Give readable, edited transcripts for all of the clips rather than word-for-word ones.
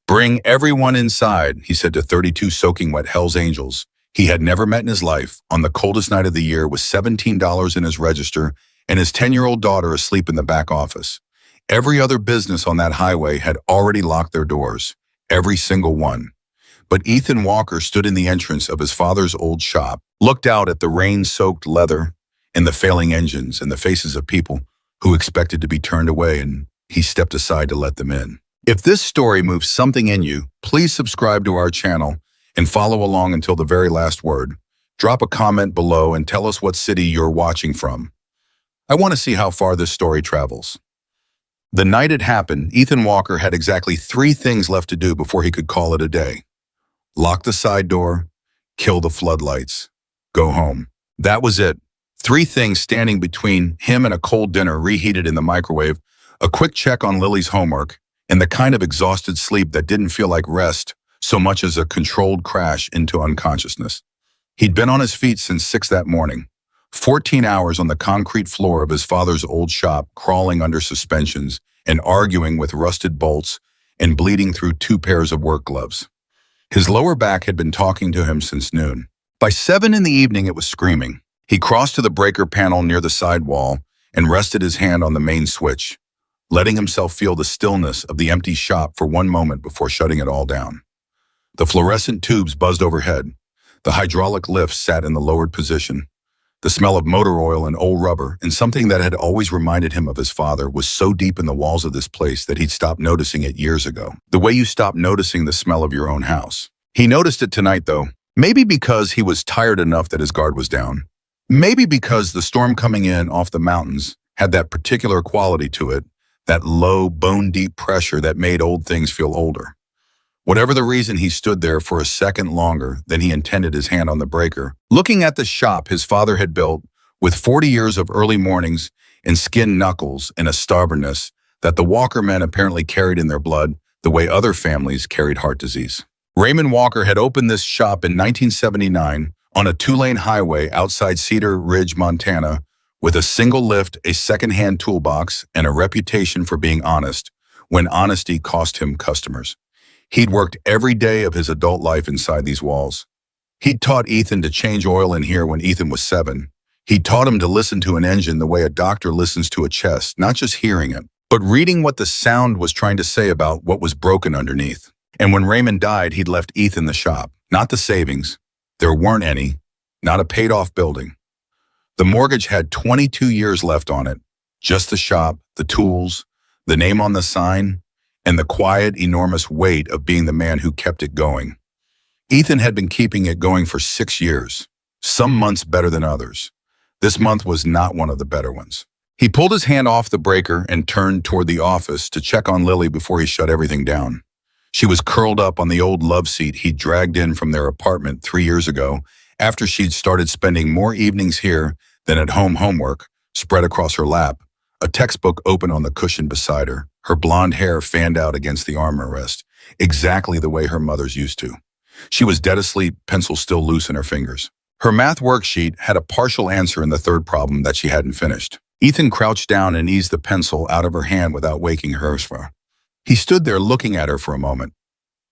"Bring everyone inside," he said to 32 soaking wet Hell's Angels he had never met in his life on the coldest night of the year with $17 in his register and his 10-year-old daughter asleep in the back office. Every other business on that highway had already locked their doors, every single one. But Ethan Walker stood in the entrance of his father's old shop, looked out at the rain-soaked leather and the failing engines and the faces of people who expected to be turned away, and he stepped aside to let them in. If this story moves something in you, please subscribe to our channel and follow along until the very last word. Drop a comment below and tell us what city you're watching from. I want to see how far this story travels. The night it happened, Ethan Walker had exactly 3 things left to do before he could call it a day. Lock the side door, kill the floodlights, go home. That was it. 3 things standing between him and a cold dinner reheated in the microwave, a quick check on Lily's homework, and the kind of exhausted sleep that didn't feel like rest so much as a controlled crash into unconsciousness. He'd been on his feet since 6 that morning, 14 hours on the concrete floor of his father's old shop, crawling under suspensions and arguing with rusted bolts and bleeding through 2 pairs of work gloves. His lower back had been talking to him since noon. By 7 in the evening, it was screaming. He crossed to the breaker panel near the side wall and rested his hand on the main switch, letting himself feel the stillness of the empty shop for one moment before shutting it all down. The fluorescent tubes buzzed overhead. The hydraulic lift sat in the lowered position. The smell of motor oil and old rubber, and something that had always reminded him of his father, was so deep in the walls of this place that he'd stopped noticing it years ago. The way you stop noticing the smell of your own house. He noticed it tonight, though. Maybe because he was tired enough that his guard was down. Maybe because the storm coming in off the mountains had that particular quality to it, that low, bone-deep pressure that made old things feel older. Whatever the reason, he stood there for a second longer than he intended, his hand on the breaker, looking at the shop his father had built with 40 years of early mornings and skinned knuckles and a stubbornness that the Walker men apparently carried in their blood the way other families carried heart disease. Raymond Walker had opened this shop in 1979 on a 2-lane highway outside Cedar Ridge, Montana, with a single lift, a second-hand toolbox, and a reputation for being honest, when honesty cost him customers. He'd worked every day of his adult life inside these walls. He'd taught Ethan to change oil in here when Ethan was 7. He'd taught him to listen to an engine the way a doctor listens to a chest, not just hearing it, but reading what the sound was trying to say about what was broken underneath. And when Raymond died, he'd left Ethan the shop, not the savings. There weren't any, not a paid-off building. The mortgage had 22 years left on it, just the shop, the tools, the name on the sign, and the quiet, enormous weight of being the man who kept it going. Ethan had been keeping it going for 6 years, some months better than others. This month was not one of the better ones. He pulled his hand off the breaker and turned toward the office to check on Lily before he shut everything down. She was curled up on the old love seat he'd dragged in from their apartment 3 years ago after she'd started spending more evenings here than at home. Homework spread across her lap, a textbook open on the cushion beside her, her blonde hair fanned out against the armrest, exactly the way her mother's used to. She was dead asleep, pencil still loose in her fingers. Her math worksheet had a partial answer in the 3rd problem that she hadn't finished. Ethan crouched down and eased the pencil out of her hand without waking her. He stood there looking at her for a moment,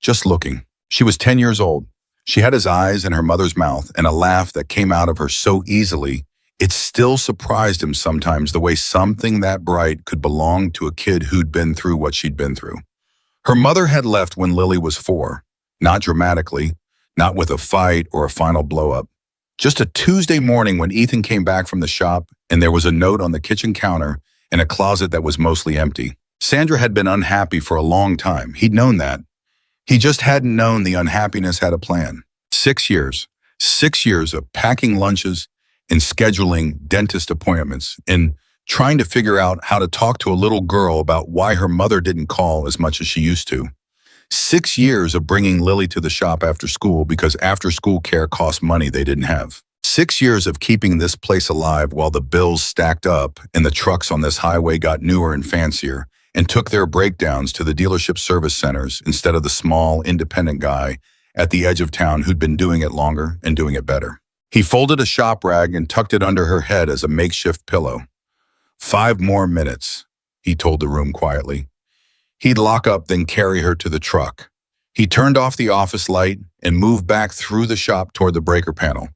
just looking. She was 10 years old. She had his eyes and her mother's mouth and a laugh that came out of her so easily, it still surprised him sometimes the way something that bright could belong to a kid who'd been through what she'd been through. Her mother had left when Lily was 4, not dramatically, not with a fight or a final blow-up. Just a Tuesday morning when Ethan came back from the shop and there was a note on the kitchen counter and a closet that was mostly empty. Sandra had been unhappy for a long time. He'd known that. He just hadn't known the unhappiness had a plan. 6 years. 6 years of packing lunches and scheduling dentist appointments and trying to figure out how to talk to a little girl about why her mother didn't call as much as she used to. 6 years of bringing Lily to the shop after school because after-school care cost money they didn't have. 6 years of keeping this place alive while the bills stacked up and the trucks on this highway got newer and fancier and took their breakdowns to the dealership service centers instead of the small, independent guy at the edge of town who'd been doing it longer and doing it better. He folded a shop rag and tucked it under her head as a makeshift pillow. 5 more minutes, he told the room quietly. He'd lock up, then carry her to the truck. He turned off the office light and moved back through the shop toward the breaker panel.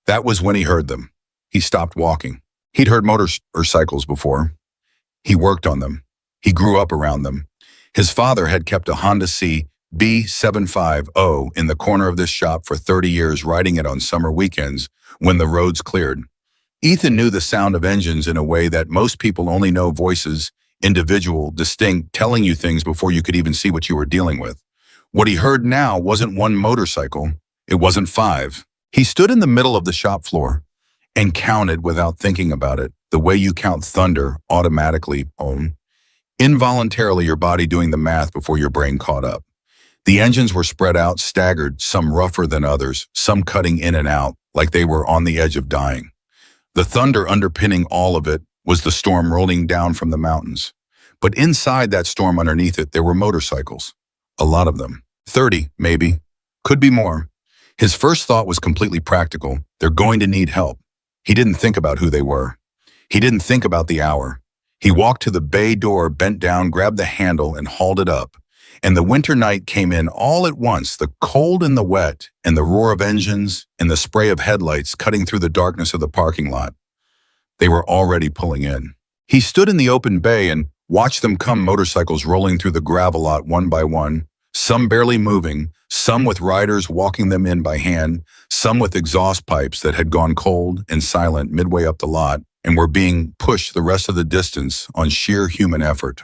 That was when he heard them. He stopped walking. He'd heard motorcycles before. He worked on them. He grew up around them. His father had kept a Honda C B750 in the corner of this shop for 30 years, riding it on summer weekends when the roads cleared. Ethan knew the sound of engines in a way that most people only know voices, individual, distinct, telling you things before you could even see what you were dealing with. What he heard now wasn't one motorcycle. It wasn't five. He stood in the middle of the shop floor and counted without thinking about it, the way you count thunder automatically, involuntarily your body doing the math before your brain caught up. The engines were spread out, staggered, some rougher than others, some cutting in and out, like they were on the edge of dying. The thunder underpinning all of it was the storm rolling down from the mountains. But inside that storm underneath it, there were motorcycles. A lot of them. 30, maybe. Could be more. His first thought was completely practical. They're going to need help. He didn't think about who they were. He didn't think about the hour. He walked to the bay door, bent down, grabbed the handle, and hauled it up. And the winter night came in all at once, the cold and the wet, and the roar of engines, and the spray of headlights cutting through the darkness of the parking lot. They were already pulling in. He stood in the open bay and watched them come, motorcycles rolling through the gravel lot one by one, some barely moving, some with riders walking them in by hand, some with exhaust pipes that had gone cold and silent midway up the lot and were being pushed the rest of the distance on sheer human effort.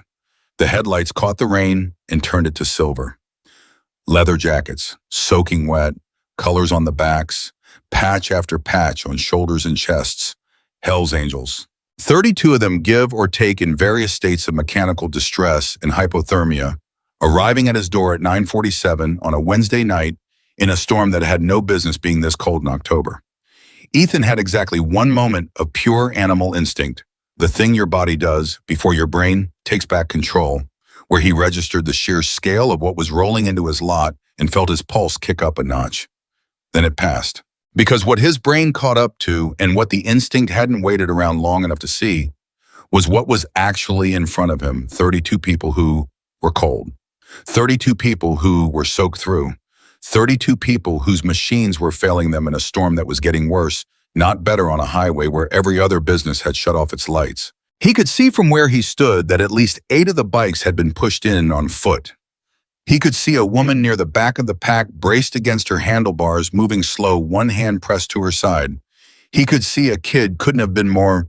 The headlights caught the rain and turned it to silver. Leather jackets, soaking wet, colors on the backs, patch after patch on shoulders and chests. Hell's Angels. 32 of them give or take in various states of mechanical distress and hypothermia, arriving at his door at 9:47 on a Wednesday night in a storm that had no business being this cold in October. Ethan had exactly one moment of pure animal instinct, the thing your body does before your brain takes back control, where he registered the sheer scale of what was rolling into his lot and felt his pulse kick up a notch. Then it passed. Because what his brain caught up to and what the instinct hadn't waited around long enough to see was what was actually in front of him, 32 people who were cold, 32 people who were soaked through, 32 people whose machines were failing them in a storm that was getting worse, not better on a highway where every other business had shut off its lights. He could see from where he stood that at least 8 of the bikes had been pushed in on foot. He could see a woman near the back of the pack braced against her handlebars, moving slow, one hand pressed to her side. He could see a kid couldn't have been more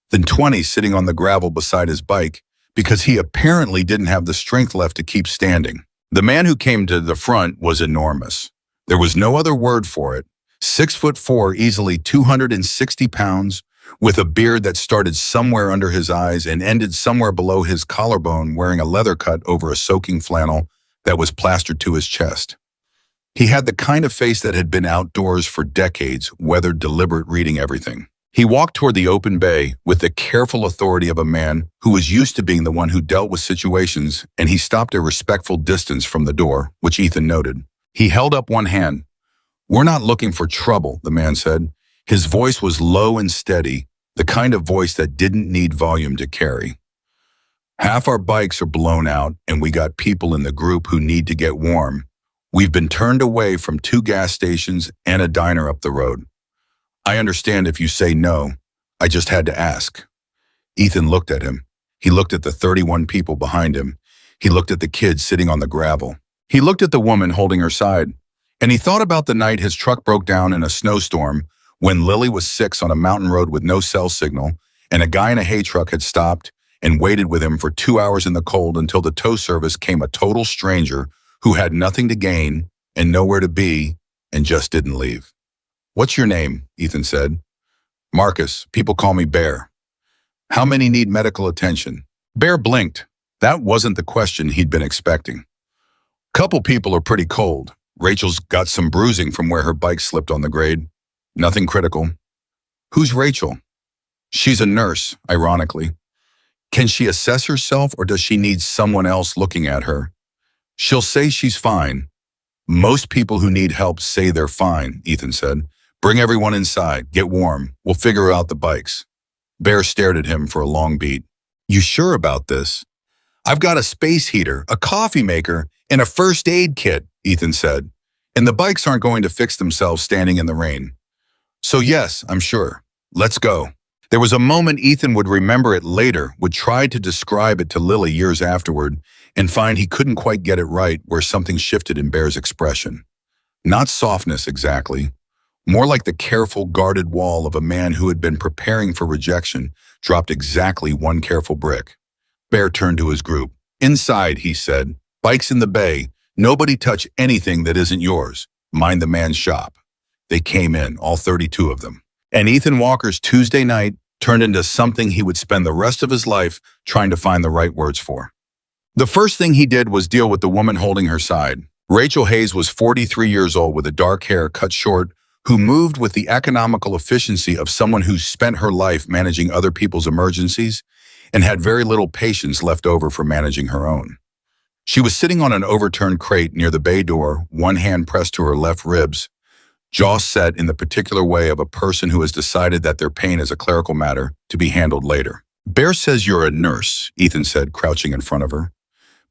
than 20 sitting on the gravel beside his bike because he apparently didn't have the strength left to keep standing. The man who came to the front was enormous. There was no other word for it. 6'4", easily 260 pounds, with a beard that started somewhere under his eyes and ended somewhere below his collarbone, wearing a leather cut over a soaking flannel that was plastered to his chest. He had the kind of face that had been outdoors for decades, weathered, deliberate, reading everything. He walked toward the open bay with the careful authority of a man who was used to being the one who dealt with situations, and he stopped a respectful distance from the door, which Ethan noted. He held up one hand. "We're not looking for trouble," the man said. His voice was low and steady, the kind of voice that didn't need volume to carry. "Half our bikes are blown out, and we got people in the group who need to get warm. We've been turned away from 2 gas stations and a diner up the road. I understand if you say no. I just had to ask." Ethan looked at him. He looked at the 31 people behind him. He looked at the kid sitting on the gravel. He looked at the woman holding her side. And he thought about the night his truck broke down in a snowstorm when Lily was 6 on a mountain road with no cell signal, and a guy in a hay truck had stopped and waited with him for 2 hours in the cold until the tow service came, a total stranger who had nothing to gain and nowhere to be and just didn't leave. "What's your name?" Ethan said. "Marcus. People call me Bear." "How many need medical attention?" Bear blinked. That wasn't the question he'd been expecting. "Couple people are pretty cold. Rachel's got some bruising from where her bike slipped on the grade. Nothing critical." "Who's Rachel?" "She's a nurse, ironically. Can she assess herself, or does she need someone else looking at her?" "She'll say she's fine." "Most people who need help say they're fine," Ethan said. "Bring everyone inside. Get warm. We'll figure out the bikes." Bear stared at him for a long beat. "You sure about this?" "I've got a space heater, a coffee maker, And a first aid kit, Ethan said. And the bikes aren't going to fix themselves standing in the rain. So yes, I'm sure. Let's go. There was a moment Ethan would remember it later, would try to describe it to Lily years afterward, and find he couldn't quite get it right where something shifted in Bear's expression. Not softness exactly, more like the careful, guarded wall of a man who had been preparing for rejection, dropped exactly one careful brick. Bear turned to his group. Inside, he said, bikes in the bay, nobody touch anything that isn't yours. Mind the man's shop. They came in, all 32 of them. And Ethan Walker's Tuesday night turned into something he would spend the rest of his life trying to find the right words for. The first thing he did was deal with the woman holding her side. Rachel Hayes was 43 years old with a dark hair cut short, who moved with the economical efficiency of someone who spent her life managing other people's emergencies and had very little patience left over for managing her own. She was sitting on an overturned crate near the bay door, one hand pressed to her left ribs, jaw set in the particular way of a person who has decided that their pain is a clerical matter to be handled later. Bear says you're a nurse, Ethan said, crouching in front of her.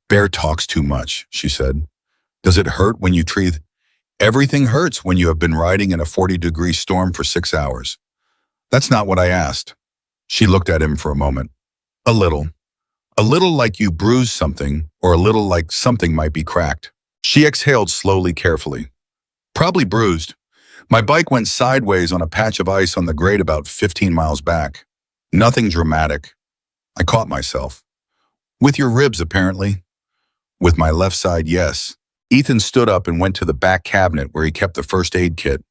Bear talks too much, she said. Does it hurt when you breathe? Everything hurts when you have been riding in a 40-degree storm for 6 hours. That's not what I asked. She looked at him for a moment. A little. A little like you bruised something, or a little like something might be cracked. She exhaled slowly, carefully. Probably bruised. My bike went sideways on a patch of ice on the grade about 15 miles back. Nothing dramatic. I caught myself. With your ribs, apparently. With my left side, yes. Ethan stood up and went to the back cabinet where he kept the first aid kit,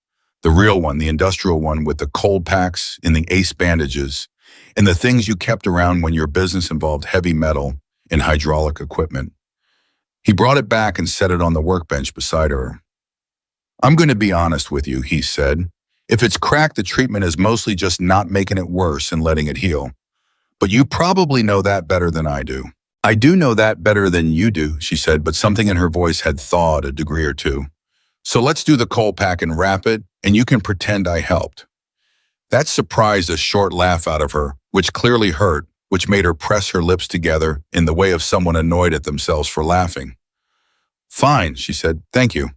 the real one, the industrial one with the cold packs and the ace bandages, and the things you kept around when your business involved heavy metal and hydraulic equipment. He brought it back and set it on the workbench beside her. I'm going to be honest with you, he said. If it's cracked, the treatment is mostly just not making it worse and letting it heal. But you probably know that better than I do. I do know that better than you do, she said, but something in her voice had thawed a degree or two. So let's do the cold pack and wrap it, and you can pretend I helped. That surprised a short laugh out of her, which clearly hurt, which made her press her lips together in the way of someone annoyed at themselves for laughing. Fine, she said, thank you.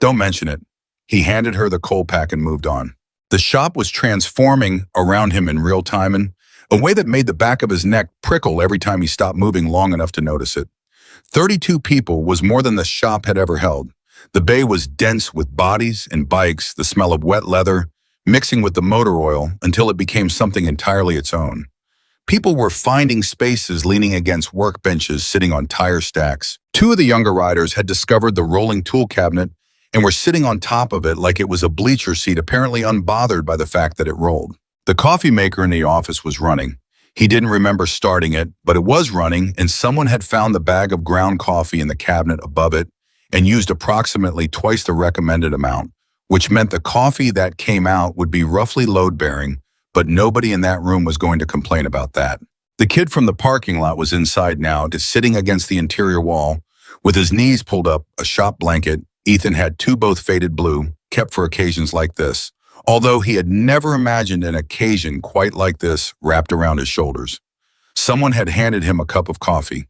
Don't mention it. He handed her the cold pack and moved on. The shop was transforming around him in real time in a way that made the back of his neck prickle every time he stopped moving long enough to notice it. 32 people was more than the shop had ever held. The bay was dense with bodies and bikes, the smell of wet leather, mixing with the motor oil until it became something entirely its own. People were finding spaces leaning against workbenches sitting on tire stacks. Two of the younger riders had discovered the rolling tool cabinet and were sitting on top of it like it was a bleacher seat, apparently unbothered by the fact that it rolled. The coffee maker in the office was running. He didn't remember starting it, but it was running, and someone had found the bag of ground coffee in the cabinet above it and used approximately twice the recommended amount, which meant the coffee that came out would be roughly load-bearing, but nobody in that room was going to complain about that. The kid from the parking lot was inside now, just sitting against the interior wall, with his knees pulled up, a shop blanket. Ethan had two, both faded blue, kept for occasions like this, although he had never imagined an occasion quite like this wrapped around his shoulders. Someone had handed him a cup of coffee.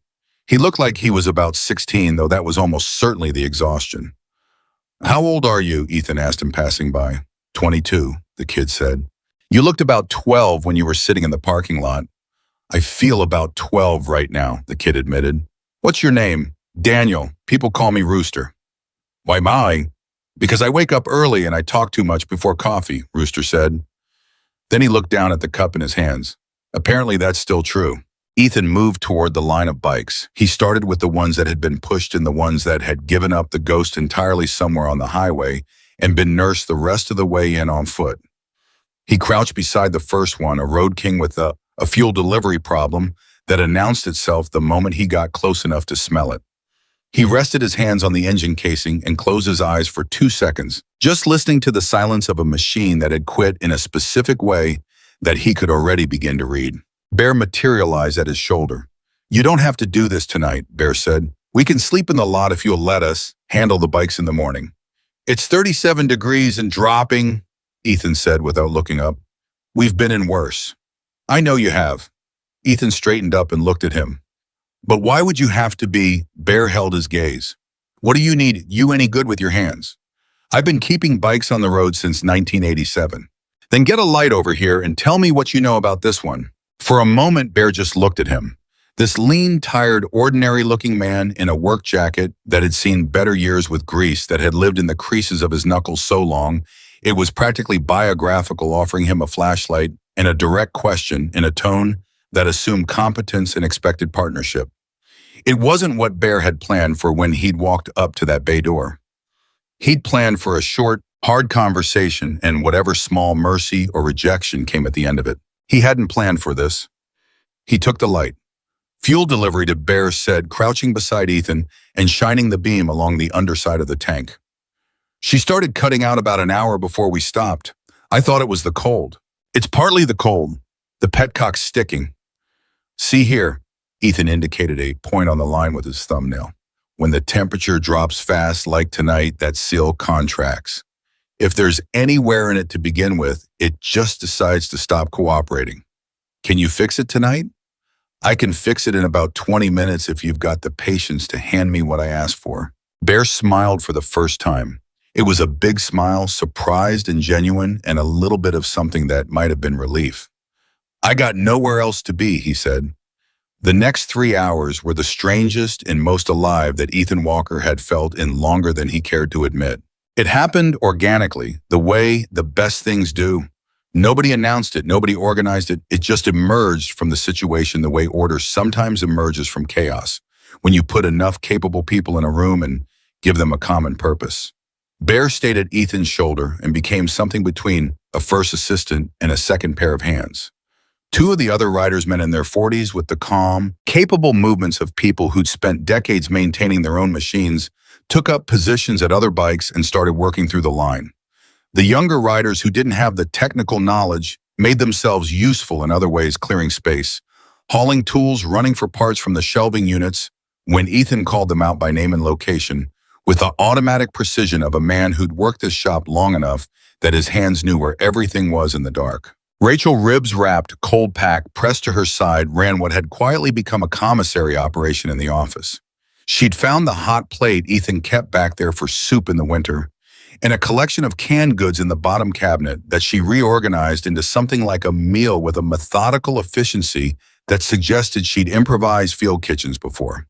He looked like he was about 16, though that was almost certainly the exhaustion. How old are you? Ethan asked him passing by. 22, the kid said. You looked about 12 when you were sitting in the parking lot. I feel about 12 right now, the kid admitted. What's your name? Daniel. People call me Rooster. Why my? Because I wake up early and I talk too much before coffee, Rooster said. Then he looked down at the cup in his hands. Apparently that's still true. Ethan moved toward the line of bikes. He started with the ones that had been pushed and the ones that had given up the ghost entirely somewhere on the highway and been nursed the rest of the way in on foot. He crouched beside the first one, a road king with a fuel delivery problem that announced itself the moment he got close enough to smell it. He rested his hands on the engine casing and closed his eyes for 2 seconds, just listening to the silence of a machine that had quit in a specific way that he could already begin to read. Bear materialized at his shoulder. You don't have to do this tonight, Bear said. We can sleep in the lot if you'll let us handle the bikes in the morning. It's 37 degrees and dropping, Ethan said without looking up. We've been in worse. I know you have. Ethan straightened up and looked at him. But why would you have to be? Bear held his gaze. What do you need? You any good with your hands? I've been keeping bikes on the road since 1987. Then get a light over here and tell me what you know about this one. For a moment, Bear just looked at him. This lean, tired, ordinary-looking man in a work jacket that had seen better years with grease, that had lived in the creases of his knuckles so long, it was practically biographical, offering him a flashlight and a direct question in a tone that assumed competence and expected partnership. It wasn't what Bear had planned for when he'd walked up to that bay door. He'd planned for a short, hard conversation and whatever small mercy or rejection came at the end of it. He hadn't planned for this. He took the light. Fuel delivery to Bear said, crouching beside Ethan and shining the beam along the underside of the tank. She started cutting out about an hour before we stopped. I thought it was the cold. It's partly the cold. The petcock's sticking. See here, Ethan indicated a point on the line with his thumbnail. When the temperature drops fast like tonight, that seal contracts. If there's any wear in it to begin with, it just decides to stop cooperating. Can you fix it tonight? I can fix it in about 20 minutes if you've got the patience to hand me what I asked for. Bear smiled for the first time. It was a big smile, surprised and genuine, and a little bit of something that might have been relief. I got nowhere else to be, he said. The next 3 hours were the strangest and most alive that Ethan Walker had felt in longer than he cared to admit. It happened organically, the way the best things do. Nobody announced it, nobody organized it. It just emerged from the situation the way order sometimes emerges from chaos, when you put enough capable people in a room and give them a common purpose. Bear stayed at Ethan's shoulder and became something between a first assistant and a second pair of hands. Two of the other riders, men in their 40s with the calm, capable movements of people who'd spent decades maintaining their own machines, took up positions at other bikes and started working through the line. The younger riders who didn't have the technical knowledge made themselves useful in other ways, clearing space, hauling tools, running for parts from the shelving units, when Ethan called them out by name and location, with the automatic precision of a man who'd worked this shop long enough that his hands knew where everything was in the dark. Rachel, ribs wrapped, cold pack, pressed to her side, ran what had quietly become a commissary operation in the office. She'd found the hot plate Ethan kept back there for soup in the winter, and a collection of canned goods in the bottom cabinet that she reorganized into something like a meal with a methodical efficiency that suggested she'd improvised field kitchens before.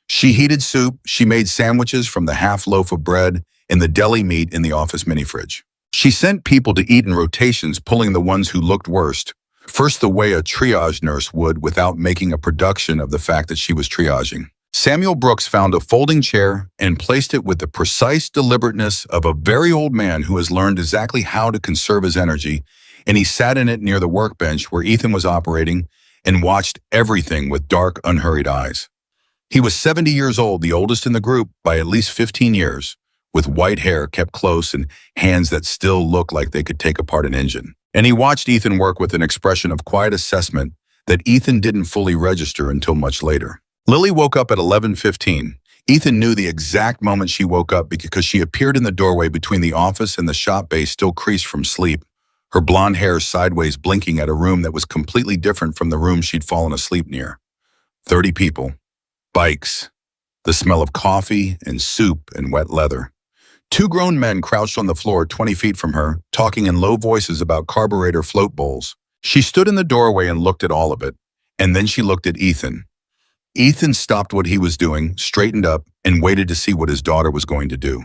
She heated soup, she made sandwiches from the half loaf of bread and the deli meat in the office mini-fridge. She sent people to eat in rotations, pulling the ones who looked worst, first the way a triage nurse would without making a production of the fact that she was triaging. Samuel Brooks found a folding chair and placed it with the precise deliberateness of a very old man who has learned exactly how to conserve his energy, and he sat in it near the workbench where Ethan was operating and watched everything with dark, unhurried eyes. He was 70 years old, the oldest in the group by at least 15 years, with white hair kept close and hands that still looked like they could take apart an engine. And he watched Ethan work with an expression of quiet assessment that Ethan didn't fully register until much later. Lily woke up at 11:15. Ethan knew the exact moment she woke up because she appeared in the doorway between the office and the shop bay, still creased from sleep, her blonde hair sideways blinking at a room that was completely different from the room she'd fallen asleep near. 30 people. Bikes. The smell of coffee and soup and wet leather. Two grown men crouched on the floor 20 feet from her, talking in low voices about carburetor float bowls. She stood in the doorway and looked at all of it, and then she looked at Ethan. Ethan stopped what he was doing, straightened up, and waited to see what his daughter was going to do.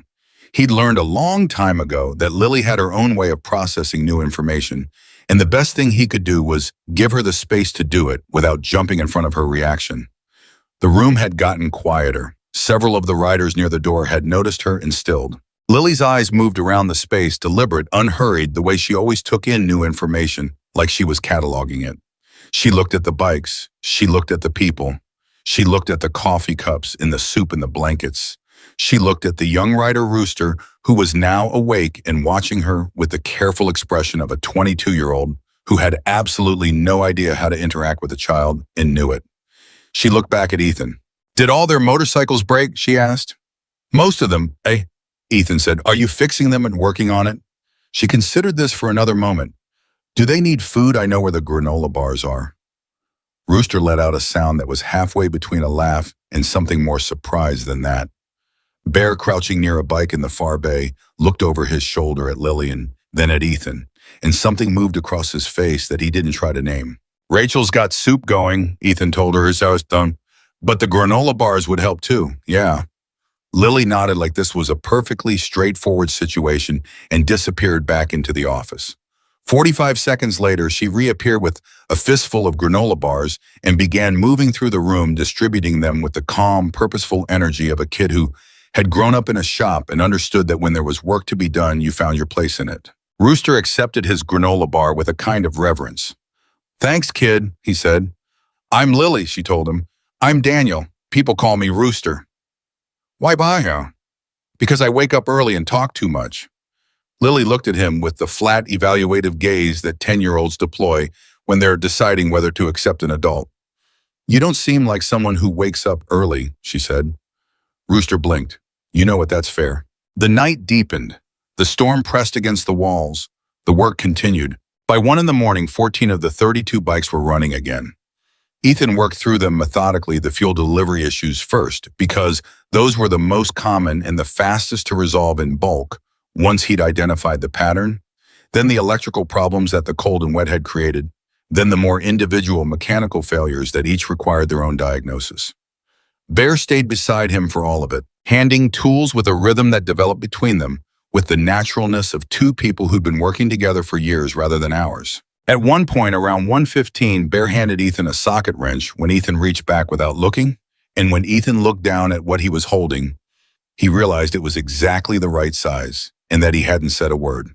He'd learned a long time ago that Lily had her own way of processing new information, and the best thing he could do was give her the space to do it without jumping in front of her reaction. The room had gotten quieter. Several of the riders near the door had noticed her and stilled. Lily's eyes moved around the space, deliberate, unhurried, the way she always took in new information, like she was cataloging it. She looked at the bikes. She looked at the people. She looked at the coffee cups and the soup and the blankets. She looked at the young rider Rooster, who was now awake and watching her with the careful expression of a 22-year-old who had absolutely no idea how to interact with a child and knew it. She looked back at Ethan. "Did all their motorcycles break?" she asked. "Most of them, eh?" Ethan said. "Are you fixing them and working on it?" She considered this for another moment. "Do they need food? I know where the granola bars are." Rooster let out a sound that was halfway between a laugh and something more surprised than that. Bear, crouching near a bike in the far bay, looked over his shoulder at Lillian, then at Ethan, and something moved across his face that he didn't try to name. Rachel's got soup going, Ethan told her as I was done. But the granola bars would help too, yeah. Lily nodded like this was a perfectly straightforward situation and disappeared back into the office. 45 seconds later, she reappeared with a fistful of granola bars and began moving through the room, distributing them with the calm, purposeful energy of a kid who had grown up in a shop and understood that when there was work to be done, you found your place in it. Rooster accepted his granola bar with a kind of reverence. "Thanks, kid," he said. "I'm Lily," she told him. "I'm Daniel. People call me Rooster." "Why bye? "Because I wake up early and talk too much." Lily looked at him with the flat, evaluative gaze that 10-year-olds deploy when they're deciding whether to accept an adult. "You don't seem like someone who wakes up early," she said. Rooster blinked. "You know what, that's fair." The night deepened. The storm pressed against the walls. The work continued. By 1 in the morning, 14 of the 32 bikes were running again. Ethan worked through them methodically, the fuel delivery issues first, because those were the most common and the fastest to resolve in bulk once he'd identified the pattern, then the electrical problems that the cold and wet had created, then the more individual mechanical failures that each required their own diagnosis. Bear stayed beside him for all of it, handing tools with a rhythm that developed between them, with the naturalness of two people who'd been working together for years rather than hours. At one point, around 1:15, Bear handed Ethan a socket wrench when Ethan reached back without looking, and when Ethan looked down at what he was holding, he realized it was exactly the right size and that he hadn't said a word.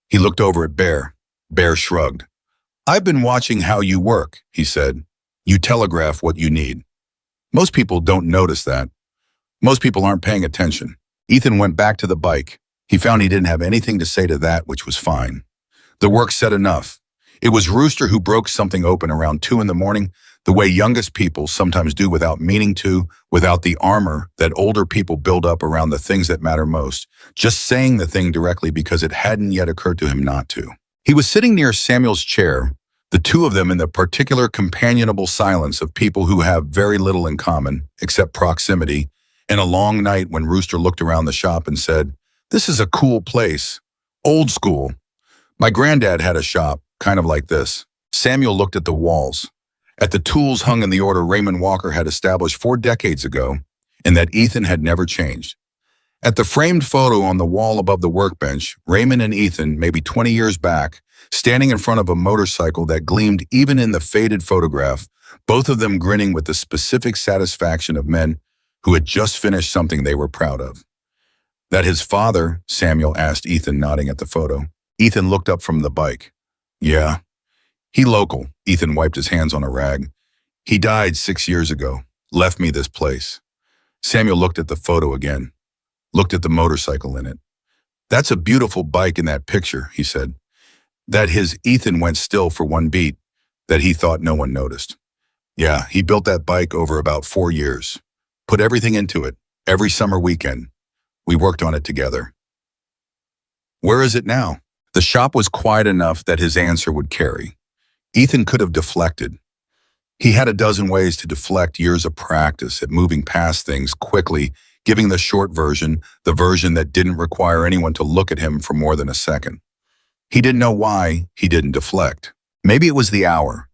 He looked over at Bear. Bear shrugged. "I've been watching how you work," he said. "You telegraph what you need. Most people don't notice that. Most people aren't paying attention." Ethan went back to the bike. He found he didn't have anything to say to that, which was fine. The work said enough. It was Rooster who broke something open around 2 in the morning, the way youngest people sometimes do without meaning to, without the armor that older people build up around the things that matter most, just saying the thing directly because it hadn't yet occurred to him not to. He was sitting near Samuel's chair, the two of them in the particular companionable silence of people who have very little in common, except proximity, and a long night when Rooster looked around the shop and said, "This is a cool place. Old school. My granddad had a shop, kind of like this." Samuel looked at the walls, at the tools hung in the order Raymond Walker had established 4 decades ago, and that Ethan had never changed. At the framed photo on the wall above the workbench, Raymond and Ethan, maybe 20 years back, standing in front of a motorcycle that gleamed even in the faded photograph, both of them grinning with the specific satisfaction of men who had just finished something they were proud of. "That his father?" Samuel asked Ethan, nodding at the photo. Ethan looked up from the bike. "Yeah. He local." Ethan wiped his hands on a rag. "He died 6 years ago. Left me this place." Samuel looked at the photo again. Looked at the motorcycle in it. "That's a beautiful bike in that picture," he said. That his Ethan went still for one beat, that he thought no one noticed. "Yeah, he built that bike over about 4 years. Put everything into it, every summer weekend. We worked on it together." "Where is it now?" The shop was quiet enough that his answer would carry. Ethan could have deflected. He had a dozen ways to deflect years of practice at moving past things quickly, giving the short version, the version that didn't require anyone to look at him for more than a second. He didn't know why he didn't deflect. Maybe it was the hour.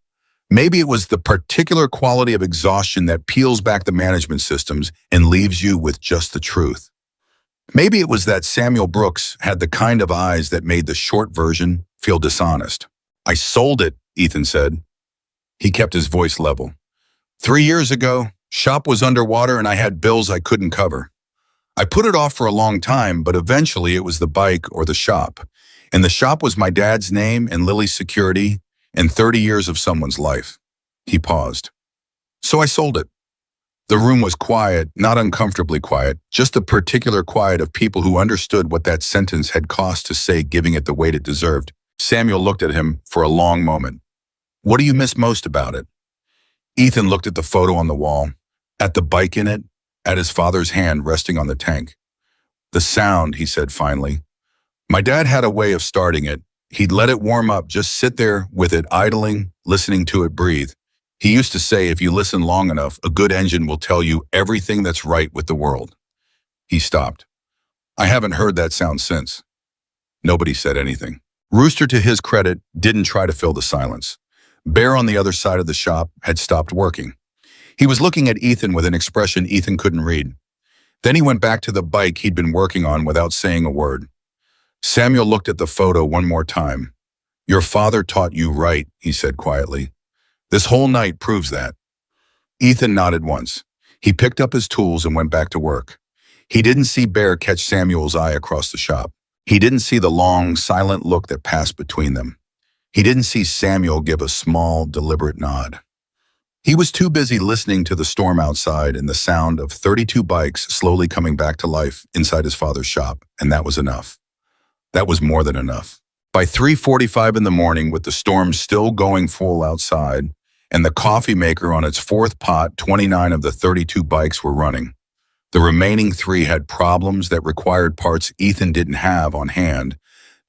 Maybe it was the particular quality of exhaustion that peels back the management systems and leaves you with just the truth. Maybe it was that Samuel Brooks had the kind of eyes that made the short version feel dishonest. "I sold it," Ethan said. He kept his voice level. 3 years ago, shop was underwater and I had bills I couldn't cover. I put it off for a long time, but eventually it was the bike or the shop. And the shop was my dad's name and Lily's security and 30 years of someone's life." He paused. "So I sold it." The room was quiet, not uncomfortably quiet, just the particular quiet of people who understood what that sentence had cost to say, giving it the weight it deserved. Samuel looked at him for a long moment. "What do you miss most about it?" Ethan looked at the photo on the wall, at the bike in it, at his father's hand resting on the tank. "The sound," he said finally. "My dad had a way of starting it. He'd let it warm up, just sit there with it idling, listening to it breathe. He used to say if you listen long enough, a good engine will tell you everything that's right with the world." He stopped. I haven't heard that sound since. Nobody said anything. Rooster, to his credit, didn't try to fill the silence. Bear on the other side of the shop had stopped working. He was looking at Ethan with an expression Ethan couldn't read. Then he went back to the bike he'd been working on without saying a word. Samuel looked at the photo one more time. Your father taught you right, he said quietly. This whole night proves that. Ethan nodded once. He picked up his tools and went back to work. He didn't see Bear catch Samuel's eye across the shop. He didn't see the long, silent look that passed between them. He didn't see Samuel give a small, deliberate nod. He was too busy listening to the storm outside and the sound of 32 bikes slowly coming back to life inside his father's shop, and that was enough. That was more than enough. By 3:45 in the morning, with the storm still going full outside, and the coffee maker on its fourth pot, 29 of the 32 bikes were running. The remaining 3 had problems that required parts Ethan didn't have on hand.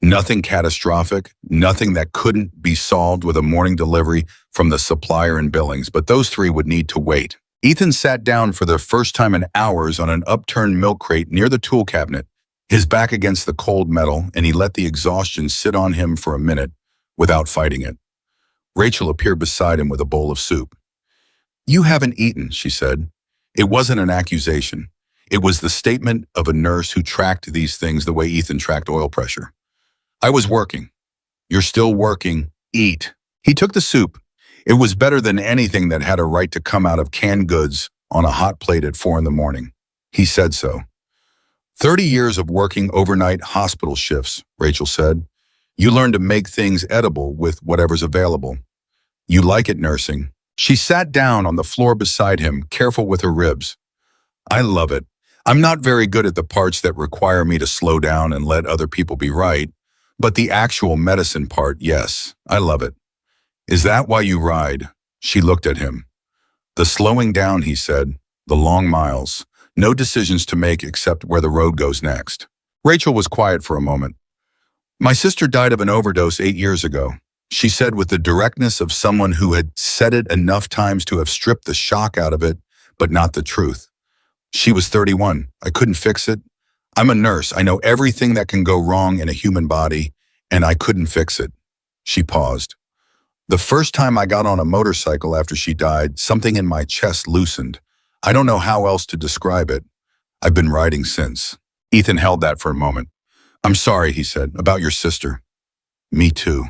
Nothing catastrophic, nothing that couldn't be solved with a morning delivery from the supplier in Billings, but those 3 would need to wait. Ethan sat down for the first time in hours on an upturned milk crate near the tool cabinet, his back against the cold metal, and he let the exhaustion sit on him for a minute without fighting it. Rachel appeared beside him with a bowl of soup. You haven't eaten, she said. It wasn't an accusation. It was the statement of a nurse who tracked these things the way Ethan tracked oil pressure. I was working. You're still working. Eat. He took the soup. It was better than anything that had a right to come out of canned goods on a hot plate at 4 in the morning. He said so. 30 years of working overnight hospital shifts, Rachel said. You learn to make things edible with whatever's available. You like it, nursing. She sat down on the floor beside him, careful with her ribs. I love it. I'm not very good at the parts that require me to slow down and let other people be right, but the actual medicine part, yes, I love it. Is that why you ride? She looked at him. The slowing down, he said, the long miles, no decisions to make except where the road goes next. Rachel was quiet for a moment. My sister died of an overdose 8 years ago, she said with the directness of someone who had said it enough times to have stripped the shock out of it, but not the truth. She was 31. I couldn't fix it. I'm a nurse. I know everything that can go wrong in a human body, and I couldn't fix it. She paused. The first time I got on a motorcycle after she died, something in my chest loosened. I don't know how else to describe it. I've been riding since. Ethan held that for a moment. I'm sorry, he said, about your sister. Me too.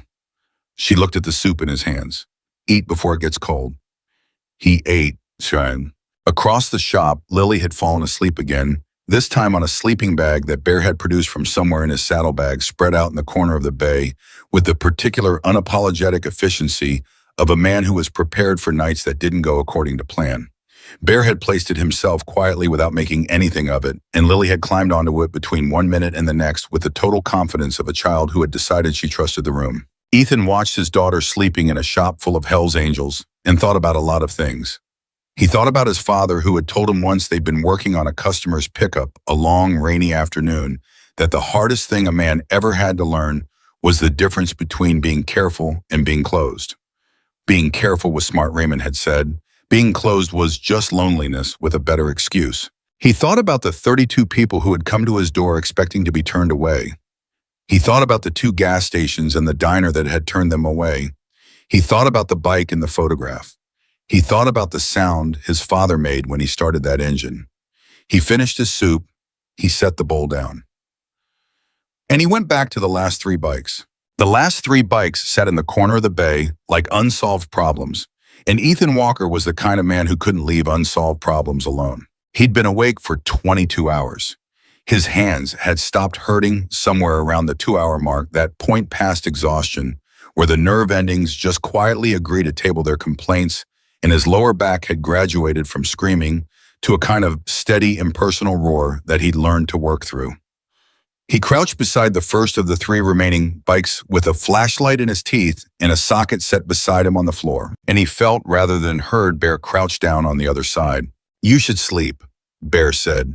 She looked at the soup in his hands. Eat before it gets cold. He ate, Shine. Across the shop, Lily had fallen asleep again, this time on a sleeping bag that Bear had produced from somewhere in his saddlebag spread out in the corner of the bay, with the particular unapologetic efficiency of a man who was prepared for nights that didn't go according to plan. Bear had placed it himself quietly without making anything of it, and Lily had climbed onto it between 1 minute and the next with the total confidence of a child who had decided she trusted the room. Ethan watched his daughter sleeping in a shop full of Hell's Angels and thought about a lot of things. He thought about his father, who had told him once they'd been working on a customer's pickup a long, rainy afternoon, that the hardest thing a man ever had to learn was the difference between being careful and being closed. Being careful was smart, Raymond had said. Being closed was just loneliness with a better excuse. He thought about the 32 people who had come to his door expecting to be turned away. He thought about the 2 gas stations and the diner that had turned them away. He thought about the bike in the photograph. He thought about the sound his father made when he started that engine. He finished his soup. He set the bowl down. And he went back to the last 3 bikes. The last 3 bikes sat in the corner of the bay like unsolved problems, and Ethan Walker was the kind of man who couldn't leave unsolved problems alone. He'd been awake for 22 hours. His hands had stopped hurting somewhere around the 2-hour mark, that point past exhaustion, where the nerve endings just quietly agree to table their complaints, and his lower back had graduated from screaming to a kind of steady, impersonal roar that he'd learned to work through. He crouched beside the first of the 3 remaining bikes with a flashlight in his teeth and a socket set beside him on the floor, and he felt rather than heard Bear crouch down on the other side. You should sleep, Bear said.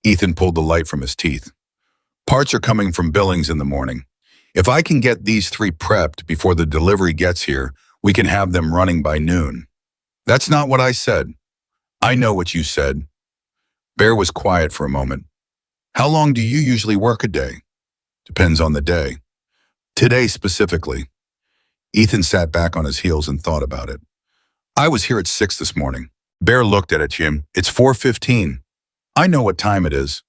Ethan pulled the light from his teeth. Parts are coming from Billings in the morning. If I can get these 3 prepped before the delivery gets here, we can have them running by noon. That's not what I said. I know what you said. Bear was quiet for a moment. How long do you usually work a day? Depends on the day. Today specifically. Ethan sat back on his heels and thought about it. I was here at 6 this morning. Bear looked at it, Jim. It's 4:15. I know what time it is.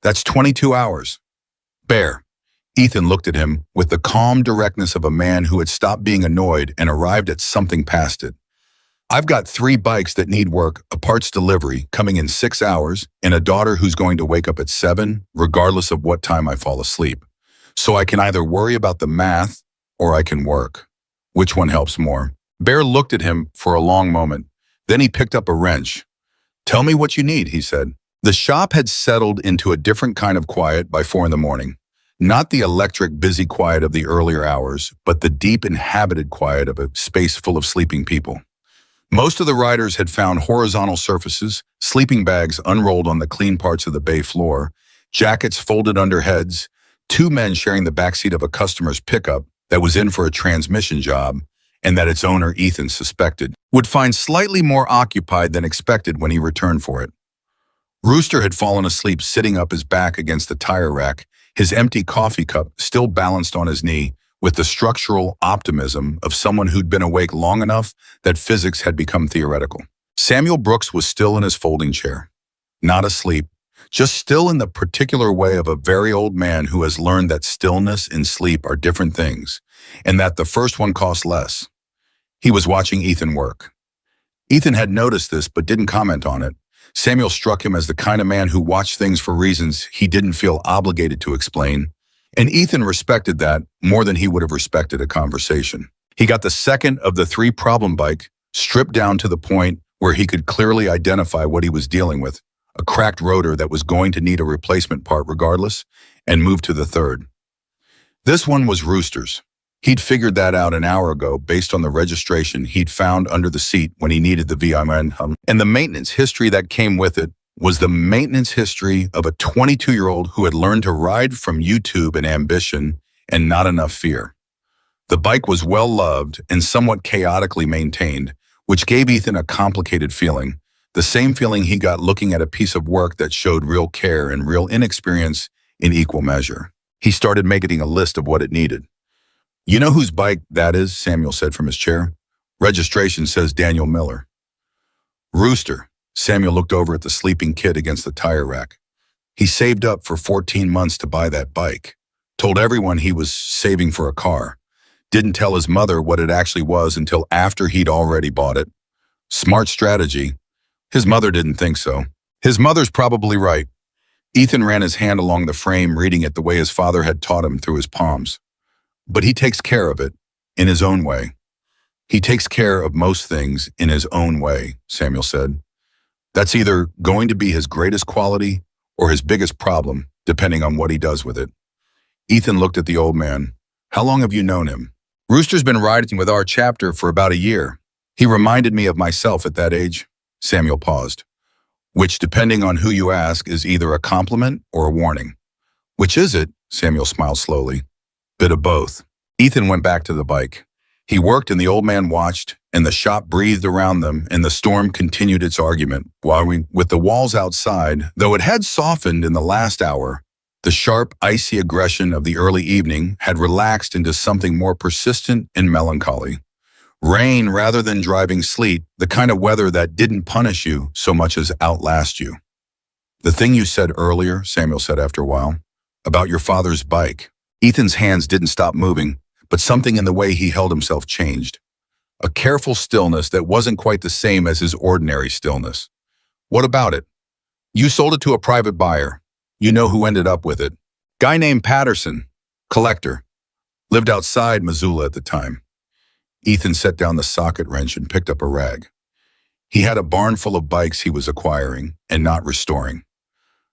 That's 22 hours. Bear. Ethan looked at him with the calm directness of a man who had stopped being annoyed and arrived at something past it. I've got 3 bikes that need work, a parts delivery coming in 6 hours, and a daughter who's going to wake up at 7, regardless of what time I fall asleep. So I can either worry about the math or I can work. Which one helps more? Bear looked at him for a long moment. Then he picked up a wrench. Tell me what you need, he said. The shop had settled into a different kind of quiet by 4 in the morning. Not the electric, busy quiet of the earlier hours, but the deep, inhabited quiet of a space full of sleeping people. Most of the riders had found horizontal surfaces, sleeping bags unrolled on the clean parts of the bay floor, jackets folded under heads, 2 men sharing the backseat of a customer's pickup that was in for a transmission job, and that its owner, Ethan, suspected, would find slightly more occupied than expected when he returned for it. Rooster had fallen asleep sitting up his back against the tire rack, his empty coffee cup still balanced on his knee, with the structural optimism of someone who'd been awake long enough that physics had become theoretical. Samuel Brooks was still in his folding chair, not asleep, just still in the particular way of a very old man who has learned that stillness and sleep are different things, and that the first one costs less. He was watching Ethan work. Ethan had noticed this but didn't comment on it. Samuel struck him as the kind of man who watched things for reasons he didn't feel obligated to explain, and Ethan respected that more than he would have respected a conversation. He got the second of the 3 problem bike, stripped down to the point where he could clearly identify what he was dealing with, a cracked rotor that was going to need a replacement part regardless, and moved to the third. This one was Rooster's. He'd figured that out an hour ago based on the registration he'd found under the seat when he needed the VIN, and the maintenance history that came with it was the maintenance history of a 22-year-old who had learned to ride from YouTube and ambition and not enough fear. The bike was well-loved and somewhat chaotically maintained, which gave Ethan a complicated feeling, the same feeling he got looking at a piece of work that showed real care and real inexperience in equal measure. He started making a list of what it needed. You know whose bike that is? Samuel said from his chair. Registration says Daniel Miller. Rooster. Samuel looked over at the sleeping kid against the tire rack. He saved up for 14 months to buy that bike. Told everyone he was saving for a car. Didn't tell his mother what it actually was until after he'd already bought it. Smart strategy. His mother didn't think so. His mother's probably right. Ethan ran his hand along the frame, reading it the way his father had taught him through his palms. But he takes care of it in his own way. He takes care of most things in his own way, Samuel said. That's either going to be his greatest quality or his biggest problem, depending on what he does with it. Ethan looked at the old man. How long have you known him? Rooster's been riding with our chapter for about a year. He reminded me of myself at that age. Samuel paused. Which, depending on who you ask, is either a compliment or a warning. Which is it? Samuel smiled slowly. Bit of both. Ethan went back to the bike. He worked and the old man watched, and the shop breathed around them, and the storm continued its argument, with the walls outside, though it had softened in the last hour, the sharp, icy aggression of the early evening had relaxed into something more persistent and melancholy. Rain rather than driving sleet, the kind of weather that didn't punish you so much as outlast you. The thing you said earlier, Samuel said after a while, about your father's bike. Ethan's hands didn't stop moving, but something in the way he held himself changed. A careful stillness that wasn't quite the same as his ordinary stillness. What about it? You sold it to a private buyer. You know who ended up with it. Guy named Patterson, collector. Lived outside Missoula at the time. Ethan set down the socket wrench and picked up a rag. He had a barn full of bikes he was acquiring and not restoring.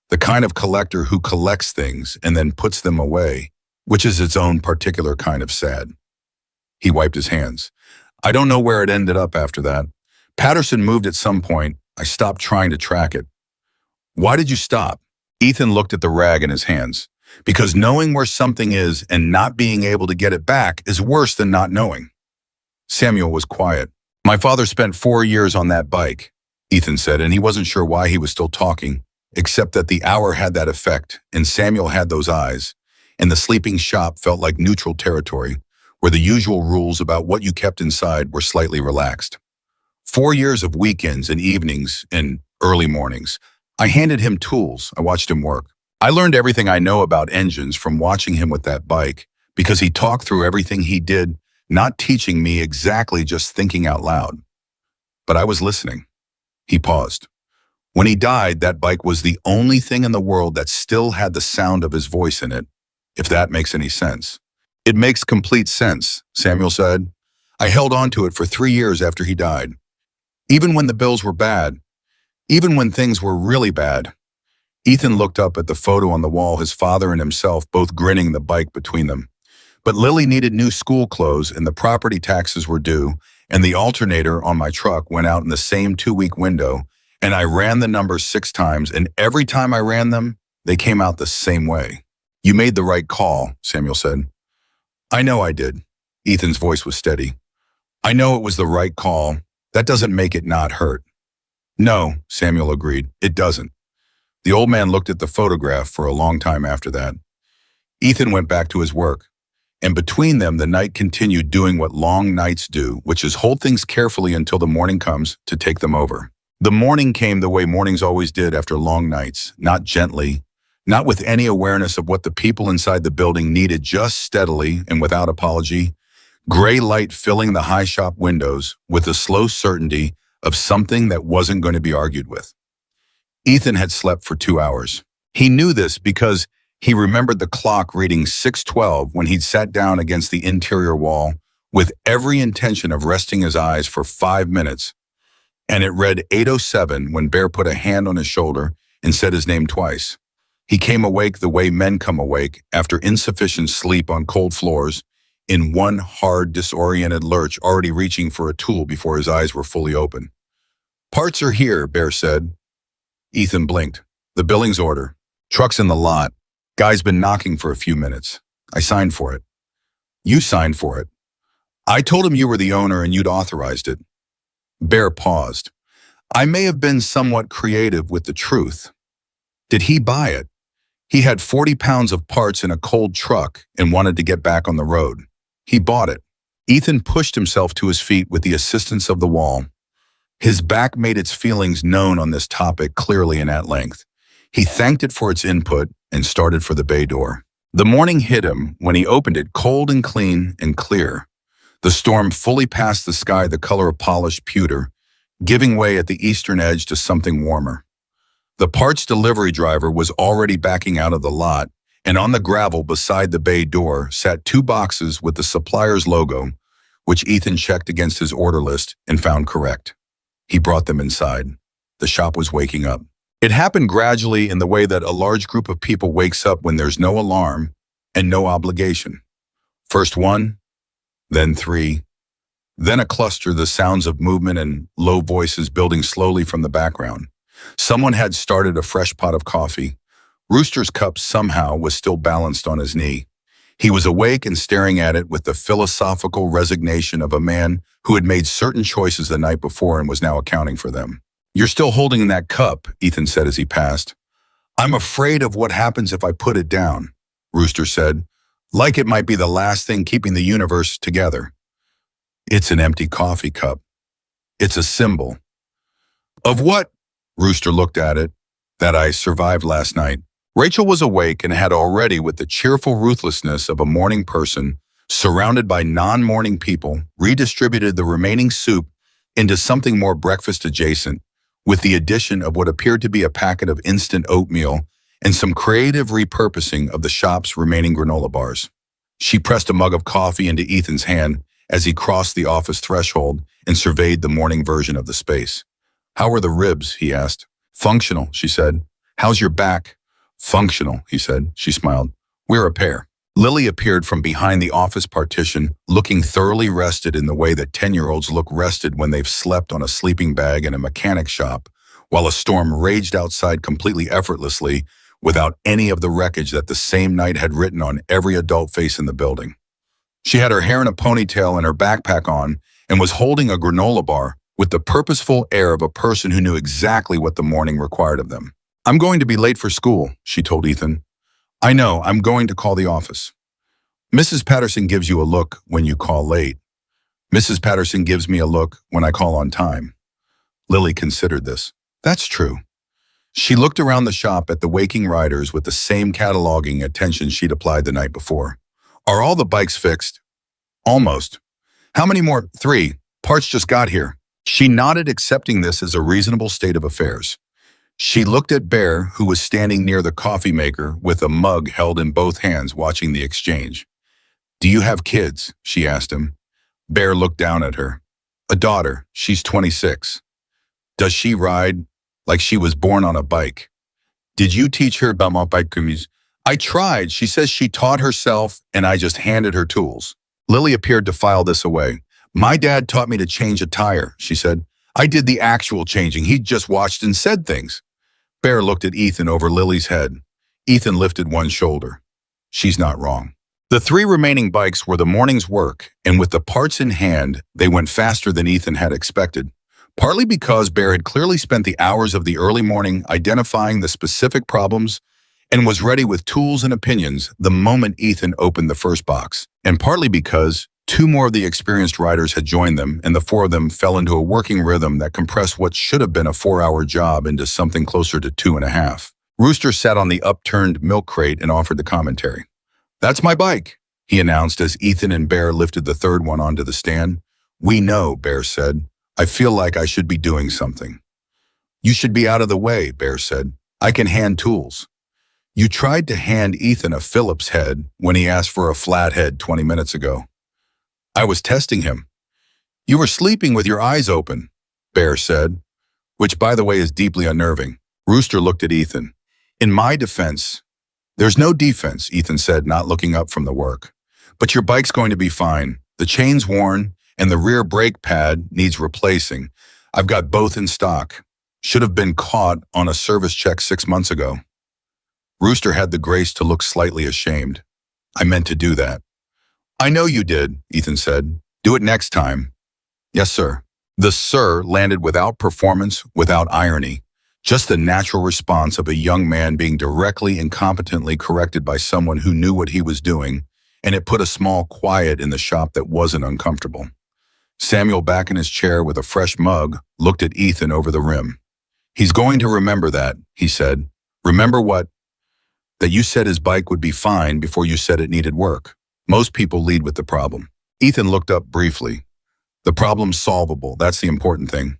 The kind of collector who collects things and then puts them away, which is its own particular kind of sad. He wiped his hands. I don't know where it ended up after that. Patterson moved at some point. I stopped trying to track it. Why did you stop? Ethan looked at the rag in his hands. Because knowing where something is and not being able to get it back is worse than not knowing. Samuel was quiet. My father spent 4 years on that bike, Ethan said, and he wasn't sure why he was still talking. except that the hour had that effect, and Samuel had those eyes, and the sleeping shop felt like neutral territory, where the usual rules about what you kept inside were slightly relaxed. 4 years of weekends and evenings and early mornings. I handed him tools. I watched him work. I learned everything I know about engines from watching him with that bike because he talked through everything he did, not teaching me exactly, just thinking out loud. But I was listening. He paused. When he died, that bike was the only thing in the world that still had the sound of his voice in it, if that makes any sense. It makes complete sense, Samuel said. I held on to it for 3 years after he died. Even when the bills were bad, even when things were really bad. Ethan looked up at the photo on the wall, his father and himself both grinning, the bike between them. But Lily needed new school clothes and the property taxes were due, and the alternator on my truck went out in the same 2-week window, and I ran the numbers 6 times, and every time I ran them, they came out the same way. You made the right call, Samuel said. I know I did. Ethan's voice was steady. I know it was the right call. That doesn't make it not hurt. No, Samuel agreed, it doesn't. The old man looked at the photograph for a long time after that. Ethan went back to his work, and between them the night continued doing what long nights do, which is hold things carefully until the morning comes to take them over. The morning came the way mornings always did after long nights, not gently, not with any awareness of what the people inside the building needed, just steadily and without apology. Gray light filling the high shop windows with the slow certainty of something that wasn't going to be argued with. Ethan had slept for 2 hours. He knew this because he remembered the clock reading 6:12 when he'd sat down against the interior wall with every intention of resting his eyes for 5 minutes, and it read 8:07 when Bear put a hand on his shoulder and said his name twice. He came awake the way men come awake after insufficient sleep on cold floors, in one hard, disoriented lurch, already reaching for a tool before his eyes were fully open. Parts are here, Bear said. Ethan blinked. The billings order. Truck's in the lot. Guy's been knocking for a few minutes. I signed for it. You signed for it. I told him you were the owner and you'd authorized it. Bear paused. I may have been somewhat creative with the truth. Did he buy it? He had 40 pounds of parts in a cold truck and wanted to get back on the road. He bought it. Ethan pushed himself to his feet with the assistance of the wall. His back made its feelings known on this topic clearly and at length. He thanked it for its input and started for the bay door. The morning hit him when he opened it, cold and clean and clear. The storm fully passed the sky, the color of polished pewter, giving way at the eastern edge to something warmer. The parts delivery driver was already backing out of the lot, and on the gravel beside the bay door sat 2 boxes with the supplier's logo, which Ethan checked against his order list and found correct. He brought them inside. The shop was waking up. It happened gradually in the way that a large group of people wakes up when there's no alarm and no obligation. First 1, then 3, then a cluster, the sounds of movement and low voices building slowly from the background. Someone had started a fresh pot of coffee. Rooster's cup somehow was still balanced on his knee. He was awake and staring at it with the philosophical resignation of a man who had made certain choices the night before and was now accounting for them. You're still holding that cup, Ethan said as he passed. I'm afraid of what happens if I put it down, Rooster said, like it might be the last thing keeping the universe together. It's an empty coffee cup. It's a symbol. Of what? Rooster looked at it. That I survived last night. Rachel was awake and had already, with the cheerful ruthlessness of a morning person, surrounded by non-morning people, redistributed the remaining soup into something more breakfast adjacent, with the addition of what appeared to be a packet of instant oatmeal and some creative repurposing of the shop's remaining granola bars. She pressed a mug of coffee into Ethan's hand as he crossed the office threshold and surveyed the morning version of the space. How are the ribs? He asked. Functional, she said. How's your back? Functional, he said. She smiled. We're a pair. Lily appeared from behind the office partition, looking thoroughly rested in the way that 10-year-olds look rested when they've slept on a sleeping bag in a mechanic shop, while a storm raged outside completely effortlessly without any of the wreckage that the same night had written on every adult face in the building. She had her hair in a ponytail and her backpack on and was holding a granola bar with the purposeful air of a person who knew exactly what the morning required of them. I'm going to be late for school, she told Ethan. I know, I'm going to call the office. Mrs. Patterson gives you a look when you call late. Mrs. Patterson gives me a look when I call on time. Lily considered this. That's true. She looked around the shop at the waking riders with the same cataloging attention she'd applied the night before. Are all the bikes fixed? Almost. How many more? 3. Parts just got here. She nodded, accepting this as a reasonable state of affairs. She looked at Bear, who was standing near the coffee maker with a mug held in both hands watching the exchange. Do you have kids? She asked him. Bear looked down at her. A daughter. She's 26. Does she ride? Like she was born on a bike. Did you teach her about bike? I tried. She says she taught herself and I just handed her tools. Lily appeared to file this away. My dad taught me to change a tire, she said. I did the actual changing. He just watched and said things. Bear looked at Ethan over Lily's head. Ethan lifted one shoulder. She's not wrong. The 3 remaining bikes were the morning's work, and with the parts in hand, they went faster than Ethan had expected. Partly because Bear had clearly spent the hours of the early morning identifying the specific problems and was ready with tools and opinions the moment Ethan opened the first box, and partly because 2 more of the experienced riders had joined them, and the 4 of them fell into a working rhythm that compressed what should have been a 4-hour job into something closer to 2.5. Rooster sat on the upturned milk crate and offered the commentary. That's my bike, he announced as Ethan and Bear lifted the 3rd one onto the stand. We know, Bear said. I feel like I should be doing something. You should be out of the way, Bear said. I can hand tools. You tried to hand Ethan a Phillips head when he asked for a flat head 20 minutes ago. I was testing him. You were sleeping with your eyes open, Bear said, which, by the way, is deeply unnerving. Rooster looked at Ethan. In my defense, there's no defense, Ethan said, not looking up from the work. But your bike's going to be fine. The chain's worn, and the rear brake pad needs replacing. I've got both in stock. Should have been caught on a service check 6 months ago. Rooster had the grace to look slightly ashamed. I meant to do that. I know you did, Ethan said. Do it next time. Yes, sir. The sir landed without performance, without irony. Just the natural response of a young man being directly and competently corrected by someone who knew what he was doing, and it put a small quiet in the shop that wasn't uncomfortable. Samuel, back in his chair with a fresh mug, looked at Ethan over the rim. He's going to remember that, he said. Remember what? That you said his bike would be fine before you said it needed work. Most people lead with the problem. Ethan looked up briefly. The problem's solvable, that's the important thing.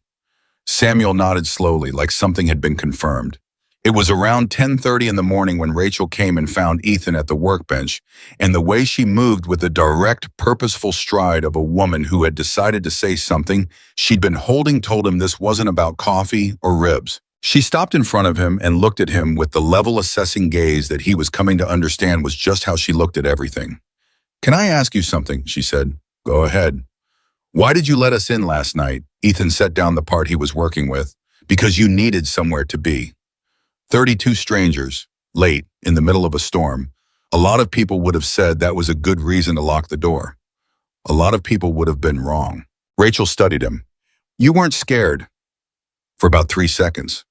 Samuel nodded slowly, like something had been confirmed. It was around 10:30 in the morning when Rachel came and found Ethan at the workbench, and the way she moved with the direct, purposeful stride of a woman who had decided to say something she'd been holding told him this wasn't about coffee or ribs. She stopped in front of him and looked at him with the level assessing gaze that he was coming to understand was just how she looked at everything. Can I ask you something? She said. Go ahead. Why did you let us in last night? Ethan set down the part he was working with. Because you needed somewhere to be. 32 strangers, late, in the middle of a storm. A lot of people would have said that was a good reason to lock the door. A lot of people would have been wrong. Rachel studied him. You weren't scared. For about 3 seconds.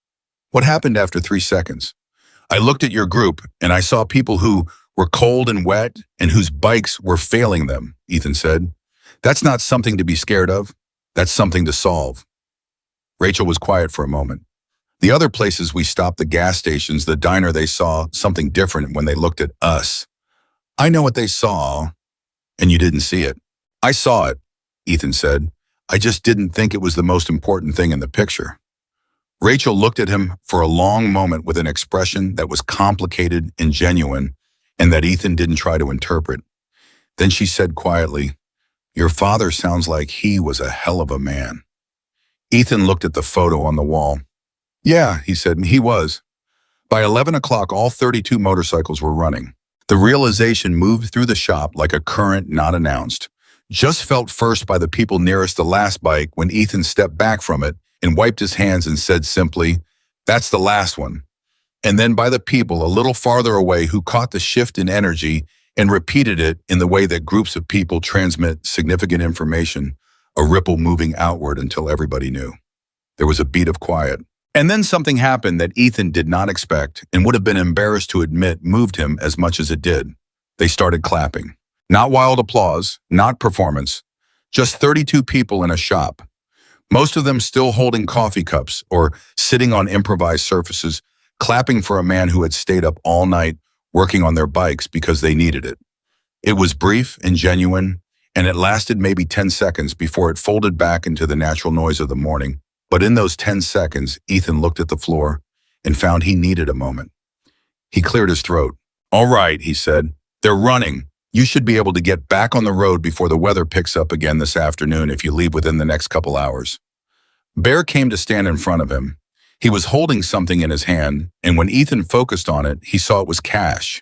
What happened after 3 seconds? I looked at your group and I saw people who were cold and wet and whose bikes were failing them, Ethan said. That's not something to be scared of. That's something to solve. Rachel was quiet for a moment. The other places we stopped, the gas stations, the diner, they saw something different when they looked at us. I know what they saw, and you didn't see it. I saw it, Ethan said. I just didn't think it was the most important thing in the picture. Rachel looked at him for a long moment with an expression that was complicated and genuine, and that Ethan didn't try to interpret. Then she said quietly, Your father sounds like he was a hell of a man. Ethan looked at the photo on the wall. Yeah, he said, he was. By 11 o'clock, all 32 motorcycles were running. The realization moved through the shop like a current not announced. Just felt first by the people nearest the last bike when Ethan stepped back from it and wiped his hands and said simply, That's the last one. And then by the people a little farther away who caught the shift in energy and repeated it in the way that groups of people transmit significant information, a ripple moving outward until everybody knew. There was a beat of quiet. And then something happened that Ethan did not expect and would have been embarrassed to admit moved him as much as it did. They started clapping. Not wild applause, not performance, just 32 people in a shop, most of them still holding coffee cups or sitting on improvised surfaces, clapping for a man who had stayed up all night working on their bikes because they needed it. It was brief and genuine, and it lasted maybe 10 seconds before it folded back into the natural noise of the morning. But in those 10 seconds, Ethan looked at the floor and found he needed a moment. He cleared his throat. "All right," he said. "They're running. You should be able to get back on the road before the weather picks up again this afternoon if you leave within the next couple hours." Bear came to stand in front of him. He was holding something in his hand, and when Ethan focused on it, he saw it was cash.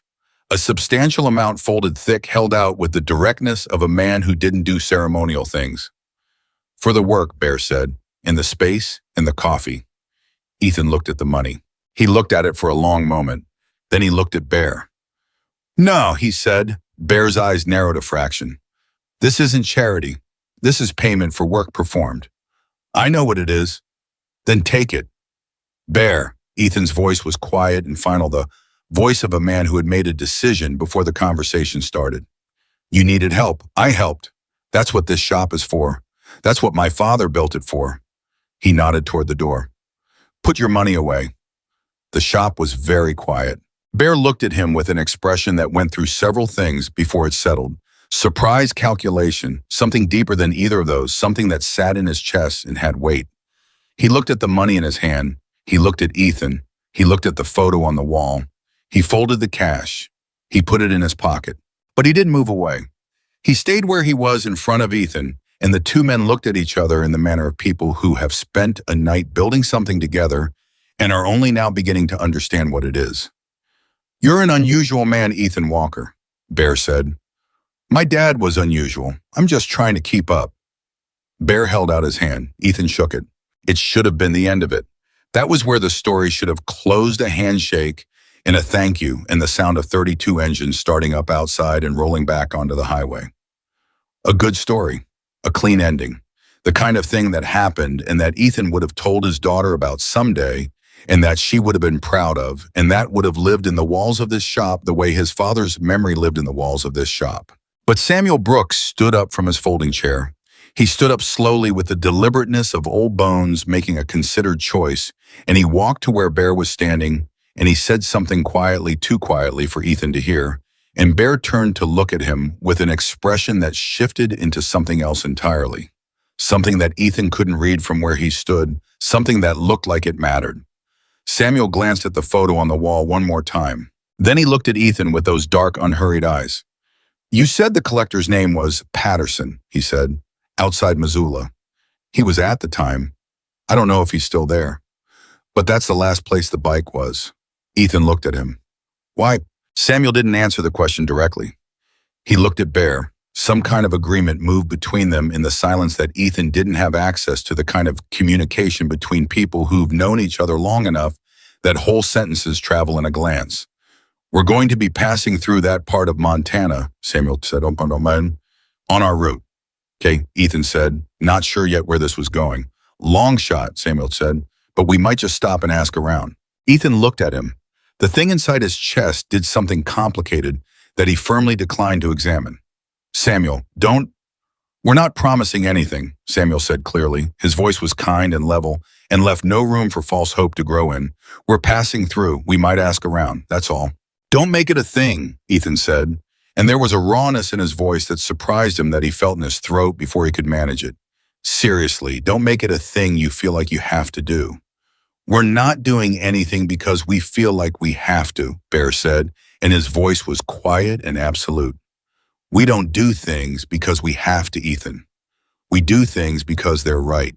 A substantial amount folded thick, held out with the directness of a man who didn't do ceremonial things. "For the work," Bear said, "in the space and the coffee." Ethan looked at the money. He looked at it for a long moment. Then he looked at Bear. "No," he said. Bear's eyes narrowed a fraction. "This isn't charity. This is payment for work performed." "I know what it is." "Then take it." "Bear," Ethan's voice was quiet and final, the voice of a man who had made a decision before the conversation started. "You needed help. I helped. That's what this shop is for. That's what my father built it for." He nodded toward the door. "Put your money away." The shop was very quiet. Bear looked at him with an expression that went through several things before it settled. Surprise, calculation, something deeper than either of those, something that sat in his chest and had weight. He looked at the money in his hand. He looked at Ethan. He looked at the photo on the wall. He folded the cash. He put it in his pocket. But he didn't move away. He stayed where he was in front of Ethan, and the two men looked at each other in the manner of people who have spent a night building something together and are only now beginning to understand what it is. "You're an unusual man, Ethan Walker," Bear said. "My dad was unusual. I'm just trying to keep up." Bear held out his hand. Ethan shook it. It should have been the end of it. That was where the story should have closed, a handshake and a thank you and the sound of 32 engines starting up outside and rolling back onto the highway. A good story, a clean ending, the kind of thing that happened and that Ethan would have told his daughter about someday and that she would have been proud of, and that would have lived in the walls of this shop the way his father's memory lived in the walls of this shop. But Samuel Brooks stood up from his folding chair. He stood up slowly with the deliberateness of old bones making a considered choice, and he walked to where Bear was standing, and he said something quietly, too quietly for Ethan to hear, and Bear turned to look at him with an expression that shifted into something else entirely. Something that Ethan couldn't read from where he stood, something that looked like it mattered. Samuel glanced at the photo on the wall one more time. Then he looked at Ethan with those dark, unhurried eyes. "You said the collector's name was Patterson," he said, "outside Missoula. He was at the time. I don't know if he's still there. But that's the last place the bike was." Ethan looked at him. "Why?" Samuel didn't answer the question directly. He looked at Bear. Some kind of agreement moved between them in the silence that Ethan didn't have access to, the kind of communication between people who've known each other long enough that whole sentences travel in a glance. "We're going to be passing through that part of Montana," Samuel said, "on our route." "Okay," Ethan said, not sure yet where this was going. "Long shot," Samuel said, "but we might just stop and ask around." Ethan looked at him. The thing inside his chest did something complicated that he firmly declined to examine. "Samuel, we're not promising anything," Samuel said clearly. His voice was kind and level and left no room for false hope to grow in. "We're passing through. We might ask around. That's all." "Don't make it a thing," Ethan said, and there was a rawness in his voice that surprised him that he felt in his throat before he could manage it. "Seriously, don't make it a thing you feel like you have to do." "We're not doing anything because we feel like we have to," Bear said, and his voice was quiet and absolute. "We don't do things because we have to, Ethan. We do things because they're right."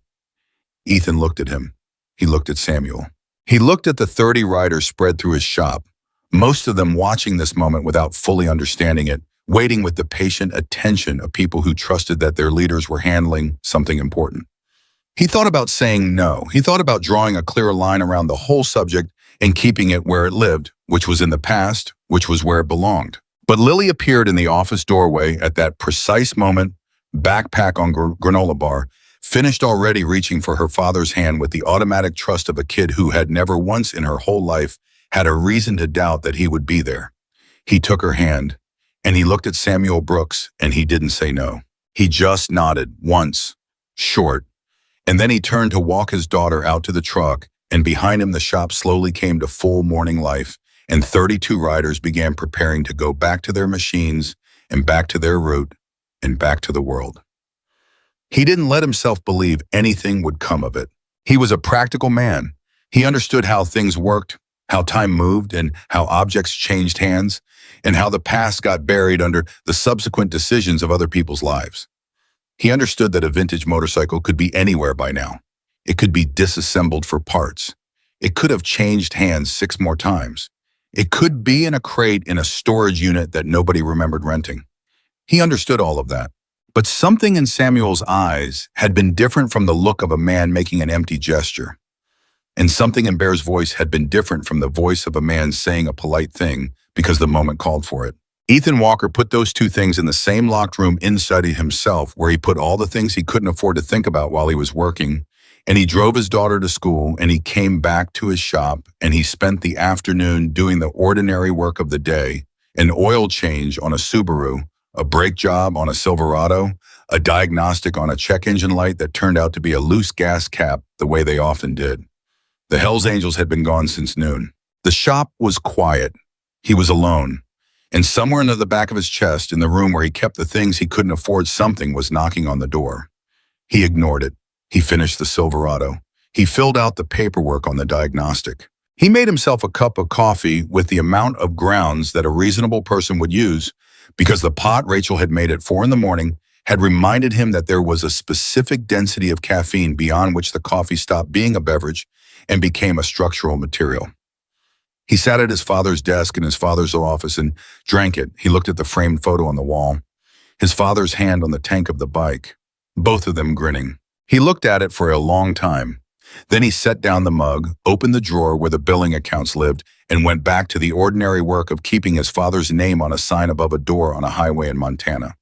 Ethan looked at him. He looked at Samuel. He looked at the 30 riders spread through his shop, most of them watching this moment without fully understanding it, waiting with the patient attention of people who trusted that their leaders were handling something important. He thought about saying no. He thought about drawing a clearer line around the whole subject and keeping it where it lived, which was in the past, which was where it belonged. But Lily appeared in the office doorway at that precise moment, backpack on granola bar, finished already reaching for her father's hand with the automatic trust of a kid who had never once in her whole life had a reason to doubt that he would be there. He took her hand, and he looked at Samuel Brooks, and he didn't say no. He just nodded, once, short, and then he turned to walk his daughter out to the truck, and behind him the shop slowly came to full morning life, and 32 riders began preparing to go back to their machines, and back to their route, and back to the world. He didn't let himself believe anything would come of it. He was a practical man. He understood how things worked, how time moved, and how objects changed hands, and how the past got buried under the subsequent decisions of other people's lives. He understood that a vintage motorcycle could be anywhere by now. It could be disassembled for parts. It could have changed hands 6 more times. It could be in a crate in a storage unit that nobody remembered renting. He understood all of that. But something in Samuel's eyes had been different from the look of a man making an empty gesture. And something in Bear's voice had been different from the voice of a man saying a polite thing because the moment called for it. Ethan Walker put those two things in the same locked room inside of himself, where he put all the things he couldn't afford to think about while he was working, and he drove his daughter to school, and he came back to his shop, and he spent the afternoon doing the ordinary work of the day, an oil change on a Subaru, a brake job on a Silverado, a diagnostic on a check engine light that turned out to be a loose gas cap the way they often did. The Hells Angels had been gone since noon. The shop was quiet. He was alone. And somewhere into the back of his chest, in the room where he kept the things he couldn't afford, something was knocking on the door. He ignored it. He finished the Silverado. He filled out the paperwork on the diagnostic. He made himself a cup of coffee with the amount of grounds that a reasonable person would use, because the pot Rachel had made at 4 a.m. had reminded him that there was a specific density of caffeine beyond which the coffee stopped being a beverage and became a structural material. He sat at his father's desk in his father's office and drank it. He looked at the framed photo on the wall, his father's hand on the tank of the bike, both of them grinning. He looked at it for a long time. Then he set down the mug, opened the drawer where the billing accounts lived, and went back to the ordinary work of keeping his father's name on a sign above a door on a highway in Montana.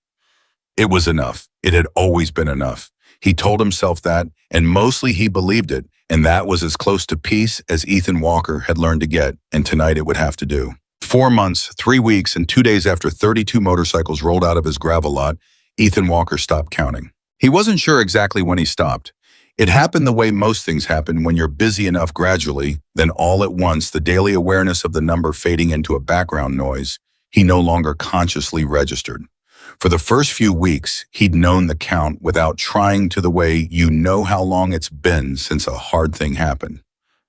It was enough. It had always been enough. He told himself that, and mostly he believed it, and that was as close to peace as Ethan Walker had learned to get, and tonight it would have to do. 4 months, 3 weeks, and 2 days after 32 motorcycles rolled out of his gravel lot, Ethan Walker stopped counting. He wasn't sure exactly when he stopped. It happened the way most things happen when you're busy enough gradually, then all at once, the daily awareness of the number fading into a background noise, he no longer consciously registered. For the first few weeks, he'd known the count without trying, to the way you know how long it's been since a hard thing happened.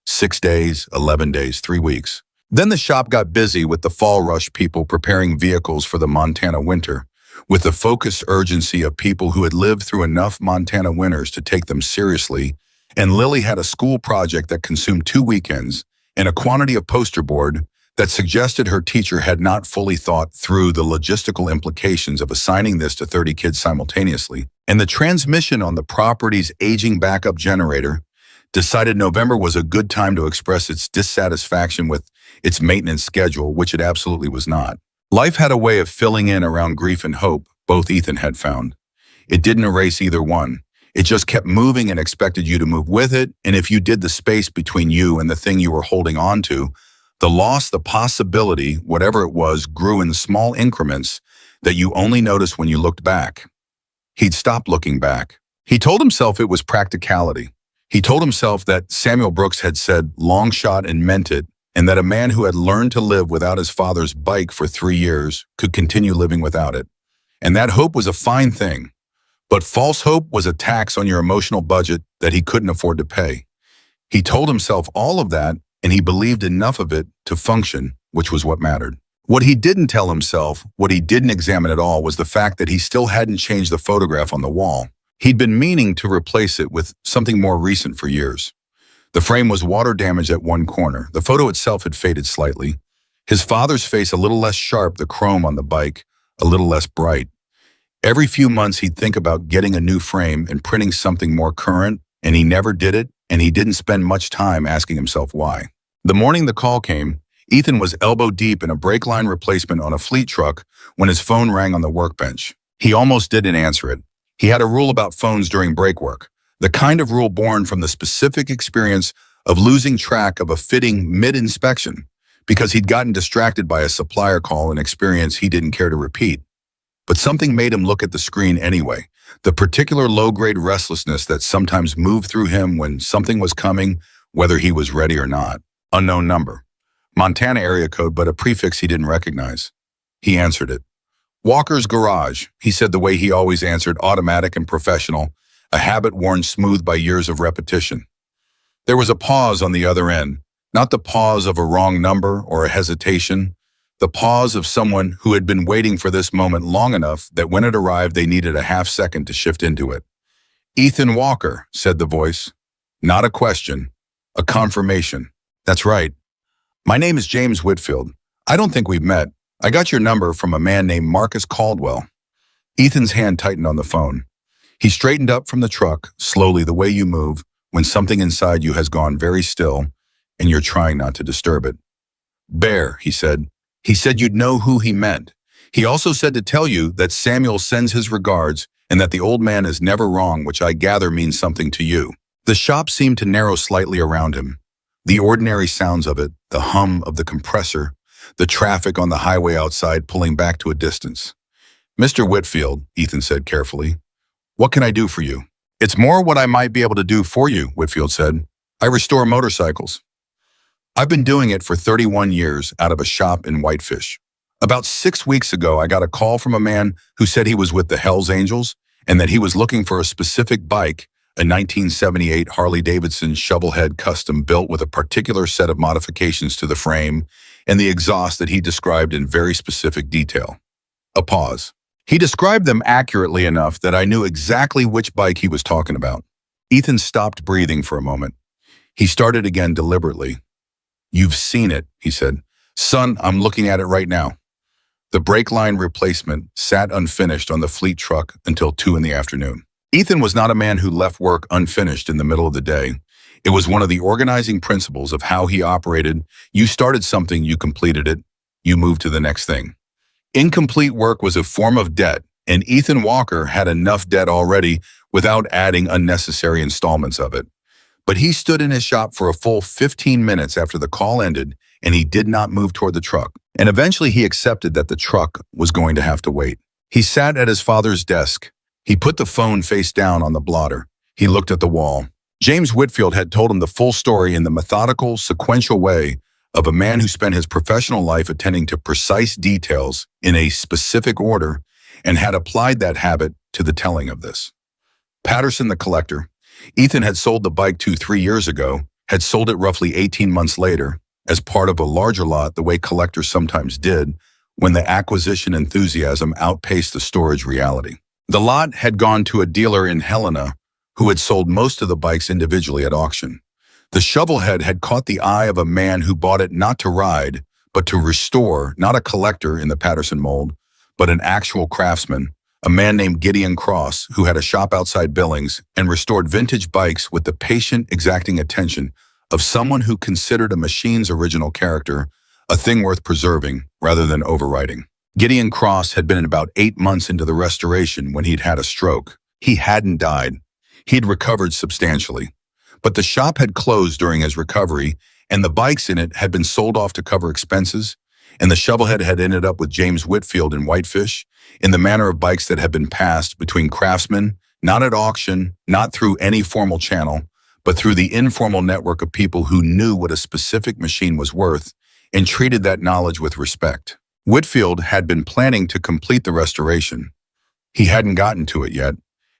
6 days, 11 days, 3 weeks. Then the shop got busy with the fall rush people preparing vehicles for the Montana winter, with the focused urgency of people who had lived through enough Montana winters to take them seriously, and Lily had a school project that consumed 2 weekends and a quantity of poster board that suggested her teacher had not fully thought through the logistical implications of assigning this to 30 kids simultaneously. And the transmission on the property's aging backup generator decided November was a good time to express its dissatisfaction with its maintenance schedule, which it absolutely was not. Life had a way of filling in around grief and hope, both Ethan had found. It didn't erase either one. It just kept moving and expected you to move with it, and if you did, the space between you and the thing you were holding on to, the loss, the possibility, whatever it was, grew in small increments that you only noticed when you looked back. He'd stopped looking back. He told himself it was practicality. He told himself that Samuel Brooks had said long shot and meant it, and that a man who had learned to live without his father's bike for 3 years could continue living without it. And that hope was a fine thing. But false hope was a tax on your emotional budget that he couldn't afford to pay. He told himself all of that, and he believed enough of it to function, which was what mattered. What he didn't tell himself, what he didn't examine at all, was the fact that he still hadn't changed the photograph on the wall. He'd been meaning to replace it with something more recent for years. The frame was water damaged at one corner. The photo itself had faded slightly. His father's face a little less sharp, the chrome on the bike a little less bright. Every few months he'd think about getting a new frame and printing something more current, and he never did it, and he didn't spend much time asking himself why. The morning the call came, Ethan was elbow deep in a brake line replacement on a fleet truck when his phone rang on the workbench. He almost didn't answer it. He had a rule about phones during brake work. The kind of rule born from the specific experience of losing track of a fitting mid-inspection because he'd gotten distracted by a supplier call, an experience he didn't care to repeat. But something made him look at the screen anyway, the particular low-grade restlessness that sometimes moved through him when something was coming, whether he was ready or not. Unknown number. Montana area code, but a prefix he didn't recognize. He answered it. Walker's Garage, he said the way he always answered, automatic and professional, a habit worn smooth by years of repetition. There was a pause on the other end, not the pause of a wrong number or a hesitation, the pause of someone who had been waiting for this moment long enough that when it arrived they needed a half second to shift into it. Ethan Walker, said the voice. Not a question, a confirmation. That's right. My name is James Whitfield. I don't think we've met. I got your number from a man named Marcus Caldwell. Ethan's hand tightened on the phone. He straightened up from the truck, slowly the way you move, when something inside you has gone very still and you're trying not to disturb it. Bear, he said. He said you'd know who he meant. He also said to tell you that Samuel sends his regards and that the old man is never wrong, which I gather means something to you. The shop seemed to narrow slightly around him. The ordinary sounds of it, the hum of the compressor, the traffic on the highway outside pulling back to a distance. Mr. Whitfield, Ethan said carefully, what can I do for you? It's more what I might be able to do for you, Whitfield said. I restore motorcycles. I've been doing it for 31 years out of a shop in Whitefish. About 6 weeks ago, I got a call from a man who said he was with the Hells Angels and that he was looking for a specific bike, a 1978 Harley-Davidson Shovelhead custom built with a particular set of modifications to the frame and the exhaust that he described in very specific detail. A pause. He described them accurately enough that I knew exactly which bike he was talking about. Ethan stopped breathing for a moment. He started again deliberately. You've seen it, he said. Son, I'm looking at it right now. The brake line replacement sat unfinished on the fleet truck until 2 in the afternoon. Ethan was not a man who left work unfinished in the middle of the day. It was one of the organizing principles of how he operated. You started something, you completed it, you moved to the next thing. Incomplete work was a form of debt, and Ethan Walker had enough debt already without adding unnecessary installments of it. But he stood in his shop for a full 15 minutes after the call ended, and he did not move toward the truck. And eventually he accepted that the truck was going to have to wait. He sat at his father's desk. He put the phone face down on the blotter. He looked at the wall. James Whitfield had told him the full story in the methodical, sequential way of a man who spent his professional life attending to precise details in a specific order and had applied that habit to the telling of this. Patterson, the collector, Ethan had sold the bike to 3 years ago, had sold it roughly 18 months later as part of a larger lot the way collectors sometimes did when the acquisition enthusiasm outpaced the storage reality. The lot had gone to a dealer in Helena who had sold most of the bikes individually at auction. The Shovelhead had caught the eye of a man who bought it not to ride, but to restore, not a collector in the Patterson mold, but an actual craftsman, a man named Gideon Cross, who had a shop outside Billings and restored vintage bikes with the patient, exacting attention of someone who considered a machine's original character a thing worth preserving rather than overwriting. Gideon Cross had been about 8 months into the restoration when he'd had a stroke. He hadn't died. He'd recovered substantially. But the shop had closed during his recovery, and the bikes in it had been sold off to cover expenses, and the Shovelhead had ended up with James Whitfield in Whitefish, in the manner of bikes that had been passed between craftsmen, not at auction, not through any formal channel, but through the informal network of people who knew what a specific machine was worth and treated that knowledge with respect. Whitfield had been planning to complete the restoration. He hadn't gotten to it yet.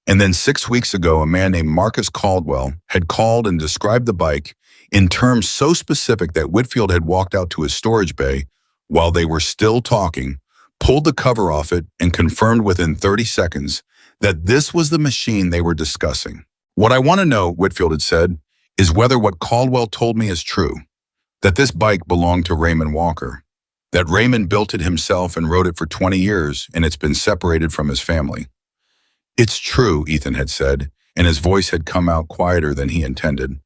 And then 6 weeks ago, a man named Marcus Caldwell had called and described the bike in terms so specific that Whitfield had walked out to his storage bay while they were still talking, pulled the cover off it, and confirmed within 30 seconds that this was the machine they were discussing. What I want to know, Whitfield had said, is whether what Caldwell told me is true, that this bike belonged to Raymond Walker, that Raymond built it himself and rode it for 20 years, and it's been separated from his family. It's true, Ethan had said, and his voice had come out quieter than he intended.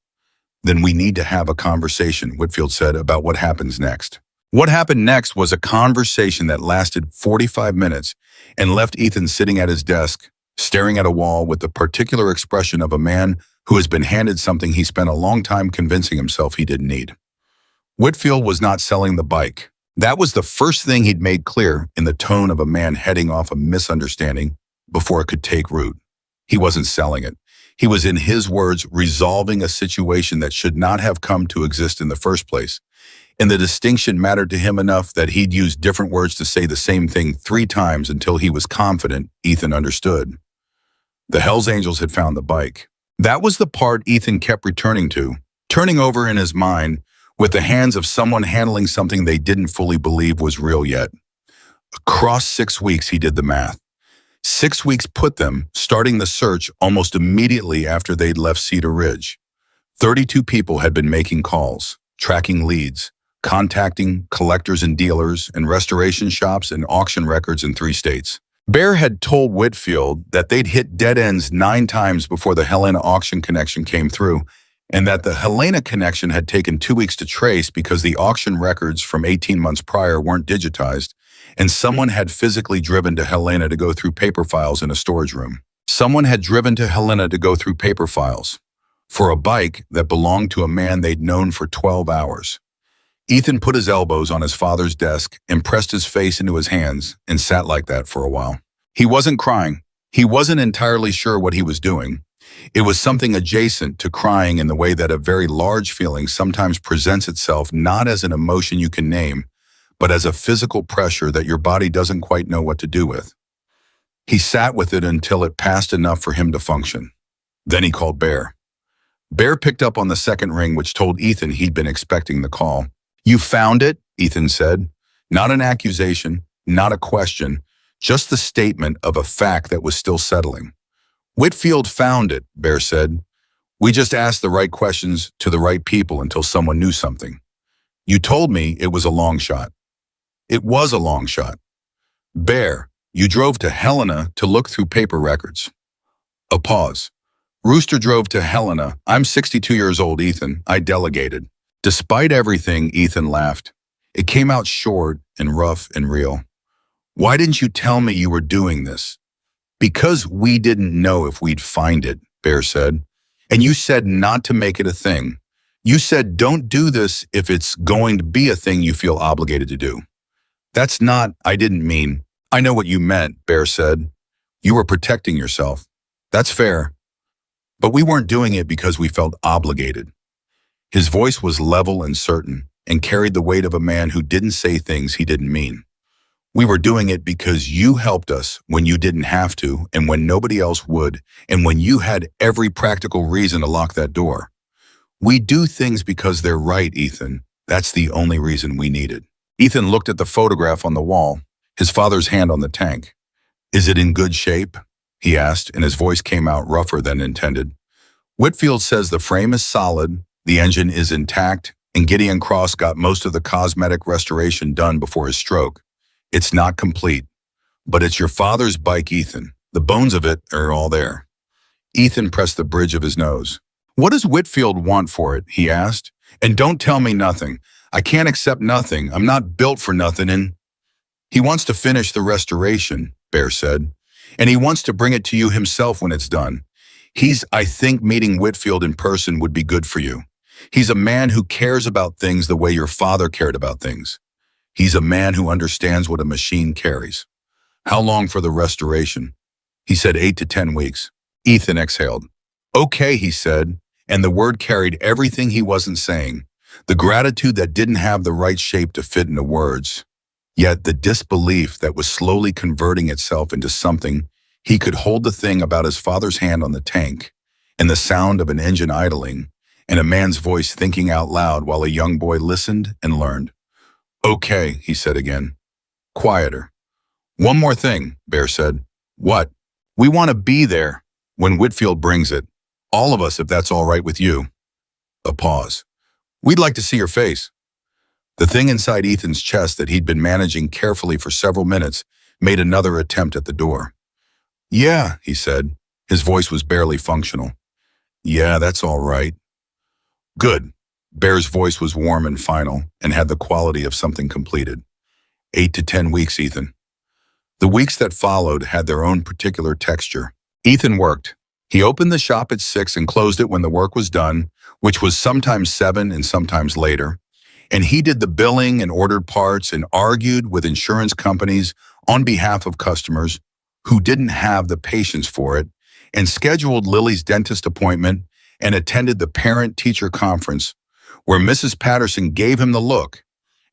Then we need to have a conversation, Whitfield said, about what happens next. What happened next was a conversation that lasted 45 minutes and left Ethan sitting at his desk, staring at a wall with the particular expression of a man who has been handed something he spent a long time convincing himself he didn't need. Whitfield was not selling the bike. That was the first thing he'd made clear in the tone of a man heading off a misunderstanding before it could take root. He wasn't selling it. He was, in his words, resolving a situation that should not have come to exist in the first place. And the distinction mattered to him enough that he'd use different words to say the same thing 3 times until he was confident Ethan understood. The Hells Angels had found the bike. That was the part Ethan kept returning to, turning over in his mind with the hands of someone handling something they didn't fully believe was real yet. Across 6 weeks, he did the math. 6 weeks put them starting the search almost immediately after they'd left Cedar Ridge. 32 people had been making calls, tracking leads, contacting collectors and dealers and restoration shops and auction records in 3 states. Bear had told Whitfield that they'd hit dead ends 9 times before the Helena auction connection came through, and that the Helena connection had taken 2 weeks to trace because the auction records from 18 months prior weren't digitized, and someone had physically driven to Helena to go through paper files in a storage room. Someone had driven to Helena to go through paper files for a bike that belonged to a man they'd known for 12 hours. Ethan put his elbows on his father's desk and pressed his face into his hands and sat like that for a while. He wasn't crying. He wasn't entirely sure what he was doing. It was something adjacent to crying in the way that a very large feeling sometimes presents itself not as an emotion you can name, but as a physical pressure that your body doesn't quite know what to do with. He sat with it until it passed enough for him to function. Then he called Bear. Bear picked up on the second ring, which told Ethan he'd been expecting the call. "You found it," Ethan said. Not an accusation, not a question, just the statement of a fact that was still settling. "Whitfield found it," Bear said. "We just asked the right questions to the right people until someone knew something. You told me it was a long shot." "It was a long shot." "Bear, you drove to Helena to look through paper records." A pause. "Rooster drove to Helena. I'm 62 years old, Ethan. I delegated." Despite everything, Ethan laughed. It came out short and rough and real. "Why didn't you tell me you were doing this?" "Because we didn't know if we'd find it," Bear said. "And you said not to make it a thing. You said don't do this if it's going to be a thing you feel obligated to do." "That's not, I didn't mean." "I know what you meant," Bear said. "You were protecting yourself. That's fair. But we weren't doing it because we felt obligated." His voice was level and certain, and carried the weight of a man who didn't say things he didn't mean. "We were doing it because you helped us when you didn't have to, and when nobody else would, and when you had every practical reason to lock that door. We do things because they're right, Ethan. That's the only reason we need it." Ethan looked at the photograph on the wall, his father's hand on the tank. "Is it in good shape?" he asked, and his voice came out rougher than intended. "Whitfield says the frame is solid, the engine is intact, and Gideon Cross got most of the cosmetic restoration done before his stroke. It's not complete, but it's your father's bike, Ethan. The bones of it are all there." Ethan pressed the bridge of his nose. "What does Whitfield want for it?" he asked. "And don't tell me nothing. I can't accept nothing. I'm not built for nothing, and—" "He wants to finish the restoration," Bear said, "and he wants to bring it to you himself when it's done. I think meeting Whitfield in person would be good for you. He's a man who cares about things the way your father cared about things. He's a man who understands what a machine carries." "How long for the restoration?" He said 8 to 10 weeks. Ethan exhaled. "Okay," he said, and the word carried everything he wasn't saying, the gratitude that didn't have the right shape to fit into words, yet the disbelief that was slowly converting itself into something. He could hold the thing about his father's hand on the tank, and the sound of an engine idling, and a man's voice thinking out loud while a young boy listened and learned. "Okay," he said again. Quieter. "One more thing," Bear said. "What?" "We want to be there when Whitfield brings it. All of us, if that's all right with you." A pause. "We'd like to see your face." The thing inside Ethan's chest that he'd been managing carefully for several minutes made another attempt at the door. "Yeah," he said. His voice was barely functional. "Yeah, that's all right." "Good." Bear's voice was warm and final, and had the quality of something completed. 8 to 10 weeks, Ethan. The weeks that followed had their own particular texture. Ethan worked. He opened the shop at 6 and closed it when the work was done, which was sometimes 7 and sometimes later. And he did the billing and ordered parts and argued with insurance companies on behalf of customers who didn't have the patience for it, and scheduled Lily's dentist appointment and attended the parent-teacher conference where Mrs. Patterson gave him the look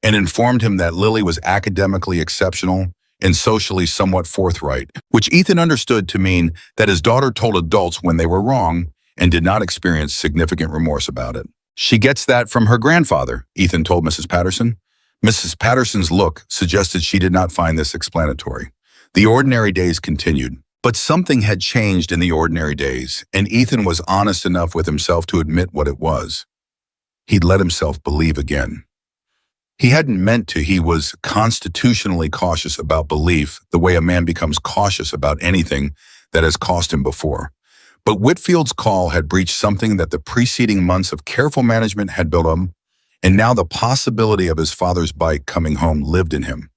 and informed him that Lily was academically exceptional and socially somewhat forthright, which Ethan understood to mean that his daughter told adults when they were wrong and did not experience significant remorse about it. She gets that from her grandfather, Ethan told Mrs. Patterson. Mrs. Patterson's look suggested she did not find this explanatory. The ordinary days continued, but something had changed in the ordinary days, and Ethan was honest enough with himself to admit what it was. He'd let himself believe again. He hadn't meant to. He was constitutionally cautious about belief, the way a man becomes cautious about anything that has cost him before. But Whitfield's call had breached something that the preceding months of careful management had built up, and now the possibility of his father's bike coming home lived in him,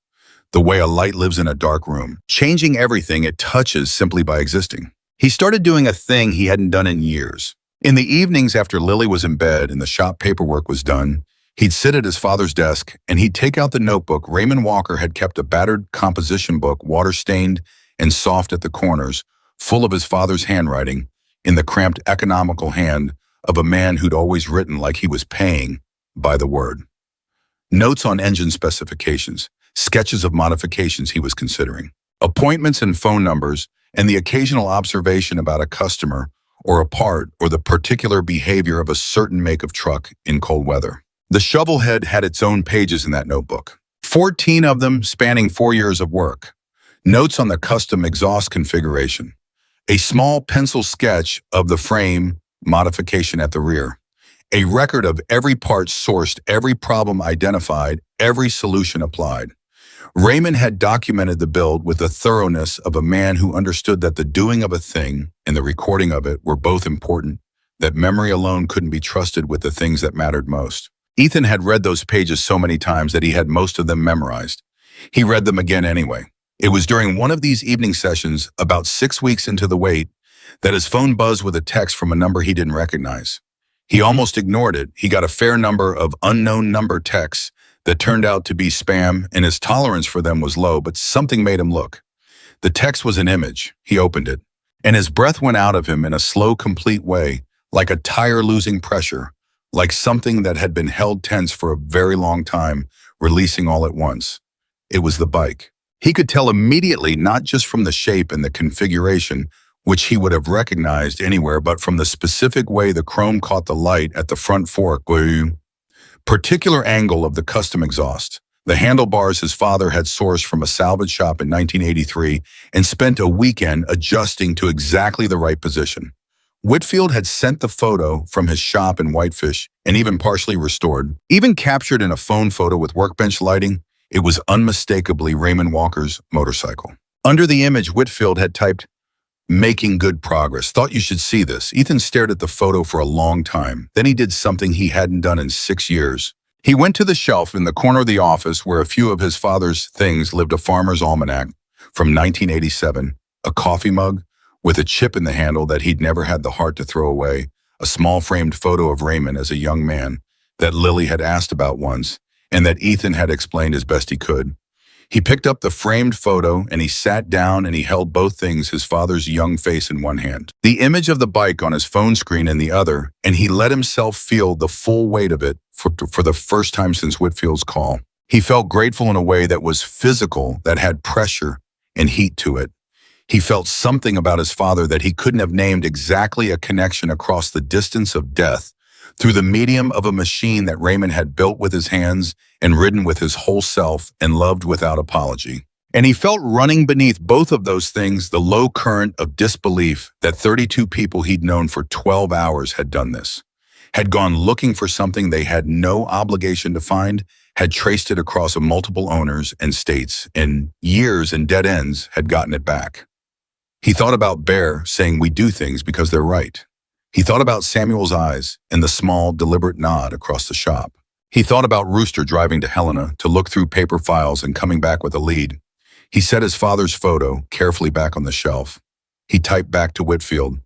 the way a light lives in a dark room, changing everything it touches simply by existing. He started doing a thing he hadn't done in years. In the evenings after Lily was in bed and the shop paperwork was done, he'd sit at his father's desk and he'd take out the notebook Raymond Walker had kept, a battered composition book, water-stained and soft at the corners, full of his father's handwriting, in the cramped, economical hand of a man who'd always written like he was paying by the word. Notes on engine specifications, sketches of modifications he was considering, appointments and phone numbers, and the occasional observation about a customer or a part or the particular behavior of a certain make of truck in cold weather. The shovelhead had its own pages in that notebook, 14 of them spanning 4 years of work. Notes on the custom exhaust configuration, a small pencil sketch of the frame modification at the rear, a record of every part sourced, every problem identified, every solution applied. Raymond had documented the build with the thoroughness of a man who understood that the doing of a thing and the recording of it were both important, that memory alone couldn't be trusted with the things that mattered most. Ethan had read those pages so many times that he had most of them memorized. He read them again anyway. It was during one of these evening sessions, about 6 weeks into the wait, that his phone buzzed with a text from a number he didn't recognize. He almost ignored it. He got a fair number of unknown number texts that turned out to be spam, and his tolerance for them was low, but something made him look. The text was an image. He opened it, and his breath went out of him in a slow, complete way, like a tire losing pressure, like something that had been held tense for a very long time, releasing all at once. It was the bike. He could tell immediately, not just from the shape and the configuration, which he would have recognized anywhere, but from the specific way the chrome caught the light at the front fork, particular angle of the custom exhaust. The handlebars his father had sourced from a salvage shop in 1983 and spent a weekend adjusting to exactly the right position. Whitfield had sent the photo from his shop in Whitefish and even partially restored, even captured in a phone photo with workbench lighting. It was unmistakably Raymond Walker's motorcycle. Under the image, Whitfield had typed, "Making good progress. Thought you should see this." Ethan stared at the photo for a long time. Then he did something he hadn't done in 6 years. He went to the shelf in the corner of the office where a few of his father's things lived: a farmer's almanac from 1987, a coffee mug with a chip in the handle that he'd never had the heart to throw away, a small framed photo of Raymond as a young man that Lily had asked about once, and that Ethan had explained as best he could. He picked up the framed photo and he sat down and he held both things, his father's young face in one hand, the image of the bike on his phone screen in the other, and he let himself feel the full weight of it for the first time since Whitfield's call. He felt grateful in a way that was physical, that had pressure and heat to it. He felt something about his father that he couldn't have named, exactly a connection across the distance of death, through the medium of a machine that Raymond had built with his hands and ridden with his whole self and loved without apology. And he felt running beneath both of those things the low current of disbelief that 32 people he'd known for 12 hours had done this, had gone looking for something they had no obligation to find, had traced it across multiple owners and states, and years and dead ends had gotten it back. He thought about Bear saying, "We do things because they're right." He thought about Samuel's eyes and the small, deliberate nod across the shop. He thought about Rooster driving to Helena to look through paper files and coming back with a lead. He set his father's photo carefully back on the shelf. He typed back to Whitfield,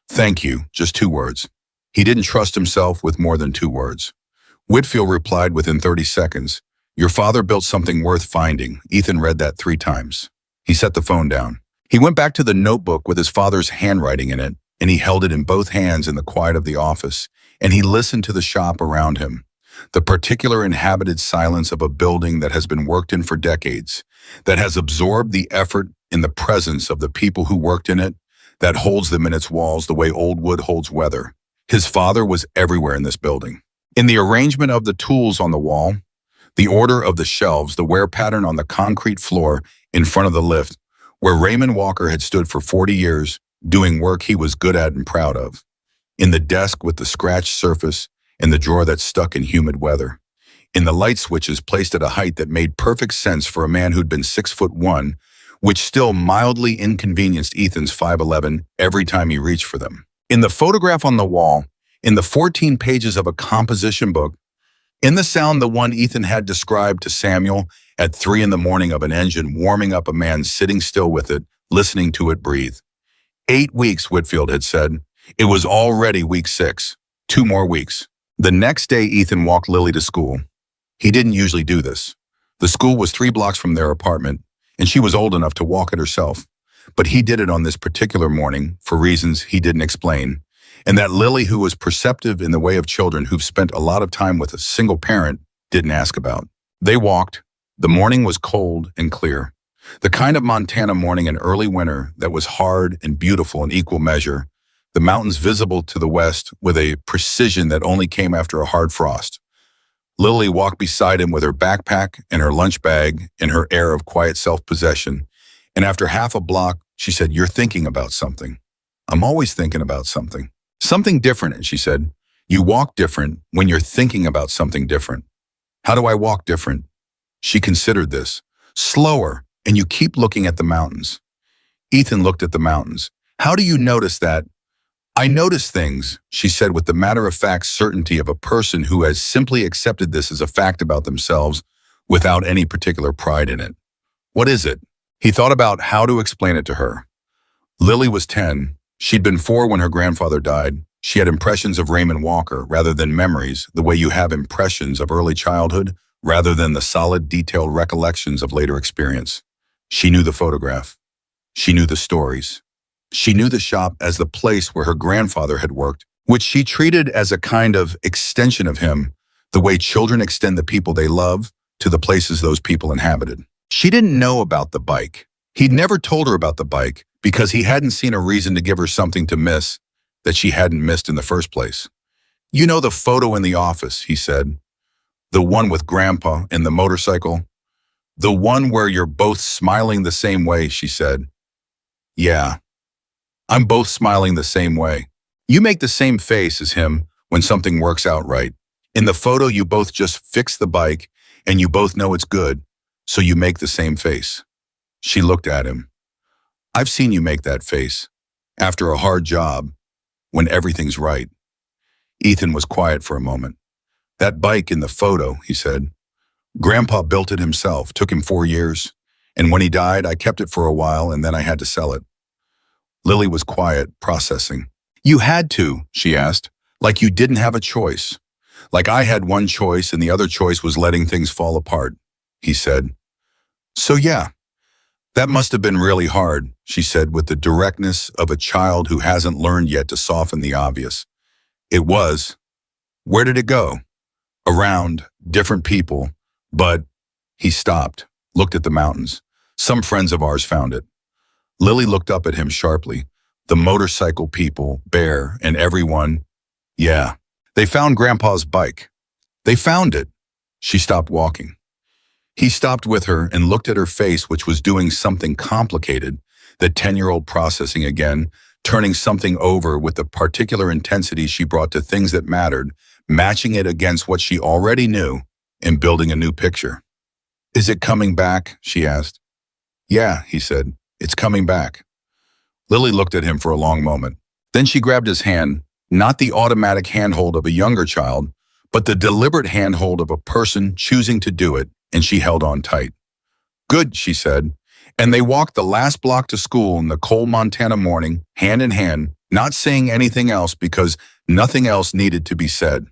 "Thank you," just 2 words. He didn't trust himself with more than 2 words. Whitfield replied within 30 seconds, "Your father built something worth finding." Ethan read that 3 times. He set the phone down. He went back to the notebook with his father's handwriting in it, and he held it in both hands in the quiet of the office, and he listened to the shop around him. The particular inhabited silence of a building that has been worked in for decades, that has absorbed the effort in the presence of the people who worked in it, that holds them in its walls the way old wood holds weather. His father was everywhere in this building. In the arrangement of the tools on the wall, the order of the shelves, the wear pattern on the concrete floor in front of the lift, where Raymond Walker had stood for 40 years, doing work he was good at and proud of. In the desk with the scratched surface, in the drawer that stuck in humid weather. In the light switches placed at a height that made perfect sense for a man who'd been 6'1", which still mildly inconvenienced Ethan's 5'11" every time he reached for them. In the photograph on the wall, in the 14 pages of a composition book, in the sound the one Ethan had described to Samuel at 3 a.m. of an engine warming up, a man sitting still with it, listening to it breathe. 8 weeks, Whitfield had said. It was already week 6. 2 more weeks. The next day, Ethan walked Lily to school. He didn't usually do this. The school was 3 blocks from their apartment, and she was old enough to walk it herself. But he did it on this particular morning for reasons he didn't explain, and that Lily, who was perceptive in the way of children who've spent a lot of time with a single parent, didn't ask about. They walked. The morning was cold and clear. The kind of Montana morning in early winter that was hard and beautiful in equal measure, the mountains visible to the west with a precision that only came after a hard frost. Lily walked beside him with her backpack and her lunch bag and her air of quiet self-possession, and after half a block, she said, "You're thinking about something." "I'm always thinking about something." "Something different," she said. "You walk different when you're thinking about something different." "How do I walk different?" She considered this. "Slower, and you keep looking at the mountains." Ethan looked at the mountains. "How do you notice that?" "I notice things," she said with the matter-of-fact certainty of a person who has simply accepted this as a fact about themselves without any particular pride in it. "What is it?" He thought about how to explain it to her. Lily was 10. She'd been 4 when her grandfather died. She had impressions of Raymond Walker rather than memories, the way you have impressions of early childhood rather than the solid, detailed recollections of later experience. She knew the photograph. She knew the stories. She knew the shop as the place where her grandfather had worked, which she treated as a kind of extension of him, the way children extend the people they love to the places those people inhabited. She didn't know about the bike. He'd never told her about the bike because he hadn't seen a reason to give her something to miss that she hadn't missed in the first place. "You know the photo in the office," he said. "The one with Grandpa and the motorcycle?" "The one where you're both smiling the same way," she said. "Yeah. I'm both smiling the same way. You make the same face as him when something works out right. In the photo, you both just fix the bike and you both know it's good, so you make the same face." She looked at him. "I've seen you make that face. After a hard job, when everything's right." Ethan was quiet for a moment. "That bike in the photo," he said. "Grandpa built it himself. Took him 4 years. And when he died, I kept it for a while and then I had to sell it." Lily was quiet, processing. "You had to," she asked, "like you didn't have a choice. Like I had one choice and the other choice was letting things fall apart," he said. "So yeah, that must have been really hard," she said with the directness of a child who hasn't learned yet to soften the obvious. "It was. Where did it go?" "Around, different people, but..." He stopped, looked at the mountains. "Some friends of ours found it." Lily looked up at him sharply. "The motorcycle people, Bear, and everyone..." "Yeah. They found Grandpa's bike. They found it." She stopped walking. He stopped with her and looked at her face, which was doing something complicated, the 10-year-old processing again, turning something over with the particular intensity she brought to things that mattered, matching it against what she already knew, and building a new picture. "Is it coming back?" she asked. "Yeah," he said. "It's coming back." Lily looked at him for a long moment. Then she grabbed his hand, not the automatic handhold of a younger child, but the deliberate handhold of a person choosing to do it, and she held on tight. "Good," she said, And they walked the last block to school in the cold Montana morning, hand in hand, not saying anything else because nothing else needed to be said.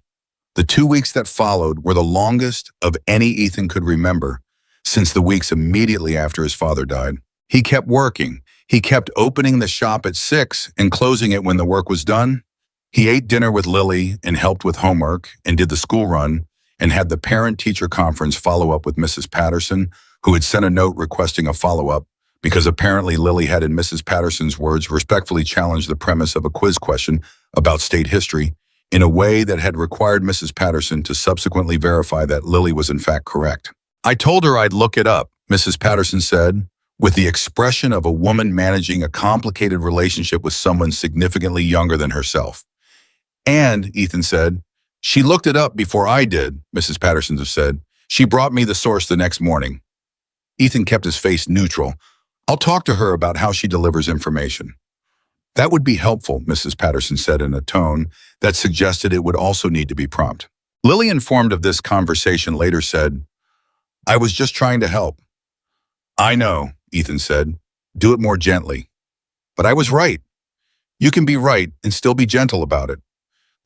The 2 weeks that followed were the longest of any Ethan could remember since the weeks immediately after his father died. He kept working. He kept opening the shop at 6 and closing it when the work was done. He ate dinner with Lily and helped with homework and did the school run and had the parent-teacher conference follow up with Mrs. Patterson, who had sent a note requesting a follow-up because apparently Lily had, in Mrs. Patterson's words, respectfully challenged the premise of a quiz question about state history in a way that had required Mrs. Patterson to subsequently verify that Lily was in fact correct. "I told her I'd look it up," Mrs. Patterson said, with the expression of a woman managing a complicated relationship with someone significantly younger than herself. "And," Ethan said, "she looked it up before I did," Mrs. Patterson said. "She brought me the source the next morning." Ethan kept his face neutral. "I'll talk to her about how she delivers information." "That would be helpful," Mrs. Patterson said in a tone that suggested it would also need to be prompt. Lily, informed of this conversation, later said, "I was just trying to help." "I know," Ethan said. "Do it more gently." "But I was right." "You can be right and still be gentle about it."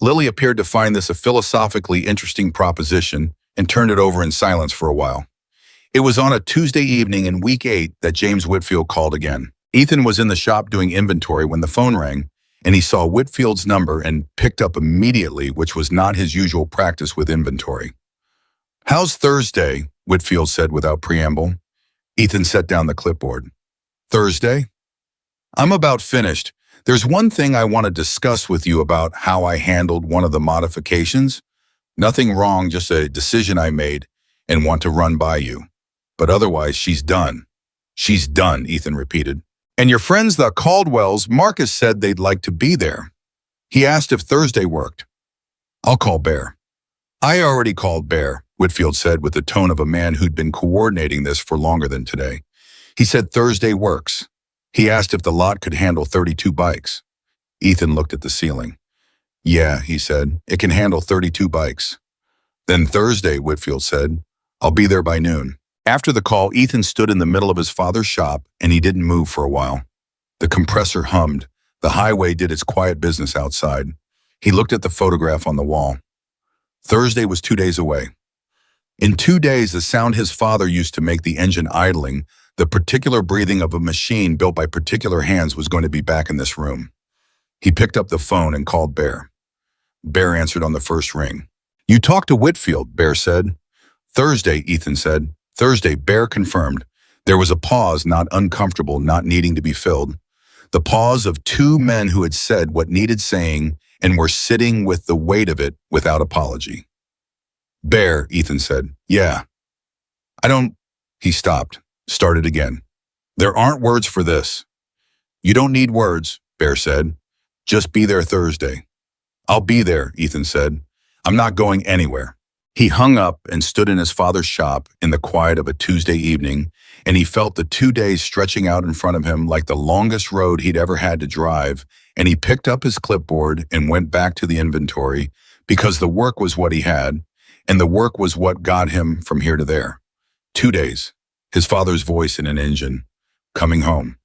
Lily appeared to find this a philosophically interesting proposition and turned it over in silence for a while. It was on a Tuesday evening in week 8 that James Whitfield called again. Ethan was in the shop doing inventory when the phone rang, and he saw Whitfield's number and picked up immediately, which was not his usual practice with inventory. "How's Thursday?" Whitfield said without preamble. Ethan set down the clipboard. "Thursday? I'm about finished. There's one thing I want to discuss with you about how I handled one of the modifications. Nothing wrong, just a decision I made and want to run by you. But otherwise, she's done." "She's done," Ethan repeated. "And your friends, the Caldwells, Marcus said they'd like to be there. He asked if Thursday worked." "I'll call Bear." "I already called Bear," Whitfield said with the tone of a man who'd been coordinating this for longer than today. "He said Thursday works. He asked if the lot could handle 32 bikes." Ethan looked at the ceiling. "Yeah," he said, "it can handle 32 bikes." "Then Thursday," Whitfield said. "I'll be there by noon." After the call, Ethan stood in the middle of his father's shop, and he didn't move for a while. The compressor hummed. The highway did its quiet business outside. He looked at the photograph on the wall. Thursday was 2 days away. In 2 days, the sound his father used to make the engine idling, the particular breathing of a machine built by particular hands, was going to be back in this room. He picked up the phone and called Bear. Bear answered on the first ring. "You talked to Whitfield," Bear said. "Thursday," Ethan said. "Thursday," Bear confirmed. There was a pause, not uncomfortable, not needing to be filled. The pause of two men who had said what needed saying and were sitting with the weight of it without apology. "Bear," Ethan said. "Yeah." "I don't—" He stopped, started again. "There aren't words for this." "You don't need words," Bear said. "Just be there Thursday." "I'll be there," Ethan said. "I'm not going anywhere." He hung up and stood in his father's shop in the quiet of a Tuesday evening, and he felt the 2 days stretching out in front of him like the longest road he'd ever had to drive, and he picked up his clipboard and went back to the inventory because the work was what he had, and the work was what got him from here to there. 2 days. His father's voice in an engine. Coming home.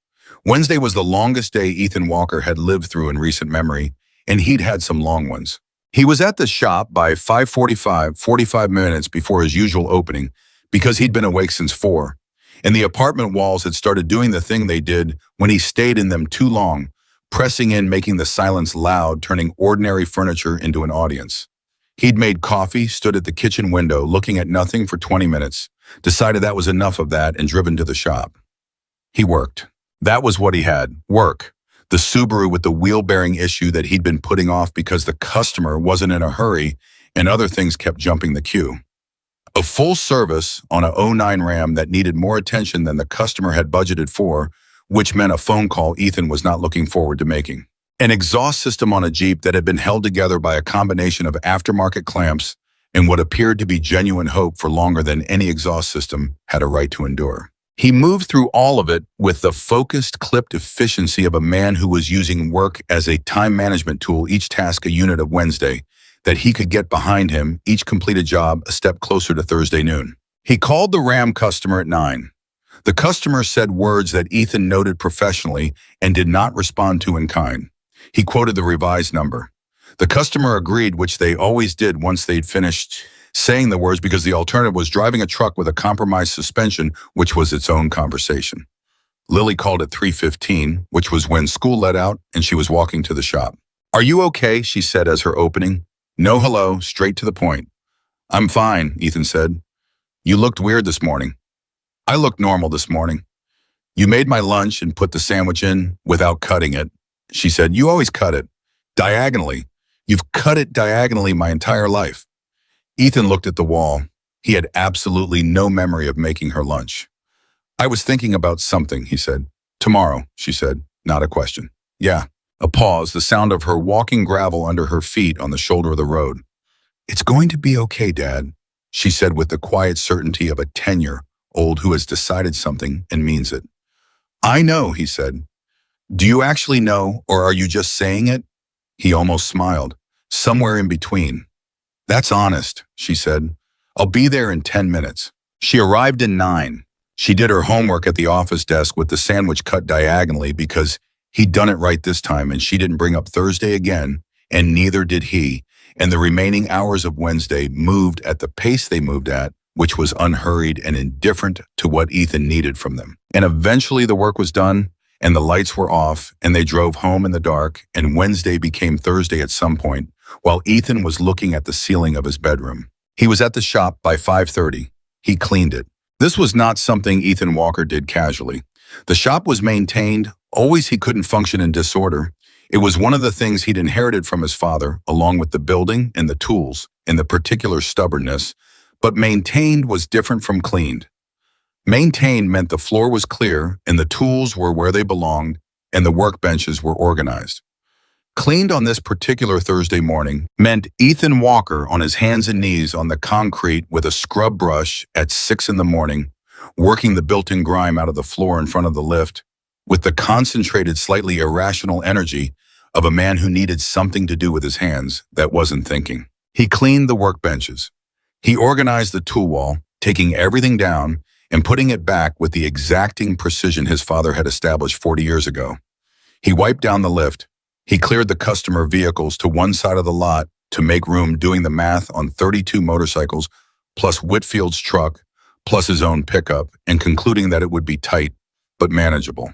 Wednesday was the longest day Ethan Walker had lived through in recent memory, and he'd had some long ones. He was at the shop by 5:45, 45 minutes before his usual opening, because he'd been awake since 4, and the apartment walls had started doing the thing they did when he stayed in them too long, pressing in, making the silence loud, turning ordinary furniture into an audience. He'd made coffee, stood at the kitchen window, looking at nothing for 20 minutes, decided that was enough of that, and driven to the shop. He worked. That was what he had, work. The Subaru with the wheel-bearing issue that he'd been putting off because the customer wasn't in a hurry and other things kept jumping the queue. A full service on a '09 Ram that needed more attention than the customer had budgeted for, which meant a phone call Ethan was not looking forward to making. An exhaust system on a Jeep that had been held together by a combination of aftermarket clamps and what appeared to be genuine hope for longer than any exhaust system had a right to endure. He moved through all of it with the focused, clipped efficiency of a man who was using work as a time management tool, each task a unit of Wednesday, that he could get behind him, each completed job a step closer to Thursday noon. He called the Ram customer at 9. The customer said words that Ethan noted professionally and did not respond to in kind. He quoted the revised number. The customer agreed, which they always did once they'd finished saying the words, because the alternative was driving a truck with a compromised suspension, which was its own conversation. Lily called at 3:15, which was when school let out and she was walking to the shop. "Are you okay?" she said as her opening. No hello, straight to the point. "I'm fine," Ethan said. "You looked weird this morning." "I looked normal this morning." "You made my lunch and put the sandwich in without cutting it." She said, "You always cut it. Diagonally. You've cut it diagonally my entire life." Ethan looked at the wall. He had absolutely no memory of making her lunch. "I was thinking about something," he said. "Tomorrow," she said, not a question. "Yeah." A pause, the sound of her walking gravel under her feet on the shoulder of the road. "It's going to be okay, Dad," she said with the quiet certainty of a 10-year-old who has decided something and means it. "I know," he said. "Do you actually know, or are you just saying it?" He almost smiled. "Somewhere in between." "That's honest," she said. "I'll be there in 10 minutes. She arrived in 9. She did her homework at the office desk with the sandwich cut diagonally because he'd done it right this time, and she didn't bring up Thursday again, and neither did he, and the remaining hours of Wednesday moved at the pace they moved at, which was unhurried and indifferent to what Ethan needed from them. And eventually the work was done, and the lights were off, and they drove home in the dark, and Wednesday became Thursday at some point, while Ethan was looking at the ceiling of his bedroom. He was at the shop by 5:30. He cleaned it. This was not something Ethan Walker did casually. The shop was maintained. Always he couldn't function in disorder. It was one of the things he'd inherited from his father, along with the building and the tools and the particular stubbornness. But maintained was different from cleaned. Maintained meant the floor was clear and the tools were where they belonged and the workbenches were organized. Cleaned on this particular Thursday morning meant Ethan Walker on his hands and knees on the concrete with a scrub brush at 6 in the morning, working the built-in grime out of the floor in front of the lift, with the concentrated, slightly irrational energy of a man who needed something to do with his hands that wasn't thinking. He cleaned the workbenches. He organized the tool wall, taking everything down and putting it back with the exacting precision his father had established 40 years ago. He wiped down the lift. He cleared the customer vehicles to one side of the lot to make room, doing the math on 32 motorcycles, plus Whitfield's truck, plus his own pickup, and concluding that it would be tight, but manageable.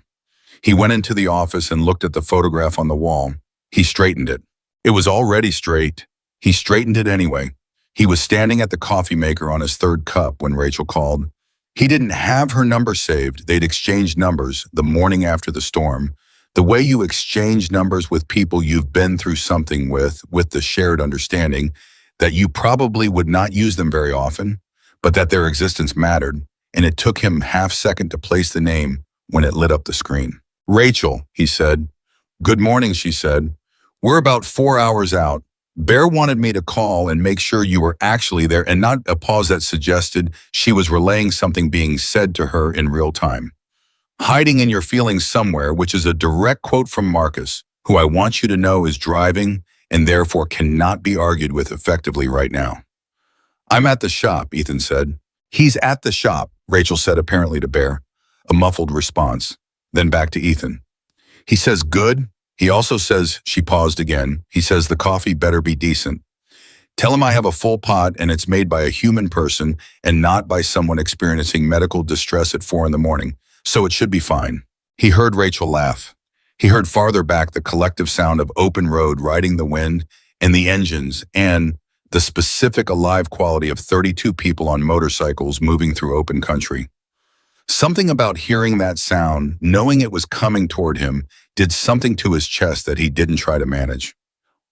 He went into the office and looked at the photograph on the wall. He straightened it. It was already straight. He straightened it anyway. He was standing at the coffee maker on his third cup when Rachel called. He didn't have her number saved. They'd exchanged numbers the morning after the storm. The way you exchange numbers with people you've been through something with the shared understanding that you probably would not use them very often, but that their existence mattered, and it took him half-second to place the name when it lit up the screen. "Rachel," he said. "Good morning," she said. "We're about 4 hours out. Bear wanted me to call and make sure you were actually there," and not a pause that suggested she was relaying something being said to her in real time. "Hiding in your feelings somewhere," which is a direct quote from Marcus, who I want you to know is driving and therefore cannot be argued with effectively right now. "I'm at the shop," Ethan said. "He's at the shop," Rachel said, apparently to Bear. A muffled response. Then back to Ethan. "He says good. He also says," she paused again, "he says the coffee better be decent. Tell him I have a full pot and it's made by a human person and not by someone experiencing medical distress at 4 in the morning. So it should be fine." He heard Rachel laugh. He heard farther back the collective sound of open road riding the wind and the engines and the specific alive quality of 32 people on motorcycles moving through open country. Something about hearing that sound, knowing it was coming toward him, did something to his chest that he didn't try to manage.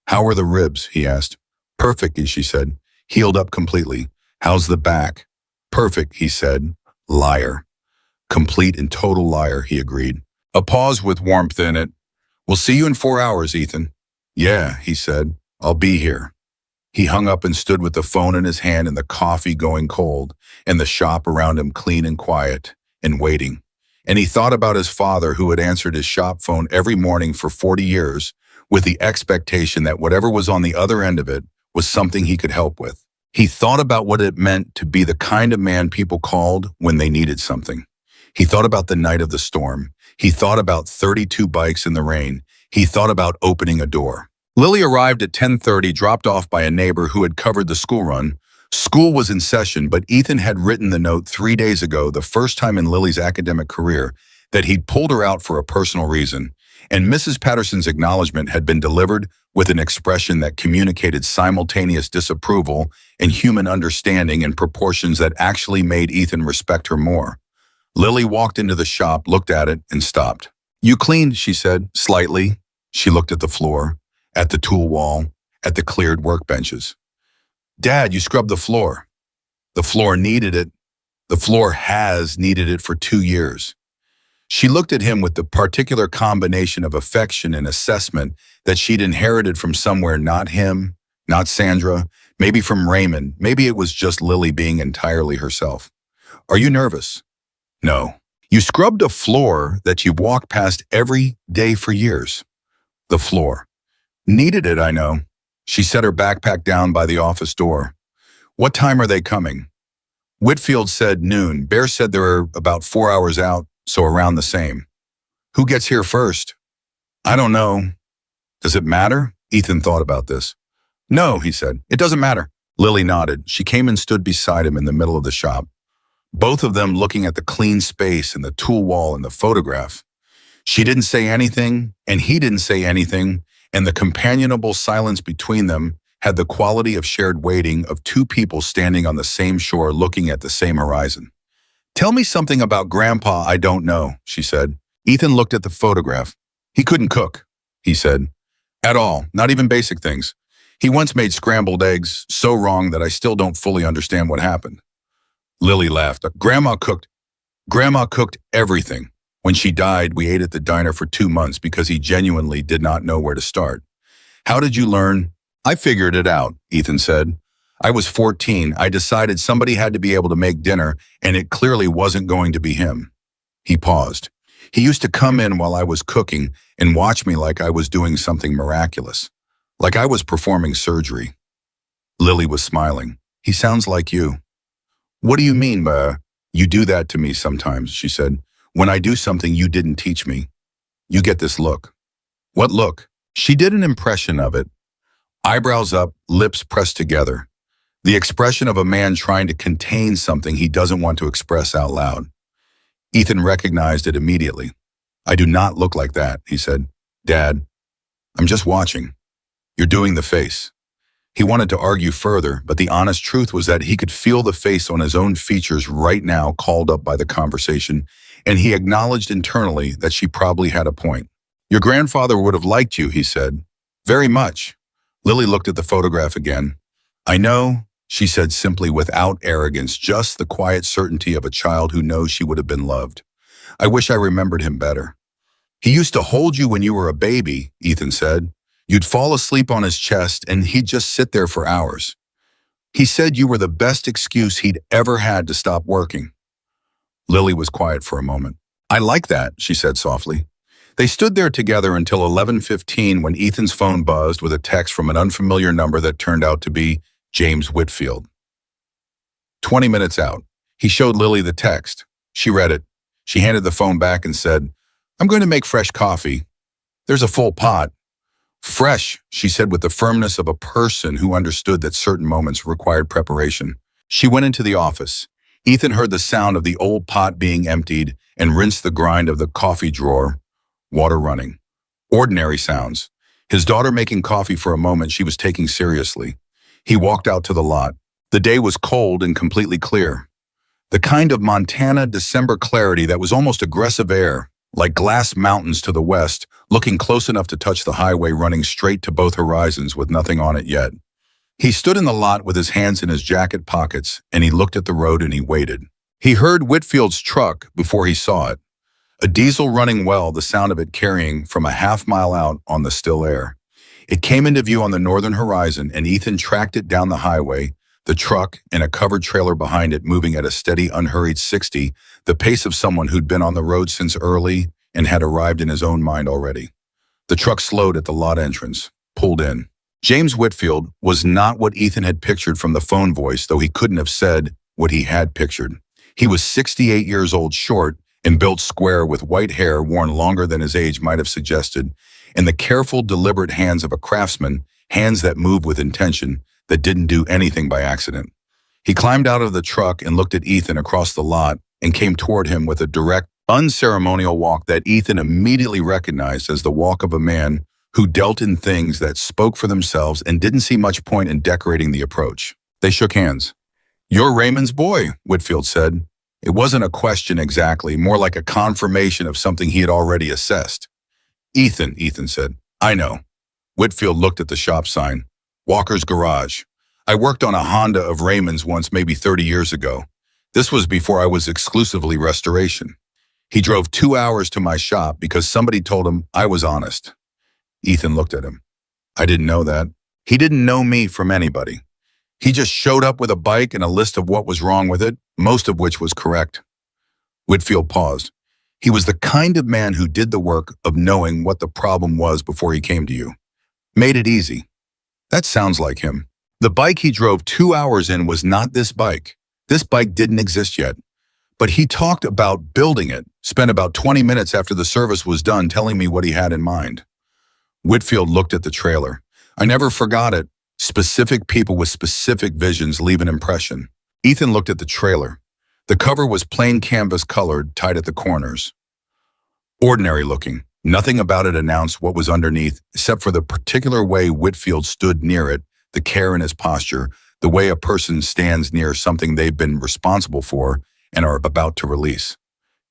"How are the ribs?" he asked. "Perfect," she said. "Healed up completely." "How's the back?" "Perfect," he said. "Liar." "Complete and total liar," he agreed. A pause with warmth in it. "We'll see you in 4 hours, Ethan." "Yeah," he said. "I'll be here." He hung up and stood with the phone in his hand and the coffee going cold, and the shop around him clean and quiet, and waiting. And he thought about his father, who had answered his shop phone every morning for 40 years, with the expectation that whatever was on the other end of it was something he could help with. He thought about what it meant to be the kind of man people called when they needed something. He thought about the night of the storm. He thought about 32 bikes in the rain. He thought about opening a door. Lily arrived at 10:30, dropped off by a neighbor who had covered the school run. School was in session, but Ethan had written the note 3 days ago, the first time in Lily's academic career, that he'd pulled her out for a personal reason. And Mrs. Patterson's acknowledgement had been delivered with an expression that communicated simultaneous disapproval and human understanding in proportions that actually made Ethan respect her more. Lily walked into the shop, looked at it, and stopped. "You cleaned," she said, slightly. She looked at the floor, at the tool wall, at the cleared workbenches. "Dad, you scrubbed the floor." "The floor needed it. The floor has needed it for 2 years." She looked at him with the particular combination of affection and assessment that she'd inherited from somewhere, not him, not Sandra, maybe from Raymond, maybe it was just Lily being entirely herself. "Are you nervous?" "No." "You scrubbed a floor that you've walked past every day for years." "The floor. Needed it, I know." She set her backpack down by the office door. "What time are they coming?" Whitfield said noon. Bear said they were about 4 hours out, so around the same. "Who gets here first?" "I don't know." "Does it matter?" Ethan thought about this. "No," he said. "It doesn't matter." Lily nodded. She came and stood beside him in the middle of the shop, both of them looking at the clean space and the tool wall and the photograph. She didn't say anything, and he didn't say anything, and the companionable silence between them had the quality of shared waiting of two people standing on the same shore looking at the same horizon. "Tell me something about Grandpa I don't know," she said. Ethan looked at the photograph. "He couldn't cook," he said. "At all, not even basic things. He once made scrambled eggs, so wrong that I still don't fully understand what happened." Lily laughed. Grandma cooked everything. When she died, we ate at the diner for 2 months because he genuinely did not know where to start." "How did you learn?" "I figured it out," Ethan said. "I was 14. I decided somebody had to be able to make dinner, and it clearly wasn't going to be him." He paused. "He used to come in while I was cooking and watch me like I was doing something miraculous, like I was performing surgery." Lily was smiling. "He sounds like you." "What do you mean by, you do that to me sometimes," she said. "When I do something you didn't teach me. You get this look." "What look?" She did an impression of it. Eyebrows up, lips pressed together. The expression of a man trying to contain something he doesn't want to express out loud. Ethan recognized it immediately. "I do not look like that," he said. "Dad, I'm just watching. You're doing the face." He wanted to argue further, but the honest truth was that he could feel the face on his own features right now called up by the conversation, and he acknowledged internally that she probably had a point. "Your grandfather would have liked you," he said. "Very much." Lily looked at the photograph again. "I know," she said simply without arrogance, just the quiet certainty of a child who knows she would have been loved. "I wish I remembered him better." "He used to hold you when you were a baby," Ethan said. "You'd fall asleep on his chest and he'd just sit there for hours. He said you were the best excuse he'd ever had to stop working." Lily was quiet for a moment. "I like that," she said softly. They stood there together until 11:15 when Ethan's phone buzzed with a text from an unfamiliar number that turned out to be James Whitfield. 20 minutes out. He showed Lily the text. She read it. She handed the phone back and said, "I'm going to make fresh coffee. There's a full pot." "Fresh," she said with the firmness of a person who understood that certain moments required preparation. She went into the office. Ethan heard the sound of the old pot being emptied and rinsed the grind of the coffee drawer, water running. Ordinary sounds. His daughter making coffee for a moment she was taking seriously. He walked out to the lot. The day was cold and completely clear. The kind of Montana December clarity that was almost aggressive air, like glass mountains to the west, looking close enough to touch the highway running straight to both horizons with nothing on it yet. He stood in the lot with his hands in his jacket pockets, and he looked at the road and he waited. He heard Whitfield's truck before he saw it. A diesel running well, the sound of it carrying from a half-mile out on the still air. It came into view on the northern horizon, and Ethan tracked it down the highway, the truck and a covered trailer behind it moving at a steady, unhurried 60, the pace of someone who'd been on the road since early and had arrived in his own mind already. The truck slowed at the lot entrance, pulled in. James Whitfield was not what Ethan had pictured from the phone voice, though he couldn't have said what he had pictured. He was 68 years old, short, and built square with white hair worn longer than his age might have suggested, and the careful, deliberate hands of a craftsman, hands that moved with intention, that didn't do anything by accident. He climbed out of the truck and looked at Ethan across the lot and came toward him with a direct, unceremonial walk that Ethan immediately recognized as the walk of a man who dealt in things that spoke for themselves and didn't see much point in decorating the approach. They shook hands. "You're Raymond's boy," Whitfield said. It wasn't a question exactly, more like a confirmation of something he had already assessed. Ethan said. "I know." Whitfield looked at the shop sign. Walker's Garage. "I worked on a Honda of Raymond's once, maybe 30 years ago. This was before I was exclusively restoration. He drove 2 hours to my shop because somebody told him I was honest." Ethan looked at him. "I didn't know that." He didn't know me from anybody. He just showed up with a bike and a list of what was wrong with it, most of which was correct. Whitfield paused. He was the kind of man who did the work of knowing what the problem was before he came to you. Made it easy. That sounds like him. The bike he drove 2 hours in was not this bike. This bike didn't exist yet. But he talked about building it, spent about 20 minutes after the service was done telling me what he had in mind. Whitfield looked at the trailer. "I never forgot it. Specific people with specific visions leave an impression." Ethan looked at the trailer. The cover was plain canvas colored, tied at the corners. Ordinary looking. Nothing about it announced what was underneath, except for the particular way Whitfield stood near it, the care in his posture, the way a person stands near something they've been responsible for and are about to release.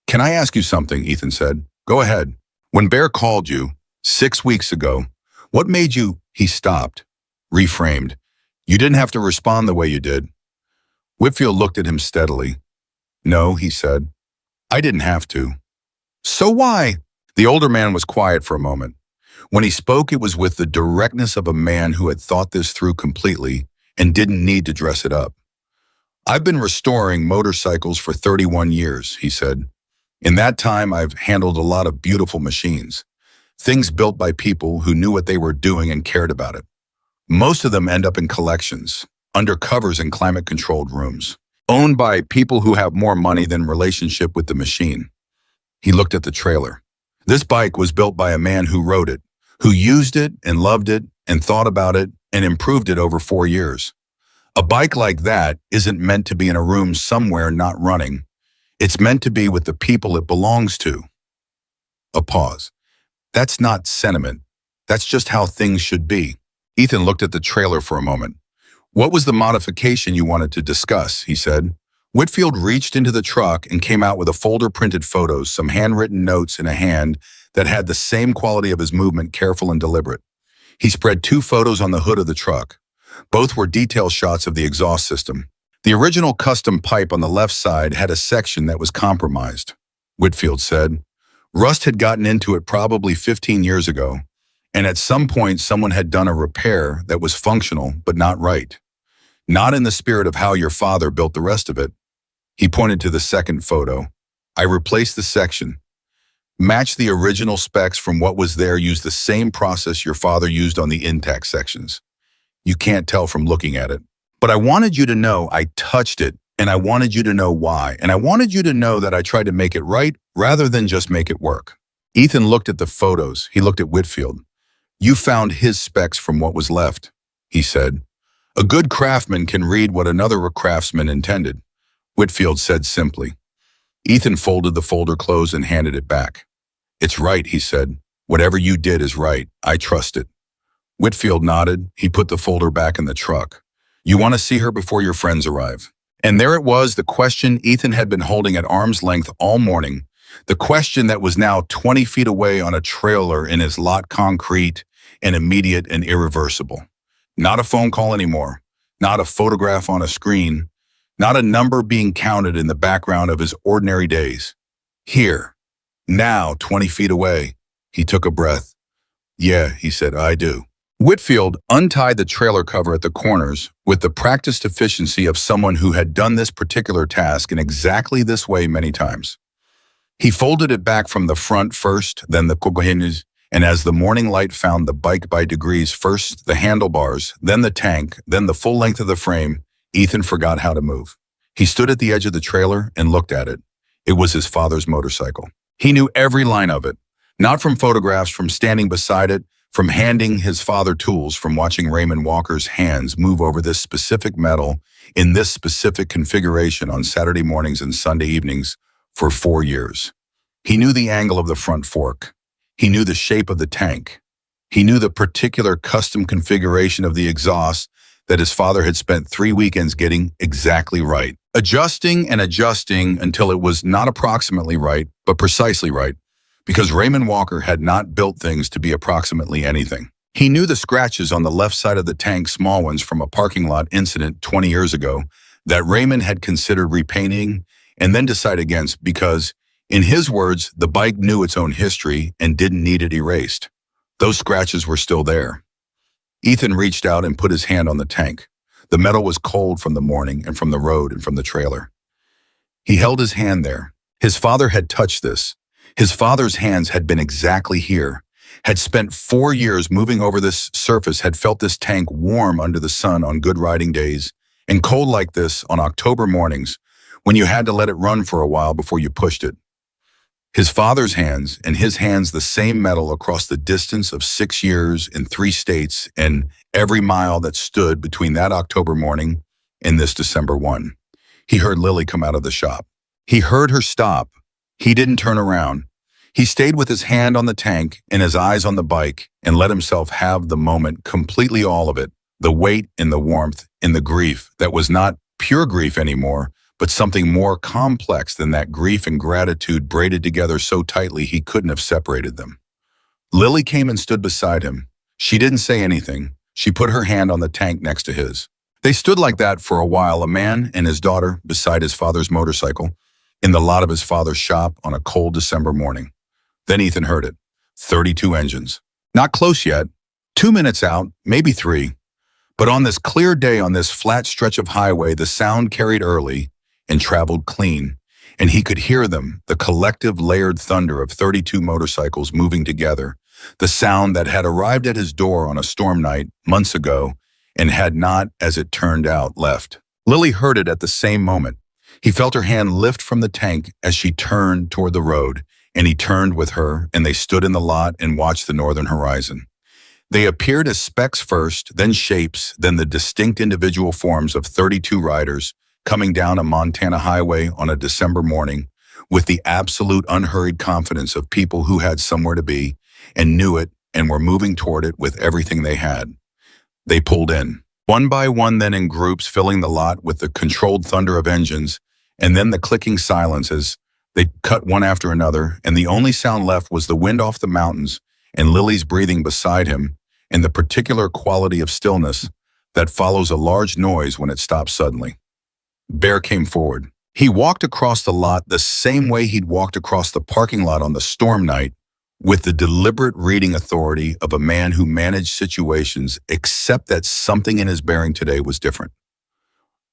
"Can I ask you something?" Ethan said. "Go ahead. When Bear called you 6 weeks ago, what made you—" He stopped, reframed. "You didn't have to respond the way you did." Whitfield looked at him steadily. "No," he said. "I didn't have to." "So why?" The older man was quiet for a moment. When he spoke, it was with the directness of a man who had thought this through completely and didn't need to dress it up. "I've been restoring motorcycles for 31 years, he said. "In that time, I've handled a lot of beautiful machines. Things built by people who knew what they were doing and cared about it. Most of them end up in collections, under covers in climate-controlled rooms, owned by people who have more money than relationship with the machine." He looked at the trailer. "This bike was built by a man who wrote it, who used it and loved it and thought about it and improved it over 4 years. A bike like that isn't meant to be in a room somewhere not running. It's meant to be with the people it belongs to." A pause. "That's not sentiment. That's just how things should be." Ethan looked at the trailer for a moment. "What was the modification you wanted to discuss?" he said. Whitfield reached into the truck and came out with a folder printed photos, some handwritten notes in a hand that had the same quality of his movement, careful and deliberate. He spread 2 photos on the hood of the truck. Both were detail shots of the exhaust system. The original custom pipe on the left side had a section that was compromised, Whitfield said. Rust had gotten into it probably 15 years ago, and at some point someone had done a repair that was functional but not right. Not in the spirit of how your father built the rest of it. He pointed to the second photo. "I replaced the section. Matched the original specs from what was there, used the same process your father used on the intact sections. You can't tell from looking at it. But I wanted you to know I touched it, and I wanted you to know why, and I wanted you to know that I tried to make it right rather than just make it work." Ethan looked at the photos. He looked at Whitfield. "You found his specs from what was left," he said. "A good craftsman can read what another craftsman intended," Whitfield said simply. Ethan folded the folder closed and handed it back. "It's right," he said. "Whatever you did is right. I trust it." Whitfield nodded. He put the folder back in the truck. "You want to see her before your friends arrive?" And there it was, the question Ethan had been holding at arm's length all morning, the question that was now 20 feet away on a trailer in his lot, concrete and immediate and irreversible. Not a phone call anymore, not a photograph on a screen, not a number being counted in the background of his ordinary days. Here, now, 20 feet away. He took a breath. "Yeah," he said, "I do." Whitfield untied the trailer cover at the corners with the practiced efficiency of someone who had done this particular task in exactly this way many times. He folded it back from the front first, then the hinges, and as the morning light found the bike by degrees, first the handlebars, then the tank, then the full length of the frame, Ethan forgot how to move. He stood at the edge of the trailer and looked at it. It was his father's motorcycle. He knew every line of it, not from photographs, from standing beside it, from handing his father tools, from watching Raymond Walker's hands move over this specific metal in this specific configuration on Saturday mornings and Sunday evenings for 4 years. He knew the angle of the front fork. He knew the shape of the tank. He knew the particular custom configuration of the exhaust that his father had spent 3 weekends getting exactly right. Adjusting and adjusting until it was not approximately right, but precisely right, because Raymond Walker had not built things to be approximately anything. He knew the scratches on the left side of the tank, small ones from a parking lot incident 20 years ago, that Raymond had considered repainting and then decided against because, in his words, the bike knew its own history and didn't need it erased. Those scratches were still there. Ethan reached out and put his hand on the tank. The metal was cold from the morning and from the road and from the trailer. He held his hand there. His father had touched this. His father's hands had been exactly here, had spent 4 years moving over this surface, had felt this tank warm under the sun on good riding days and cold like this on October mornings when you had to let it run for a while before you pushed it. His father's hands and his hands, the same metal across the distance of 6 years in 3 states and every mile that stood between that October morning and this December one. He heard Lily come out of the shop. He heard her stop. He didn't turn around. He stayed with his hand on the tank and his eyes on the bike and let himself have the moment, completely all of it, the weight and the warmth and the grief that was not pure grief anymore, but something more complex than that, grief and gratitude braided together so tightly he couldn't have separated them. Lily came and stood beside him. She didn't say anything. She put her hand on the tank next to his. They stood like that for a while, a man and his daughter beside his father's motorcycle, in the lot of his father's shop on a cold December morning. Then Ethan heard it. 32 engines. Not close yet. 2 minutes out, maybe 3. But on this clear day, on this flat stretch of highway, the sound carried early and traveled clean, and he could hear them, the collective layered thunder of 32 motorcycles moving together, the sound that had arrived at his door on a storm night months ago and had not, as it turned out, left. Lily heard it at the same moment. He felt her hand lift from the tank as she turned toward the road, and he turned with her, and they stood in the lot and watched the northern horizon. They appeared as specks first, then shapes, then the distinct individual forms of 32 riders coming down a Montana highway on a December morning with the absolute unhurried confidence of people who had somewhere to be and knew it and were moving toward it with everything they had. They pulled in, one by one, then in groups, filling the lot with the controlled thunder of engines, and then the clicking silence as they cut one after another, and the only sound left was the wind off the mountains and Lily's breathing beside him and the particular quality of stillness that follows a large noise when it stops suddenly. Bear came forward. He walked across the lot the same way he'd walked across the parking lot on the storm night, with the deliberate reading authority of a man who managed situations, except that something in his bearing today was different.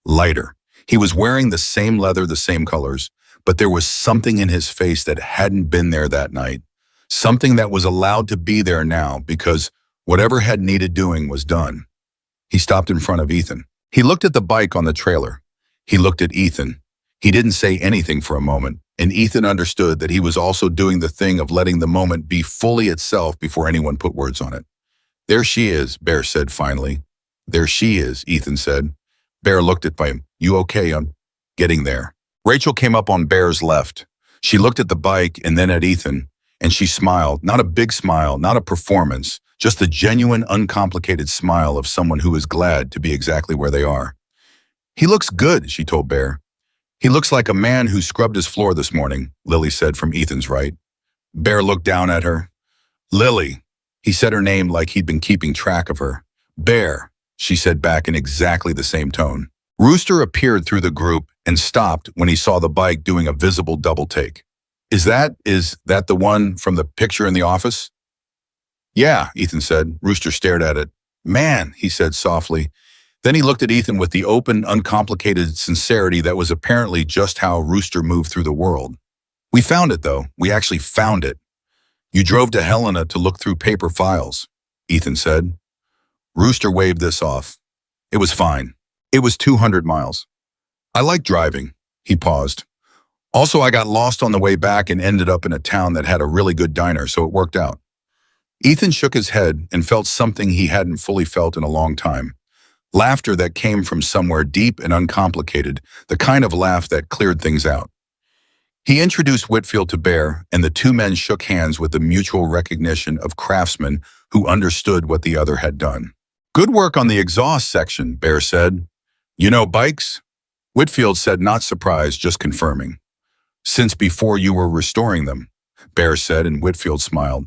Lighter. He was wearing the same leather, the same colors, but there was something in his face that hadn't been there that night, something that was allowed to be there now because whatever had needed doing was done. He stopped in front of Ethan. He looked at the bike on the trailer. He looked at Ethan. He didn't say anything for a moment, and Ethan understood that he was also doing the thing of letting the moment be fully itself before anyone put words on it. "There she is," Bear said finally. "There she is," Ethan said. Bear looked at him. "You okay? I'm getting there." Rachel came up on Bear's left. She looked at the bike and then at Ethan, and she smiled. Not a big smile, not a performance, just the genuine, uncomplicated smile of someone who is glad to be exactly where they are. "He looks good," she told Bear. "He looks like a man who scrubbed his floor this morning," Lily said from Ethan's right. Bear looked down at her. "Lily." He said her name like he'd been keeping track of her. "Bear," she said back in exactly the same tone. Rooster appeared through the group and stopped when he saw the bike doing a visible double take. Is that the one from the picture in the office?" "Yeah," Ethan said. Rooster stared at it. "Man," he said softly. Then he looked at Ethan with the open, uncomplicated sincerity that was apparently just how Rooster moved through the world. "We found it, though. We actually found it. You drove to Helena to look through paper files," Ethan said. Rooster waved this off. "It was fine. It was 200 miles. I like driving." He paused. Also, I got lost on the way back and ended up in a town that had a really good diner, so it worked out. Ethan shook his head and felt something he hadn't fully felt in a long time. Laughter that came from somewhere deep and uncomplicated, the kind of laugh that cleared things out. He introduced Whitfield to Bear, and the two men shook hands with the mutual recognition of craftsmen who understood what the other had done. Good work on the exhaust section, Bear said. You know bikes? Whitfield said, not surprised, just confirming. Since before you were restoring them, Bear said, and Whitfield smiled.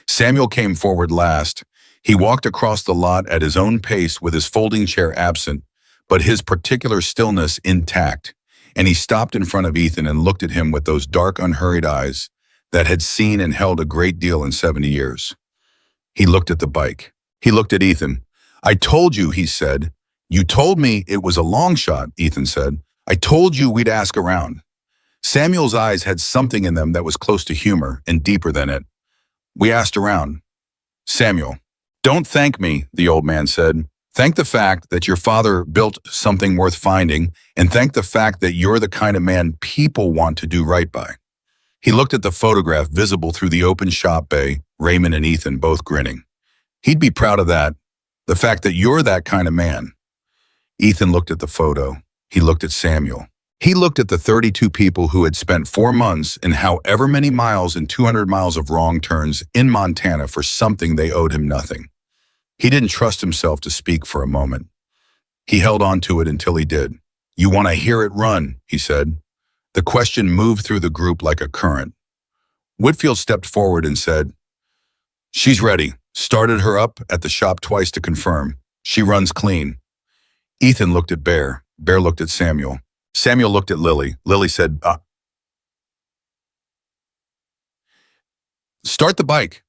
Samuel came forward last. He walked across the lot at his own pace with his folding chair absent, but his particular stillness intact, and he stopped in front of Ethan and looked at him with those dark, unhurried eyes that had seen and held a great deal in 70 years. He looked at the bike. He looked at Ethan. I told you, he said. You told me it was a long shot, Ethan said. I told you we'd ask around. Samuel's eyes had something in them that was close to humor and deeper than it. We asked around. Samuel. Don't thank me, the old man said. Thank the fact that your father built something worth finding, and thank the fact that you're the kind of man people want to do right by. He looked at the photograph visible through the open shop bay, Raymond and Ethan both grinning. He'd be proud of that, the fact that you're that kind of man. Ethan looked at the photo. He looked at Samuel. He looked at the 32 people who had spent 4 months in however many miles and 200 miles of wrong turns in Montana for something they owed him nothing. He didn't trust himself to speak for a moment. He held on to it until he did. You want to hear it run, he said. The question moved through the group like a current. Whitfield stepped forward and said, She's ready. Started her up at the shop twice to confirm. She runs clean. Ethan looked at Bear. Bear looked at Samuel. Samuel looked at Lily. Lily said, Start the bike.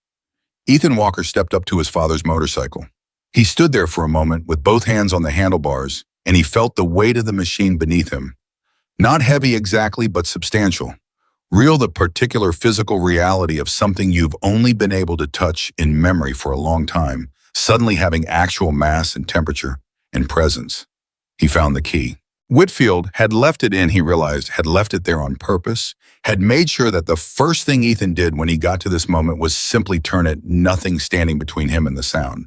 Ethan Walker stepped up to his father's motorcycle. He stood there for a moment with both hands on the handlebars, and he felt the weight of the machine beneath him. Not heavy exactly, but substantial. Real, the particular physical reality of something you've only been able to touch in memory for a long time, suddenly having actual mass and temperature and presence. He found the key. Whitfield had left it in, he realized, had left it there on purpose, had made sure that the first thing Ethan did when he got to this moment was simply turn it, nothing standing between him and the sound.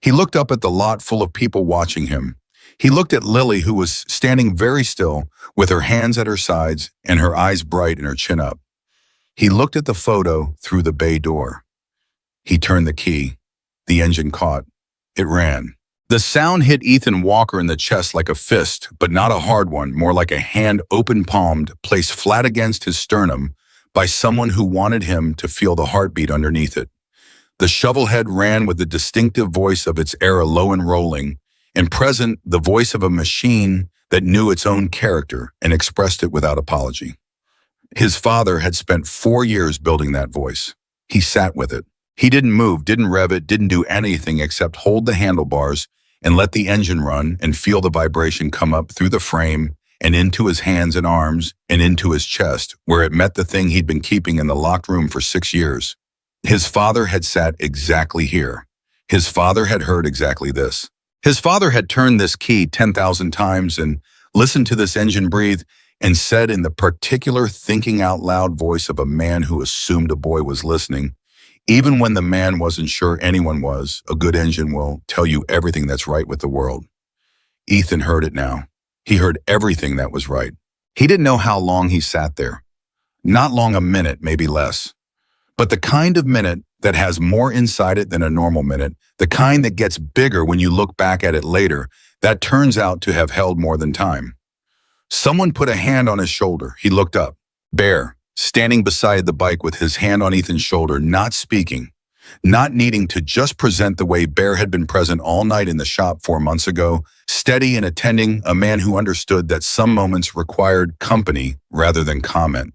He looked up at the lot full of people watching him. He looked at Lily, who was standing very still, with her hands at her sides and her eyes bright and her chin up. He looked at the photo through the bay door. He turned the key. The engine caught. It ran. The sound hit Ethan Walker in the chest like a fist, but not a hard one, more like a hand open-palmed, placed flat against his sternum by someone who wanted him to feel the heartbeat underneath it. The shovelhead ran with the distinctive voice of its era, low and rolling, and present the voice of a machine that knew its own character and expressed it without apology. His father had spent 4 years building that voice. He sat with it. He didn't move, didn't rev it, didn't do anything except hold the handlebars and let the engine run and feel the vibration come up through the frame and into his hands and arms and into his chest, where it met the thing he'd been keeping in the locked room for 6 years. His father had sat exactly here. His father had heard exactly this. His father had turned this key 10,000 times and listened to this engine breathe and said in the particular thinking out loud voice of a man who assumed a boy was listening, even when the man wasn't sure anyone was, a good engine will tell you everything that's right with the world. Ethan heard it now. He heard everything that was right. He didn't know how long he sat there. Not long, a minute, maybe less. But the kind of minute that has more inside it than a normal minute, the kind that gets bigger when you look back at it later, that turns out to have held more than time. Someone put a hand on his shoulder. He looked up. Bear, standing beside the bike with his hand on Ethan's shoulder, not speaking, not needing to just present the way Bear had been present all night in the shop 4 months ago, steady and attending, a man who understood that some moments required company rather than comment.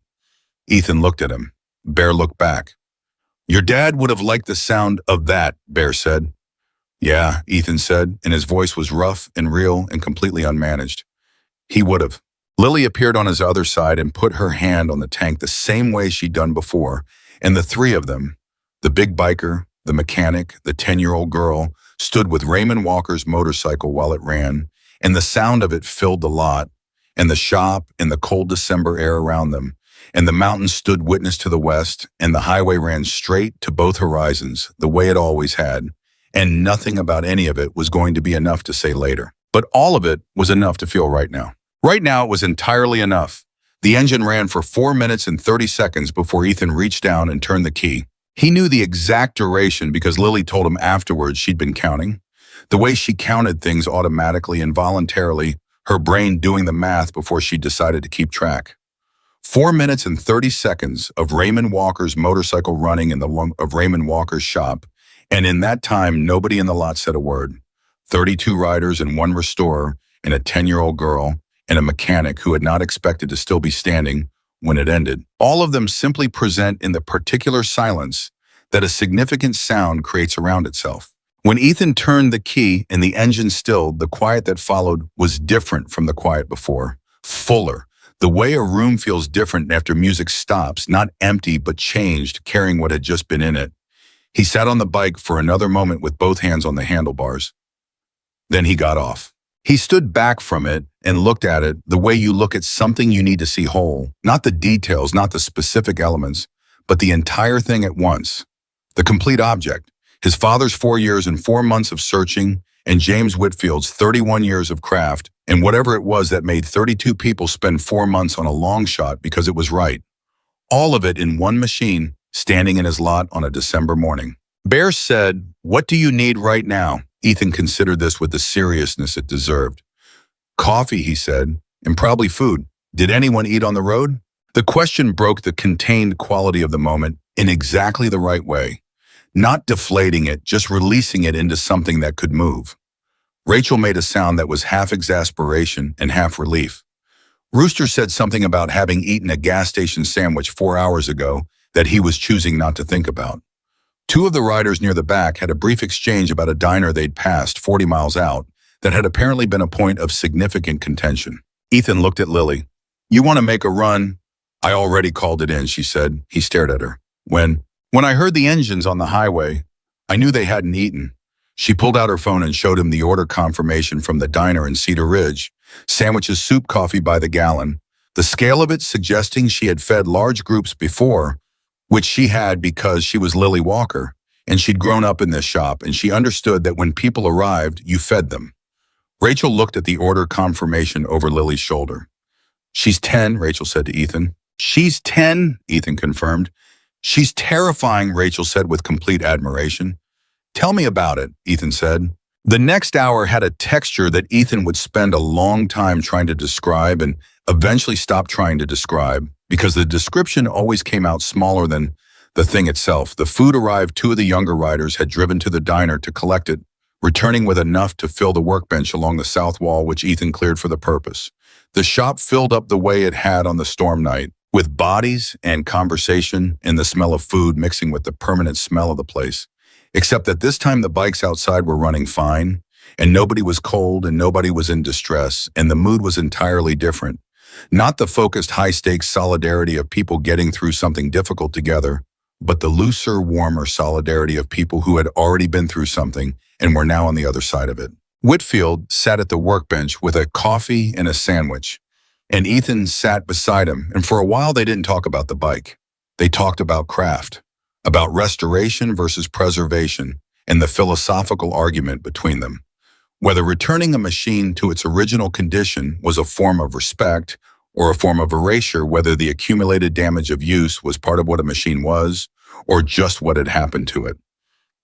Ethan looked at him. Bear looked back. Your dad would have liked the sound of that, Bear said. Yeah, Ethan said, and his voice was rough and real and completely unmanaged. He would have. Lily appeared on his other side and put her hand on the tank the same way she'd done before, and the three of them, the big biker, the mechanic, the 10-year-old girl, stood with Raymond Walker's motorcycle while it ran, and the sound of it filled the lot, and the shop, and the cold December air around them. and the mountains stood witness to the west, and the highway ran straight to both horizons, the way it always had, and nothing about any of it was going to be enough to say later. But all of it was enough to feel right now. Right now, it was entirely enough. The engine ran for 4 minutes and 30 seconds before Ethan reached down and turned the key. He knew the exact duration because Lily told him afterwards she'd been counting. The way she counted things automatically and voluntarily, her brain doing the math before she decided to keep track. 4 minutes and 30 seconds of Raymond Walker's motorcycle running in of Raymond Walker's shop, and in that time, nobody in the lot said a word. 32 riders and one restorer, and a 10-year-old girl, and a mechanic who had not expected to still be standing when it ended. All of them simply present in the particular silence that a significant sound creates around itself. When Ethan turned the key and the engine stilled, the quiet that followed was different from the quiet before, fuller. The way a room feels different after music stops, not empty but changed, carrying what had just been in it. He sat on the bike for another moment with both hands on the handlebars. Then he got off. He stood back from it and looked at it the way you look at something you need to see whole, not the details, not the specific elements, but the entire thing at once. The complete object. His father's 4 years and 4 months of searching, and James Whitfield's 31 years of craft, and whatever it was that made 32 people spend 4 months on a long shot because it was right. All of it in one machine, standing in his lot on a December morning. Bear said, "What do you need right now?" Ethan considered this with the seriousness it deserved. "Coffee," he said, "and probably food. Did anyone eat on the road?" The question broke the contained quality of the moment in exactly the right way. Not deflating it, just releasing it into something that could move. Rachel made a sound that was half exasperation and half relief. Rooster said something about having eaten a gas station sandwich 4 hours ago that he was choosing not to think about. Two of the riders near the back had a brief exchange about a diner they'd passed 40 miles out that had apparently been a point of significant contention. Ethan looked at Lily. "You want to make a run?" "I already called it in," she said. He stared at her. When I heard the engines on the highway, I knew they hadn't eaten." She pulled out her phone and showed him the order confirmation from the diner in Cedar Ridge. Sandwiches, soup, coffee by the gallon. The scale of it suggesting she had fed large groups before, which she had because she was Lily Walker, and she'd grown up in this shop, and she understood that when people arrived, you fed them. Rachel looked at the order confirmation over Lily's shoulder. "She's 10, Rachel said to Ethan. "She's 10, Ethan confirmed. "She's terrifying," Rachel said with complete admiration. "Tell me about it," Ethan said. The next hour had a texture that Ethan would spend a long time trying to describe and eventually stop trying to describe because the description always came out smaller than the thing itself. The food arrived. Two of the younger riders had driven to the diner to collect it, returning with enough to fill the workbench along the south wall, which Ethan cleared for the purpose. The shop filled up the way it had on the storm night, with bodies and conversation and the smell of food mixing with the permanent smell of the place. Except that this time the bikes outside were running fine, and nobody was cold and nobody was in distress, and the mood was entirely different. Not the focused high-stakes solidarity of people getting through something difficult together, but the looser, warmer solidarity of people who had already been through something and were now on the other side of it. Whitfield sat at the workbench with a coffee and a sandwich, and Ethan sat beside him, and for a while they didn't talk about the bike. They talked about craft, about restoration versus preservation, and the philosophical argument between them. Whether returning a machine to its original condition was a form of respect or a form of erasure, whether the accumulated damage of use was part of what a machine was or just what had happened to it.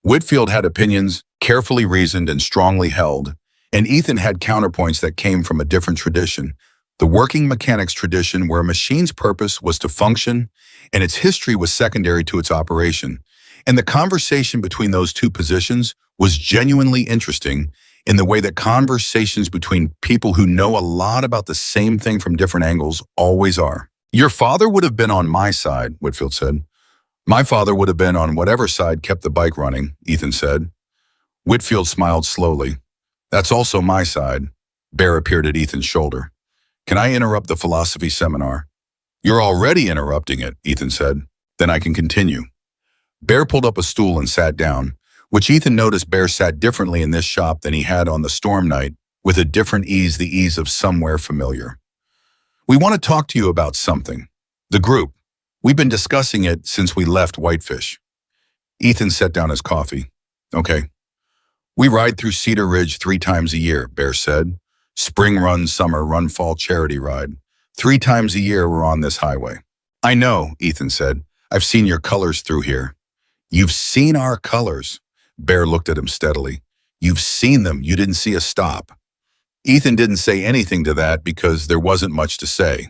Whitfield had opinions carefully reasoned and strongly held, and Ethan had counterpoints that came from a different tradition. The working mechanics tradition, where a machine's purpose was to function and its history was secondary to its operation. And the conversation between those two positions was genuinely interesting in the way that conversations between people who know a lot about the same thing from different angles always are. "Your father would have been on my side," Whitfield said. "My father would have been on whatever side kept the bike running," Ethan said. Whitfield smiled slowly. "That's also my side." Bear appeared at Ethan's shoulder. "Can I interrupt the philosophy seminar?" "You're already interrupting it," Ethan said. "Then I can continue." Bear pulled up a stool and sat down, which Ethan noticed Bear sat differently in this shop than he had on the storm night, with a different ease, the ease of somewhere familiar. "We want to talk to you about something." The group. We've been discussing it since we left Whitefish. Ethan set down his coffee. Okay. We ride through Cedar Ridge 3 times a year, Bear said. Spring run, summer run, fall charity ride. 3 times a year we're on this highway. I know, Ethan said. I've seen your colors through here. You've seen our colors. Bear looked at him steadily. You've seen them. You didn't see us stop. Ethan didn't say anything to that because there wasn't much to say.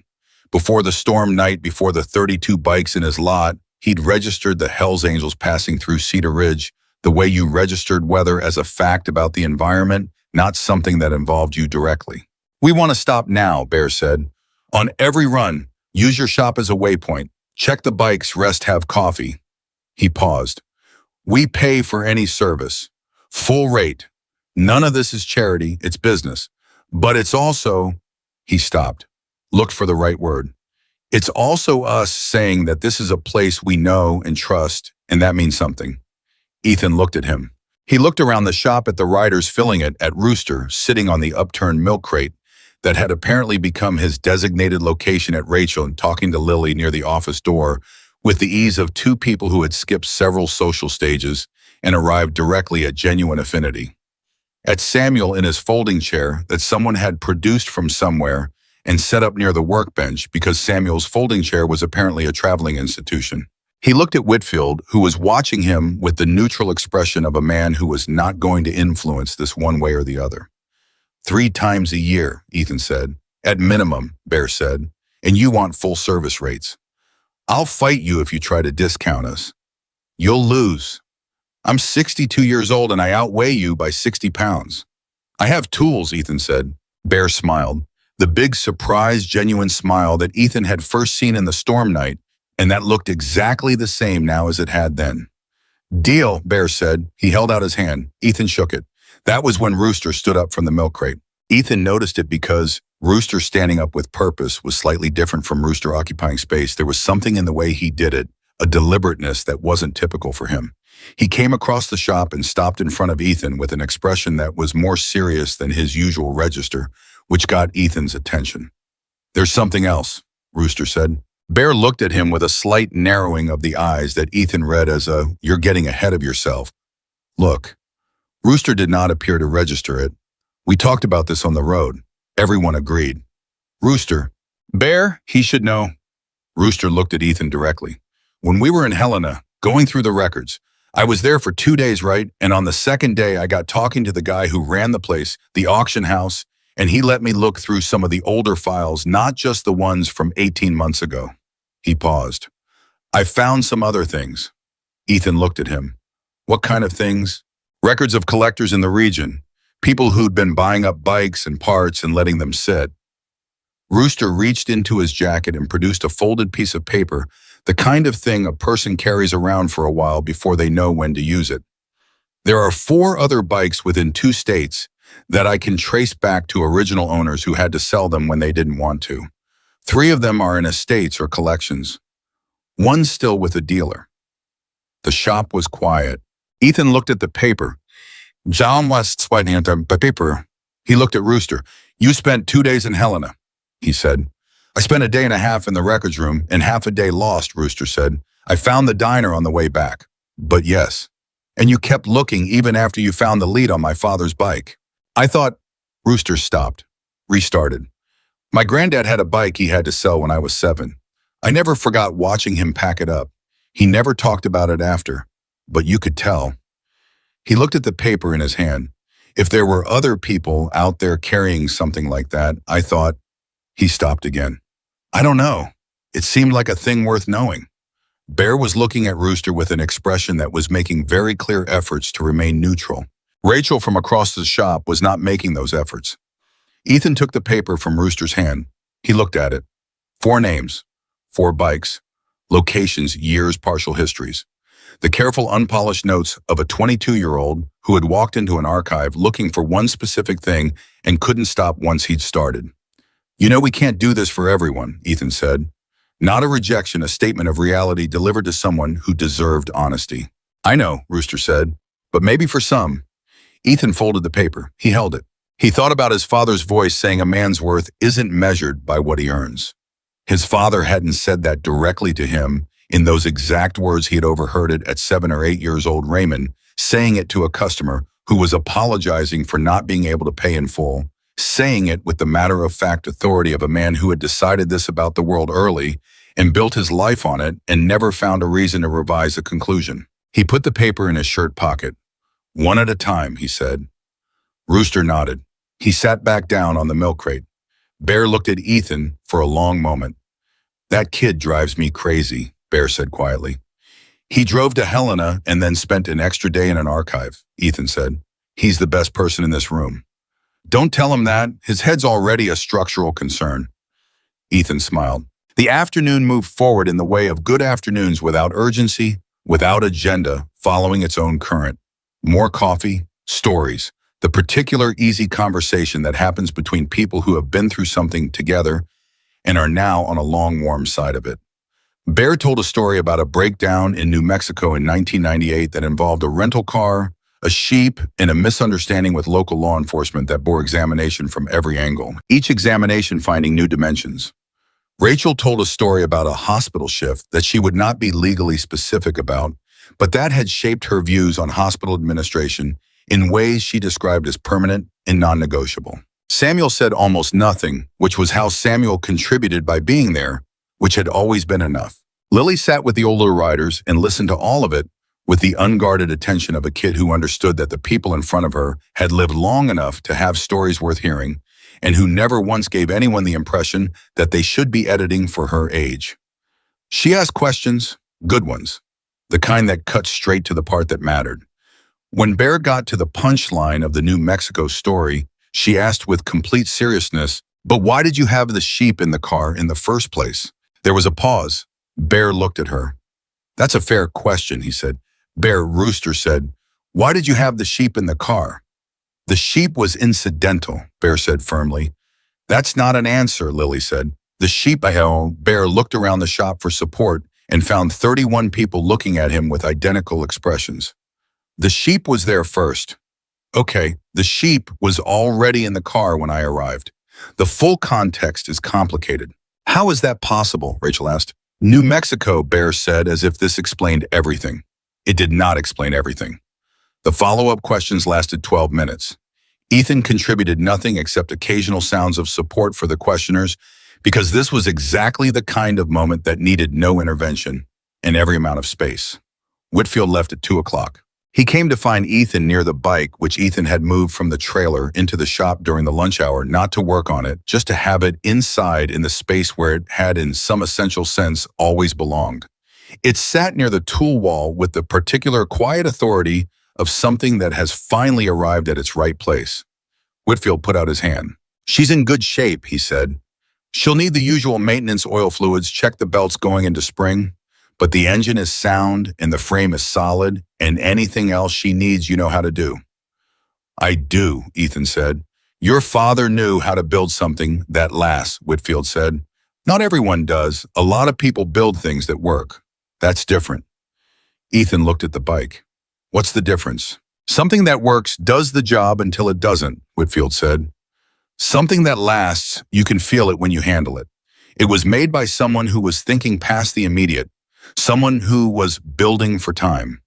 Before the storm night, before the 32 bikes in his lot, he'd registered the Hells Angels passing through Cedar Ridge the way you registered weather as a fact about the environment, not something that involved you directly. We want to stop now, Bear said. On every run, use your shop as a waypoint. Check the bikes, rest, have coffee. He paused. We pay for any service. Full rate. None of this is charity, it's business. But it's also, he stopped, looked for the right word. It's also us saying that this is a place we know and trust, and that means something. Ethan looked at him. He looked around the shop at the riders filling it, at Rooster sitting on the upturned milk crate that had apparently become his designated location, at Rachel and talking to Lily near the office door with the ease of 2 people who had skipped several social stages and arrived directly at genuine affinity. At Samuel in his folding chair that someone had produced from somewhere and set up near the workbench because Samuel's folding chair was apparently a traveling institution. He looked at Whitfield, who was watching him with the neutral expression of a man who was not going to influence this one way or the other. 3 times a year, Ethan said. At minimum, Bear said. And you want full service rates. I'll fight you if you try to discount us. You'll lose. I'm 62 years old and I outweigh you by 60 pounds. I have tools, Ethan said. Bear smiled. The big surprised, genuine smile that Ethan had first seen in the storm night, and that looked exactly the same now as it had then. Deal, Bear said. He held out his hand. Ethan shook it. That was when Rooster stood up from the milk crate. Ethan noticed it because Rooster standing up with purpose was slightly different from Rooster occupying space. There was something in the way he did it, a deliberateness that wasn't typical for him. He came across the shop and stopped in front of Ethan with an expression that was more serious than his usual register, which got Ethan's attention. There's something else, Rooster said. Bear looked at him with a slight narrowing of the eyes that Ethan read as a, you're getting ahead of yourself. Look, Rooster did not appear to register it. We talked about this on the road. Everyone agreed. Rooster, Bear, he should know. Rooster looked at Ethan directly. When we were in Helena, going through the records, I was there for 2 days, right? And on the second day, I got talking to the guy who ran the place, the auction house, and he let me look through some of the older files, not just the ones from 18 months ago. He paused. I found some other things. Ethan looked at him. What kind of things? Records of collectors in the region, people who'd been buying up bikes and parts and letting them sit. Rooster reached into his jacket and produced a folded piece of paper, the kind of thing a person carries around for a while before they know when to use it. There are 4 other bikes within 2 states that I can trace back to original owners who had to sell them when they didn't want to. 3 of them are in estates or collections. One's still with a dealer. The shop was quiet. Ethan looked at the paper. John West's paper. He looked at Rooster. You spent 2 days in Helena, he said. I spent a day and a half in the records room and half a day lost, Rooster said. I found the diner on the way back. But yes. And you kept looking even after you found the lead on my father's bike. I thought. Rooster stopped, restarted. My granddad had a bike he had to sell when I was 7. I never forgot watching him pack it up. He never talked about it after, but you could tell. He looked at the paper in his hand. If there were other people out there carrying something like that, I thought. He stopped again. I don't know. It seemed like a thing worth knowing. Bear was looking at Rooster with an expression that was making very clear efforts to remain neutral. Rachel from across the shop was not making those efforts. Ethan took the paper from Rooster's hand. He looked at it. 4 names, 4 bikes, locations, years, partial histories. The careful, unpolished notes of a 22-year-old who had walked into an archive looking for one specific thing and couldn't stop once he'd started. You know, we can't do this for everyone, Ethan said. Not a rejection, a statement of reality delivered to someone who deserved honesty. I know, Rooster said, but maybe for some. Ethan folded the paper. He held it. He thought about his father's voice saying a man's worth isn't measured by what he earns. His father hadn't said that directly to him in those exact words. He had overheard it at 7 or 8 years old. Raymond saying it to a customer who was apologizing for not being able to pay in full, saying it with the matter-of-fact authority of a man who had decided this about the world early and built his life on it and never found a reason to revise the conclusion. He put the paper in his shirt pocket. "One at a time," he said. Rooster nodded. He sat back down on the milk crate. Bear looked at Ethan for a long moment. "That kid drives me crazy," Bear said quietly. "He drove to Helena and then spent an extra day in an archive," Ethan said. "He's the best person in this room." "Don't tell him that. His head's already a structural concern." Ethan smiled. The afternoon moved forward in the way of good afternoons, without urgency, without agenda, following its own current. More coffee, stories, the particular easy conversation that happens between people who have been through something together and are now on a long, warm side of it. Bear told a story about a breakdown in New Mexico in 1998 that involved a rental car, a sheep, and a misunderstanding with local law enforcement that bore examination from every angle, each examination finding new dimensions. Rachel told a story about a hospital shift that she would not be legally specific about, but that had shaped her views on hospital administration in ways she described as permanent and non-negotiable. Samuel said almost nothing, which was how Samuel contributed by being there, which had always been enough. Lily sat with the older riders and listened to all of it with the unguarded attention of a kid who understood that the people in front of her had lived long enough to have stories worth hearing, and who never once gave anyone the impression that they should be editing for her age. She asked questions, good ones, the kind that cut straight to the part that mattered. When Bear got to the punchline of the New Mexico story, she asked with complete seriousness, "But why did you have the sheep in the car in the first place?" There was a pause. Bear looked at her. "That's a fair question," he said. "Bear," Rooster said, "why did you have the sheep in the car?" "The sheep was incidental," Bear said firmly. "That's not an answer," Lily said. "The sheep," Bear looked around the shop for support and found 31 people looking at him with identical expressions. "The sheep was there first." "Okay, the sheep was already in the car when I arrived. The full context is complicated." "How is that possible?" Rachel asked. "New Mexico," Bear said, as if this explained everything. It did not explain everything. The follow-up questions lasted 12 minutes. Ethan contributed nothing except occasional sounds of support for the questioners, because this was exactly the kind of moment that needed no intervention and every amount of space. Whitfield left at 2 o'clock. He came to find Ethan near the bike, which Ethan had moved from the trailer into the shop during the lunch hour, not to work on it, just to have it inside in the space where it had, in some essential sense, always belonged. It sat near the tool wall with the particular quiet authority of something that has finally arrived at its right place. Whitfield put out his hand. "She's in good shape," he said. "She'll need the usual maintenance, oil fluids, check the belts going into spring. But the engine is sound and the frame is solid, and anything else she needs you know how to do." "I do," Ethan said. "Your father knew how to build something that lasts," Whitfield said. "Not everyone does. A lot of people build things that work. That's different." Ethan looked at the bike. "What's the difference?" "Something that works does the job until it doesn't," Whitfield said. "Something that lasts, you can feel it when you handle it. It was made by someone who was thinking past the immediate, someone who was building for time."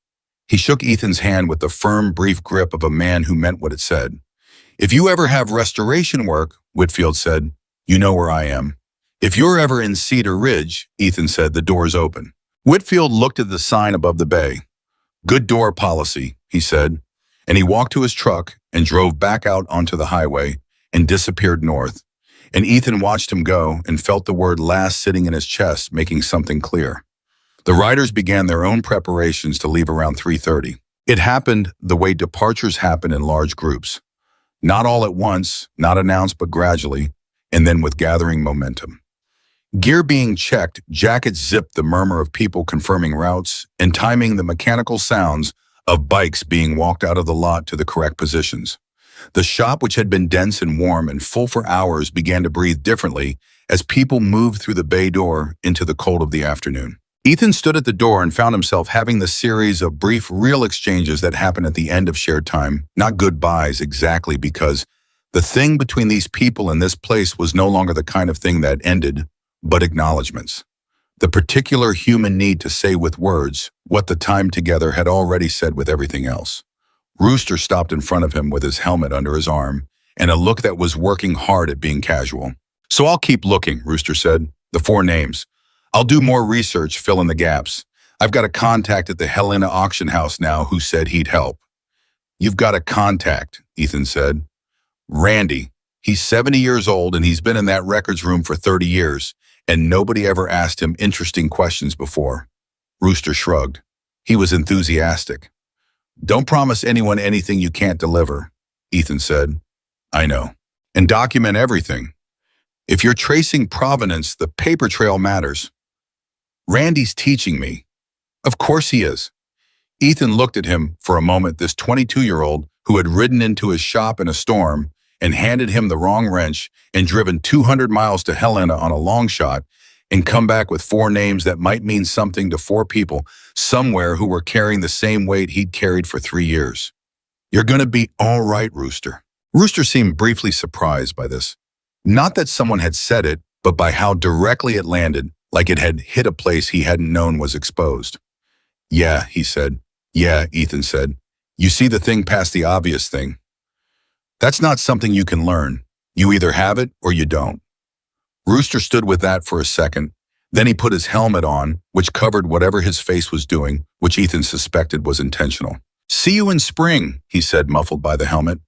He shook Ethan's hand with the firm, brief grip of a man who meant what it said. "If you ever have restoration work," Whitfield said, "you know where I am." "If you're ever in Cedar Ridge," Ethan said, "the door's open." Whitfield looked at the sign above the bay. "Good door policy," he said, and he walked to his truck and drove back out onto the highway and disappeared north. And Ethan watched him go and felt the word "last" sitting in his chest, making something clear. The riders began their own preparations to leave around 3:30. It happened the way departures happen in large groups. Not all at once, not announced but gradually, and then with gathering momentum. Gear being checked, jackets zipped, the murmur of people confirming routes, and timing the mechanical sounds of bikes being walked out of the lot to the correct positions. The shop, which had been dense and warm and full for hours, began to breathe differently as people moved through the bay door into the cold of the afternoon. Ethan stood at the door and found himself having the series of brief, real exchanges that happen at the end of shared time, not goodbyes exactly, because the thing between these people and this place was no longer the kind of thing that ended, but acknowledgments. The particular human need to say with words what the time together had already said with everything else. Rooster stopped in front of him with his helmet under his arm and a look that was working hard at being casual. "So I'll keep looking," Rooster said. "The 4 names. I'll do more research, fill in the gaps. I've got a contact at the Helena auction house now who said he'd help." "You've got a contact," Ethan said. "Randy. He's 70 years old and he's been in that records room for 30 years, and nobody ever asked him interesting questions before." Rooster shrugged. He was enthusiastic. "Don't promise anyone anything you can't deliver," Ethan said. "I know. And document everything. If you're tracing provenance, the paper trail matters." "Randy's teaching me." "Of course he is." Ethan looked at him for a moment, this 22-year-old who had ridden into his shop in a storm and handed him the wrong wrench and driven 200 miles to Helena on a long shot and come back with 4 names that might mean something to 4 people somewhere who were carrying the same weight he'd carried for 3 years. "You're going to be all right, Rooster." Rooster seemed briefly surprised by this. Not that someone had said it, but by how directly it landed, like it had hit a place he hadn't known was exposed. "Yeah," he said. "Yeah," Ethan said. "You see the thing past the obvious thing. That's not something you can learn. You either have it or you don't." Rooster stood with that for a second. Then he put his helmet on, which covered whatever his face was doing, which Ethan suspected was intentional. "See you in spring," he said, muffled by the helmet.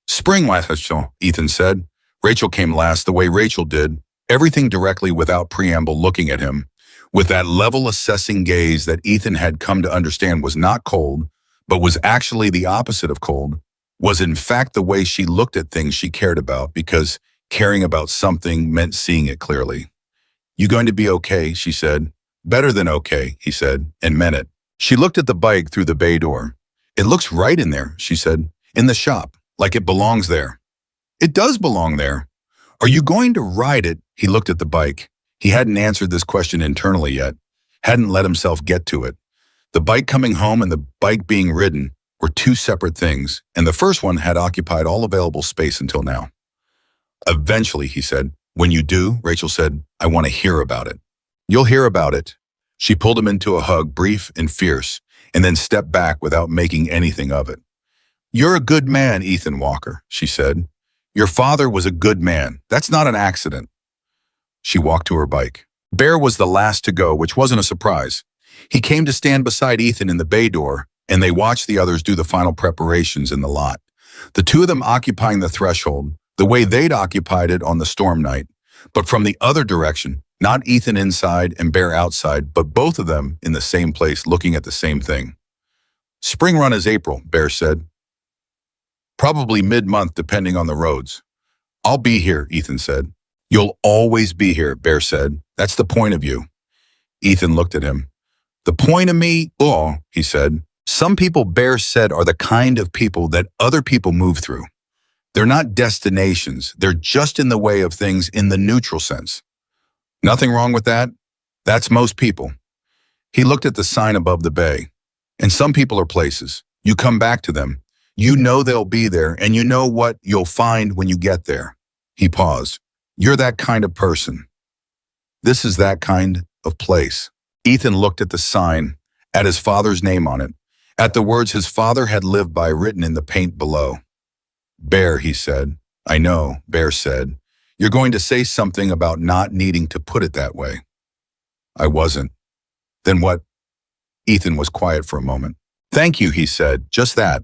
"Spring, Rachel," Ethan said. Rachel came last, the way Rachel did, everything directly without preamble, looking at him, with that level assessing gaze that Ethan had come to understand was not cold, but was actually the opposite of cold, was in fact the way she looked at things she cared about, because caring about something meant seeing it clearly. "You going to be okay?" she said. "Better than okay," he said, and meant it. She looked at the bike through the bay door. "It looks right in there," she said. "In the shop, like it belongs there." "It does belong there." "Are you going to ride it?" He looked at the bike. He hadn't answered this question internally yet, hadn't let himself get to it. The bike coming home and the bike being ridden were 2 separate things, and the first one had occupied all available space until now. "Eventually," he said. "When you do," Rachel said, "I want to hear about it." "You'll hear about it." She pulled him into a hug, brief and fierce, and then stepped back without making anything of it. "You're a good man, Ethan Walker," she said. "Your father was a good man. That's not an accident." She walked to her bike. Bear was the last to go, which wasn't a surprise. He came to stand beside Ethan in the bay door, and they watched the others do the final preparations in the lot. The 2 of them occupying the threshold, the way they'd occupied it on the storm night, but from the other direction, not Ethan inside and Bear outside, but both of them in the same place looking at the same thing. "Spring run is April," Bear said. "Probably mid-month depending on the roads." "I'll be here," Ethan said. "You'll always be here," Bear said. "That's the point of you." Ethan looked at him. "The point of me?" "Oh," he said. "Some people," Bear said, "are the kind of people that other people move through. They're not destinations. They're just in the way of things in the neutral sense." "Nothing wrong with that. That's most people." He looked at the sign above the bay. "And some people are places. You come back to them. You know they'll be there, and you know what you'll find when you get there." He paused. "You're that kind of person. This is that kind of place." Ethan looked at the sign, at his father's name on it, at the words his father had lived by written in the paint below. "Bear," he said. "I know," Bear said. "You're going to say something about not needing to put it that way." "I wasn't." "Then what?" Ethan was quiet for a moment. "Thank you," he said. "Just that."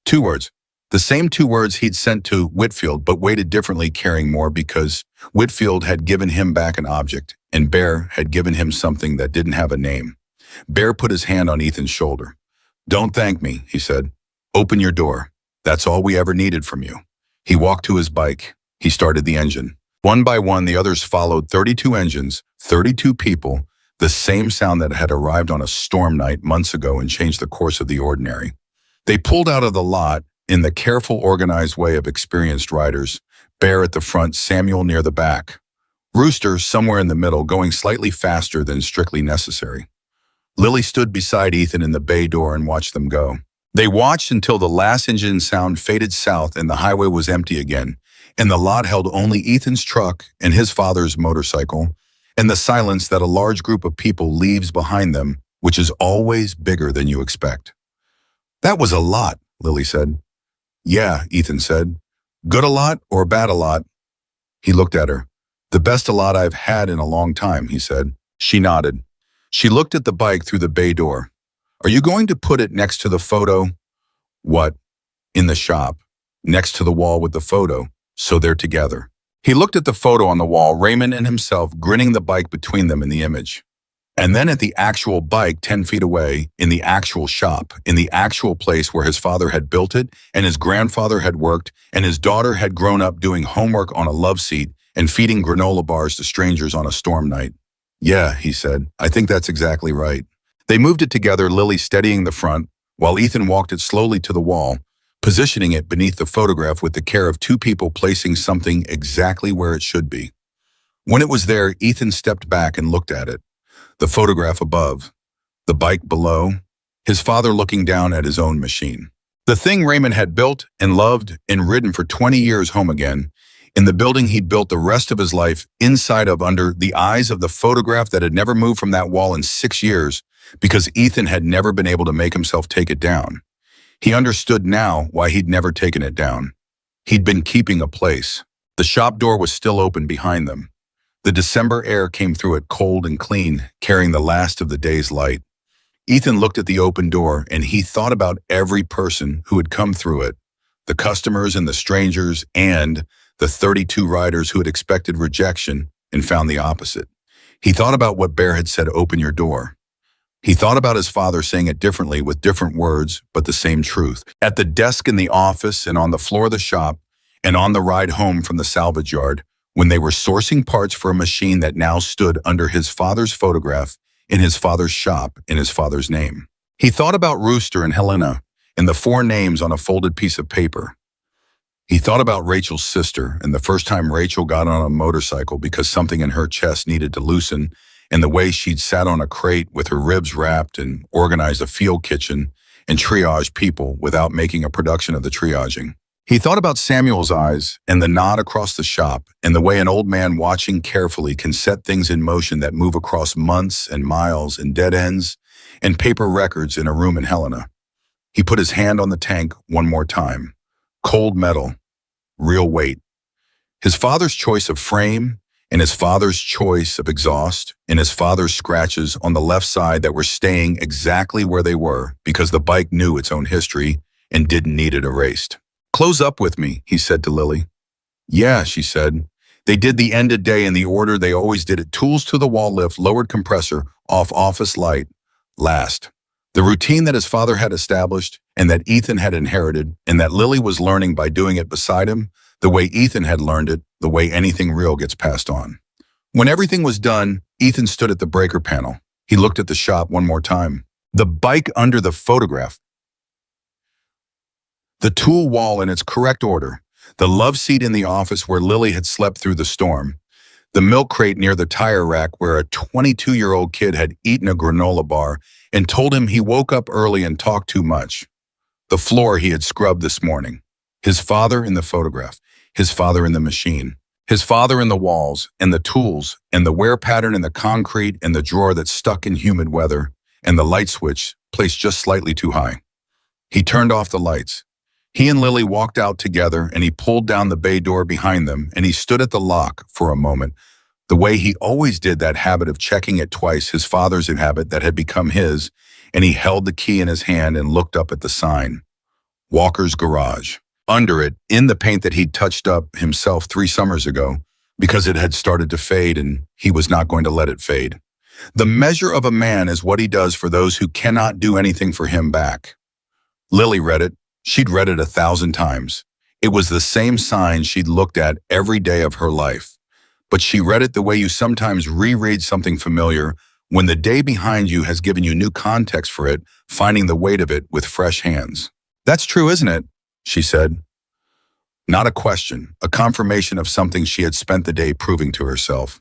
2 words. The same 2 words he'd sent to Whitfield, but weighted differently, carrying more because Whitfield had given him back an object, and Bear had given him something that didn't have a name. Bear put his hand on Ethan's shoulder. "Don't thank me," he said. "Open your door. That's all we ever needed from you." He walked to his bike. He started the engine. One by one, the others followed. 32 engines, 32 people, the same sound that had arrived on a storm night months ago and changed the course of the ordinary. They pulled out of the lot in the careful, organized way of experienced riders, Bear at the front, Samuel near the back. Rooster somewhere in the middle, going slightly faster than strictly necessary. Lily stood beside Ethan in the bay door and watched them go. They watched until the last engine sound faded south and the highway was empty again, and the lot held only Ethan's truck and his father's motorcycle, and the silence that a large group of people leaves behind them, which is always bigger than you expect. That was a lot, Lily said. Yeah, Ethan said. Good a lot or bad a lot? He looked at her. The best a lot I've had in a long time, he said. She nodded. She looked at the bike through the bay door. Are you going to put it next to the photo? What? In the shop. Next to the wall with the photo, so they're together. He looked at the photo on the wall, Raymond and himself grinning, the bike between them in the image. And then at the actual bike 10 feet away, in the actual shop, in the actual place where his father had built it, and his grandfather had worked, and his daughter had grown up doing homework on a love seat and feeding granola bars to strangers on a storm night. Yeah, he said, I think that's exactly right. They moved it together, Lily steadying the front, while Ethan walked it slowly to the wall, positioning it beneath the photograph with the care of two people placing something exactly where it should be. When it was there, Ethan stepped back and looked at it. The photograph above, the bike below, his father looking down at his own machine. The thing Raymond had built and loved and ridden for 20 years home again, in the building he'd built the rest of his life, inside of, under the eyes of the photograph that had never moved from that wall in 6 years because Ethan had never been able to make himself take it down. He understood now why he'd never taken it down. He'd been keeping a place. The shop door was still open behind them. The December air came through it cold and clean, carrying the last of the day's light. Ethan looked at the open door and he thought about every person who had come through it, the customers and the strangers and the 32 riders who had expected rejection and found the opposite. He thought about what Bear had said, open your door. He thought about his father saying it differently with different words, but the same truth. At the desk in the office and on the floor of the shop and on the ride home from the salvage yard, when they were sourcing parts for a machine that now stood under his father's photograph in his father's shop in his father's name. He thought about Rooster and Helena and the 4 names on a folded piece of paper. He thought about Rachel's sister and the first time Rachel got on a motorcycle because something in her chest needed to loosen, and the way she'd sat on a crate with her ribs wrapped and organized a field kitchen and triaged people without making a production of the triaging. He thought about Samuel's eyes and the nod across the shop and the way an old man watching carefully can set things in motion that move across months and miles and dead ends and paper records in a room in Helena. He put his hand on the tank one more time. Cold metal, real weight. His father's choice of frame and his father's choice of exhaust and his father's scratches on the left side that were staying exactly where they were because the bike knew its own history and didn't need it erased. Close up with me, he said to Lily. Yeah, she said. They did the end of day in the order they always did it. Tools to the wall lift, lowered compressor, off office light, last. The routine that his father had established and that Ethan had inherited and that Lily was learning by doing it beside him, the way Ethan had learned it, the way anything real gets passed on. When everything was done, Ethan stood at the breaker panel. He looked at the shop one more time. The bike under the photograph. The tool wall in its correct order. The love seat in the office where Lily had slept through the storm. The milk crate near the tire rack where a 22-year-old kid had eaten a granola bar and told him he woke up early and talked too much. The floor he had scrubbed this morning. His father in the photograph. His father in the machine. His father in the walls and the tools and the wear pattern in the concrete and the drawer that stuck in humid weather and the light switch placed just slightly too high. He turned off the lights. He and Lily walked out together and he pulled down the bay door behind them and he stood at the lock for a moment, the way he always did, that habit of checking it twice, his father's habit that had become his, and he held the key in his hand and looked up at the sign. Walker's Garage. Under it, in the paint that he'd touched up himself 3 summers ago, because it had started to fade and he was not going to let it fade. The measure of a man is what he does for those who cannot do anything for him back. Lily read it. She'd read it 1,000 times. It was the same sign she'd looked at every day of her life. But she read it the way you sometimes reread something familiar when the day behind you has given you new context for it, finding the weight of it with fresh hands. That's true, isn't it? She said. Not a question, a confirmation of something she had spent the day proving to herself.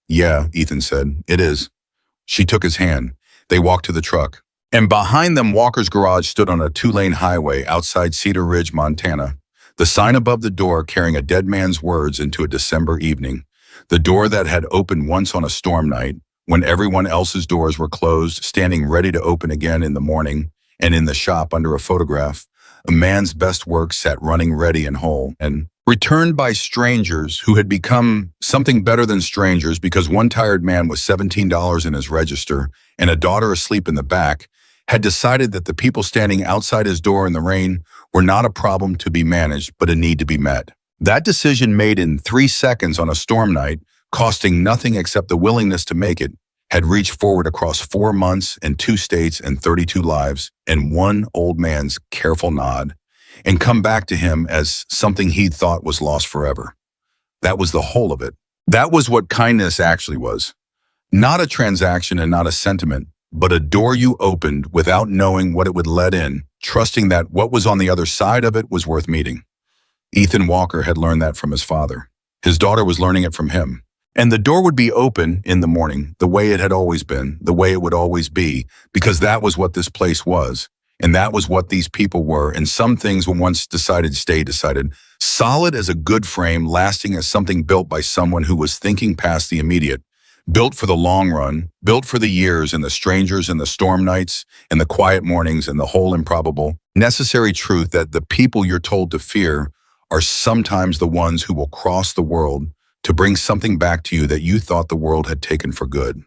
Yeah, Ethan said, it is. She took his hand. They walked to the truck. And behind them, Walker's Garage stood on a 2-lane highway outside Cedar Ridge, Montana. The sign above the door carrying a dead man's words into a December evening. The door that had opened once on a storm night, when everyone else's doors were closed, standing ready to open again in the morning, and in the shop under a photograph, a man's best work sat running ready and whole, and returned by strangers who had become something better than strangers because one tired man with $17 in his register and a daughter asleep in the back had decided that the people standing outside his door in the rain were not a problem to be managed, but a need to be met. That decision made in 3 seconds on a storm night, costing nothing except the willingness to make it, had reached forward across 4 months and 2 states and 32 lives and one old man's careful nod, and come back to him as something he'd thought was lost forever. That was the whole of it. That was what kindness actually was. Not a transaction and not a sentiment, but a door you opened without knowing what it would let in, trusting that what was on the other side of it was worth meeting. Ethan Walker had learned that from his father. His daughter was learning it from him. And the door would be open in the morning, the way it had always been, the way it would always be, because that was what this place was. And that was what these people were. And some things were once decided, stay decided. Solid as a good frame, lasting as something built by someone who was thinking past the immediate. Built for the long run, built for the years and the strangers and the storm nights and the quiet mornings and the whole improbable, necessary truth that the people you're told to fear are sometimes the ones who will cross the world to bring something back to you that you thought the world had taken for good.